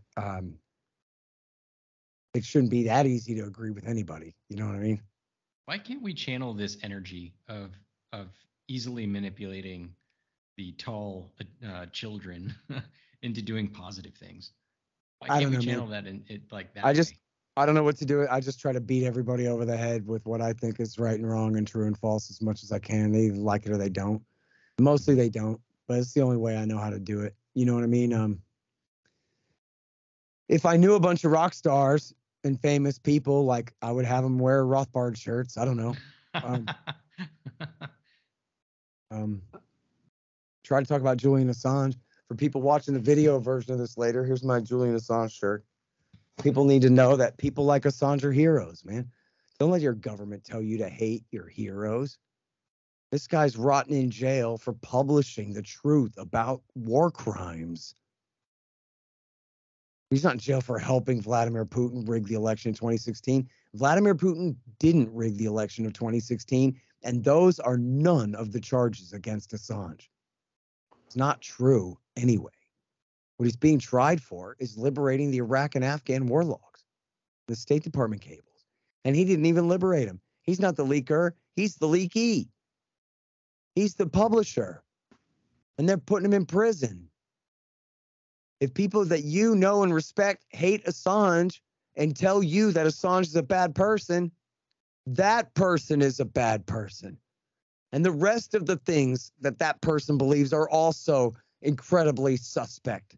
Speaker 3: it shouldn't be that easy to agree with anybody. You know what I mean?
Speaker 2: Why can't we channel this energy of easily manipulating the tall children into doing positive things? Why can't we channel that in it like that?
Speaker 3: I don't know what to do. I just try to beat everybody over the head with what I think is right and wrong and true and false as much as I can. They either like it or they don't. Mostly they don't, but it's the only way I know how to do it. You know what I mean? If I knew a bunch of rock stars and famous people, like, I would have them wear Rothbard shirts. I don't know. Try to talk about Julian Assange. For people watching the video version of this later, here's my Julian Assange shirt. People need to know that people like Assange are heroes, man. Don't let your government tell you to hate your heroes. This guy's rotting in jail for publishing the truth about war crimes. He's not in jail for helping Vladimir Putin rig the election in 2016. Vladimir Putin didn't rig the election of 2016, and those are none of the charges against Assange. It's not true anyway. What he's being tried for is liberating the Iraq and Afghan war logs, the State Department cables. And he didn't even liberate them. He's not the leaker. He's the leakee. He's the publisher. And they're putting him in prison. If people that you know and respect hate Assange and tell you that Assange is a bad person, that person is a bad person. And the rest of the things that that person believes are also incredibly suspect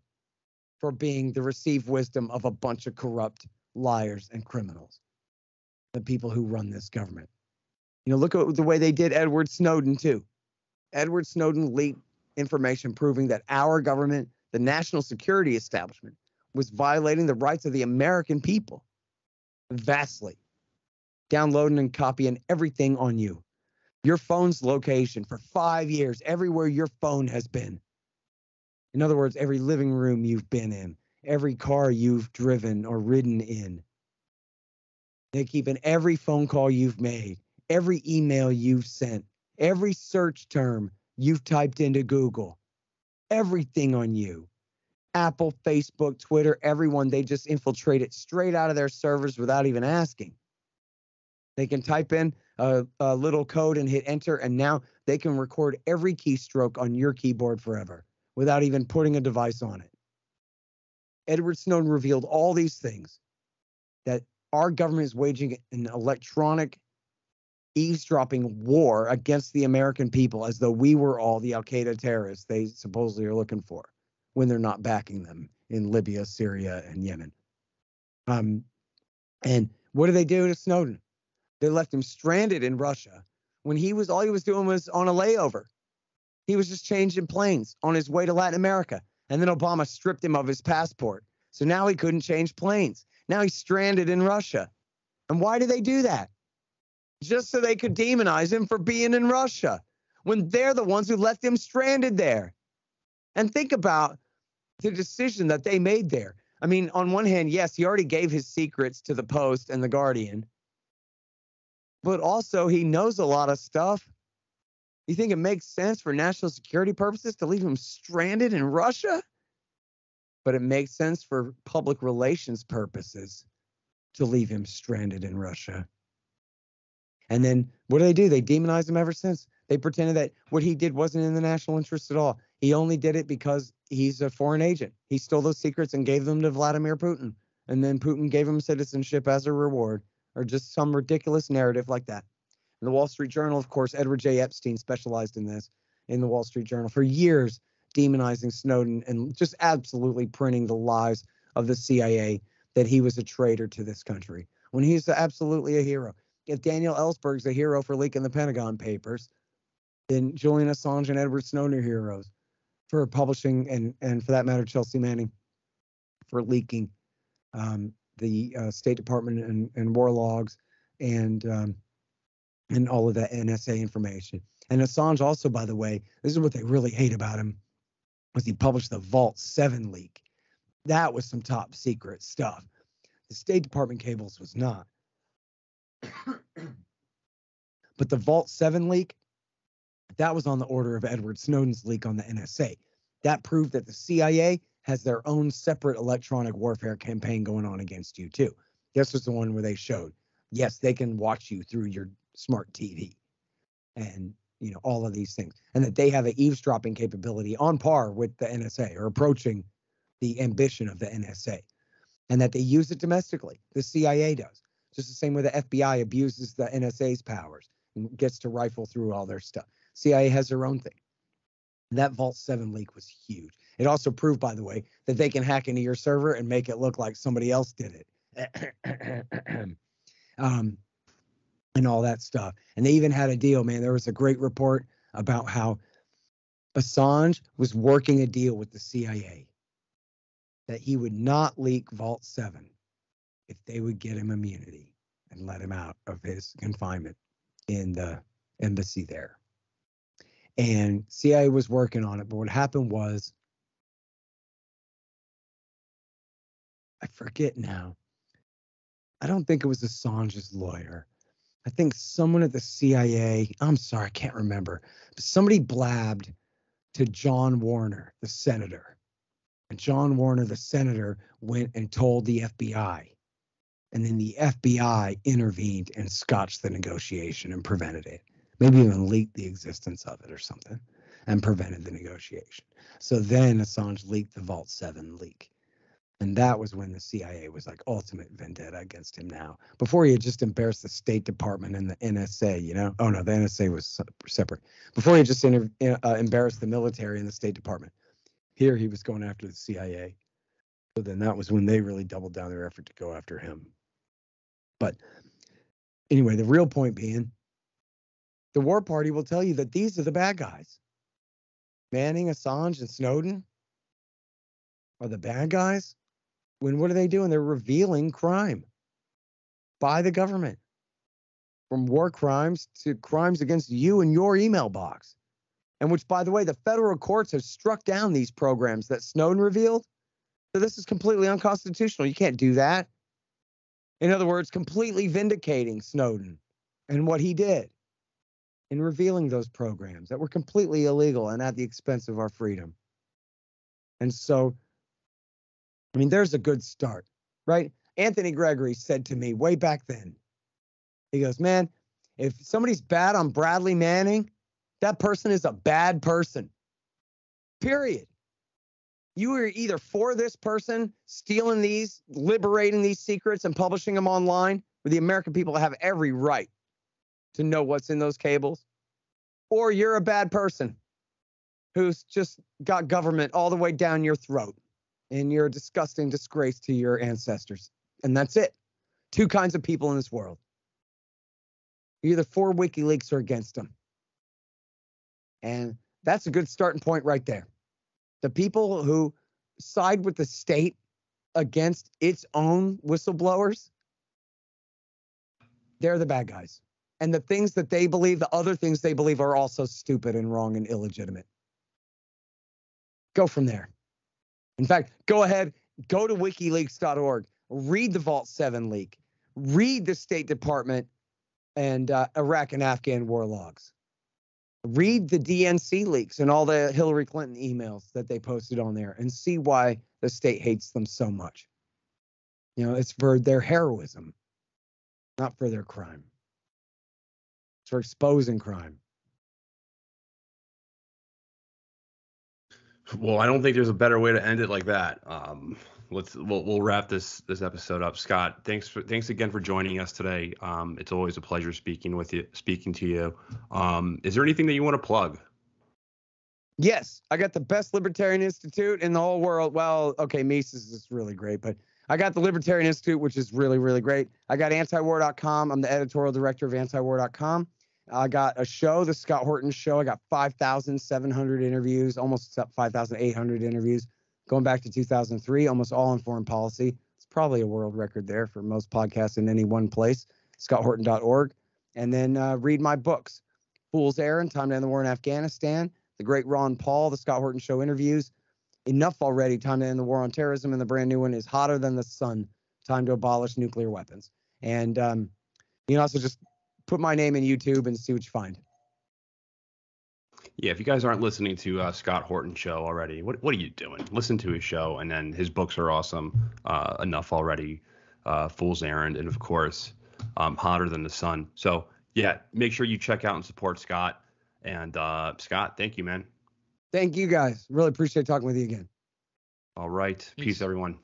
Speaker 3: for being the received wisdom of a bunch of corrupt liars and criminals, the people who run this government. You know, look at the way they did Edward Snowden, too. Edward Snowden leaked information proving that our government, the national security establishment, was violating the rights of the American people vastly, downloading and copying everything on you. Your phone's location for 5 years, everywhere your phone has been. In other words, every living room you've been in, every car you've driven or ridden in. They're keeping every phone call you've made, every email you've sent, every search term you've typed into Google, everything on you. Apple, Facebook, Twitter, everyone, they just infiltrate it straight out of their servers without even asking. They can type in a little code and hit enter, and now they can record every keystroke on your keyboard forever without even putting a device on it. Edward Snowden revealed all these things, that our government is waging an electronic eavesdropping war against the American people as though we were all the Al-Qaeda terrorists they supposedly are looking for when they're not backing them in Libya, Syria, and Yemen. And what do they do to Snowden? They left him stranded in Russia when all he was doing was on a layover. He was just changing planes on his way to Latin America. And then Obama stripped him of his passport. So now he couldn't change planes. Now he's stranded in Russia. And why do they do that? Just so they could demonize him for being in Russia when they're the ones who left him stranded there. And think about the decision that they made there. I mean, on one hand, yes, he already gave his secrets to the Post and the Guardian, but also he knows a lot of stuff. You think it makes sense for national security purposes to leave him stranded in Russia? But it makes sense for public relations purposes to leave him stranded in Russia. And then what do? They demonize him ever since. They pretended that what he did wasn't in the national interest at all. He only did it because he's a foreign agent. He stole those secrets and gave them to Vladimir Putin. And then Putin gave him citizenship as a reward, or just some ridiculous narrative like that. In the Wall Street Journal, of course, Edward J. Epstein specialized in this in the Wall Street Journal for years, demonizing Snowden and just absolutely printing the lies of the CIA that he was a traitor to this country, when he's absolutely a hero. If Daniel Ellsberg's a hero for leaking the Pentagon Papers, then Julian Assange and Edward Snowden are heroes for publishing, and for that matter, Chelsea Manning for leaking the State Department and war logs and all of that NSA information. And Assange also, by the way, this is what they really hate about him, was he published the Vault 7 leak. That was some top secret stuff. The State Department cables was not. But the Vault 7 leak, that was on the order of Edward Snowden's leak on the NSA. That proved that the CIA has their own separate electronic warfare campaign going on against you too. This was the one where they showed, yes, they can watch you through your smart TV and, you know, all of these things, and that they have an eavesdropping capability on par with the NSA, or approaching the ambition of the NSA, and that they use it domestically. The CIA does. Just the same way the FBI abuses the NSA's powers and gets to rifle through all their stuff. CIA has their own thing. That Vault 7 leak was huge. It also proved, by the way, that they can hack into your server and make it look like somebody else did it. And all that stuff. And they even had a deal, man. There was a great report about how Assange was working a deal with the CIA that he would not leak Vault 7 if they would get him immunity and let him out of his confinement in the embassy there. And CIA was working on it, but what happened was, I forget now. I don't think it was Assange's lawyer. I think someone at the CIA, I'm sorry, I can't remember, but somebody blabbed to John Warner, the senator. And John Warner, the senator, went and told the FBI. And then the FBI intervened and scotched the negotiation and prevented it. Maybe even leaked the existence of it or something and prevented the negotiation. So then Assange leaked the Vault 7 leak. And that was when the CIA was like ultimate vendetta against him now. Before he had just embarrassed the State Department and the NSA, you know? Oh, no, the NSA was separate. Before he had just embarrassed the military and the State Department. Here he was going after the CIA. So then that was when they really doubled down their effort to go after him. But anyway, the real point being, the war party will tell you that these are the bad guys. Manning, Assange, and Snowden are the bad guys. When what are they doing? They're revealing crime by the government, from war crimes to crimes against you and your email box. And which, by the way, the federal courts have struck down these programs that Snowden revealed. So this is completely unconstitutional. You can't do that. In other words, completely vindicating Snowden and what he did in revealing those programs that were completely illegal and at the expense of our freedom. And so, I mean, there's a good start, right? Anthony Gregory said to me way back then, he goes, man, if somebody's bad on Bradley Manning, that person is a bad person, period. You are either for this person stealing these, liberating these secrets and publishing them online, where the American people have every right to know what's in those cables, or you're a bad person who's just got government all the way down your throat, and you're a disgusting disgrace to your ancestors. And that's it. Two kinds of people in this world. You're either for WikiLeaks or against them. And That's a good starting point right there. The people who side with the state against its own whistleblowers, they're the bad guys. And the things that they believe, the other things they believe, are also stupid and wrong and illegitimate. Go from there. In fact, go ahead, go to wikileaks.org, read the Vault 7 leak, read the State Department and Iraq and Afghan war logs. Read the DNC leaks and all the Hillary Clinton emails that they posted on there and see why the state hates them so much. You know, it's for their heroism, not for their crime. It's for exposing crime.
Speaker 1: Well, I don't think there's a better way to end it like that. We'll wrap this episode up. Scott, thanks again for joining us today. It's always a pleasure speaking to you. Is there anything that you want to plug?
Speaker 3: Yes, I got the best Libertarian Institute in the whole world. Well, okay, Mises is really great, but I got the Libertarian Institute, which is really, really great. I got antiwar.com. I'm the editorial director of antiwar.com. I got a show, the Scott Horton Show. I got 5,700 interviews, almost 5,800 interviews, going back to 2003, almost all on foreign policy. It's probably a world record there for most podcasts in any one place, scotthorton.org. And then read my books, Fool's Errand, Time to End the War in Afghanistan, The Great Ron Paul, The Scott Horton Show Interviews, Enough Already, Time to End the War on Terrorism, and the brand new one is Hotter Than the Sun, Time to Abolish Nuclear Weapons. And you can also just put my name in YouTube and see what you find.
Speaker 1: Yeah, if you guys aren't listening to Scott Horton Show already, what are you doing? Listen to his show, and then his books are awesome. Enough Already, Fool's Errand, and of course, Hotter Than the Sun. So yeah, make sure you check out and support Scott. And Scott, thank you, man.
Speaker 3: Thank you, guys. Really appreciate talking with you again.
Speaker 1: All right. Peace everyone.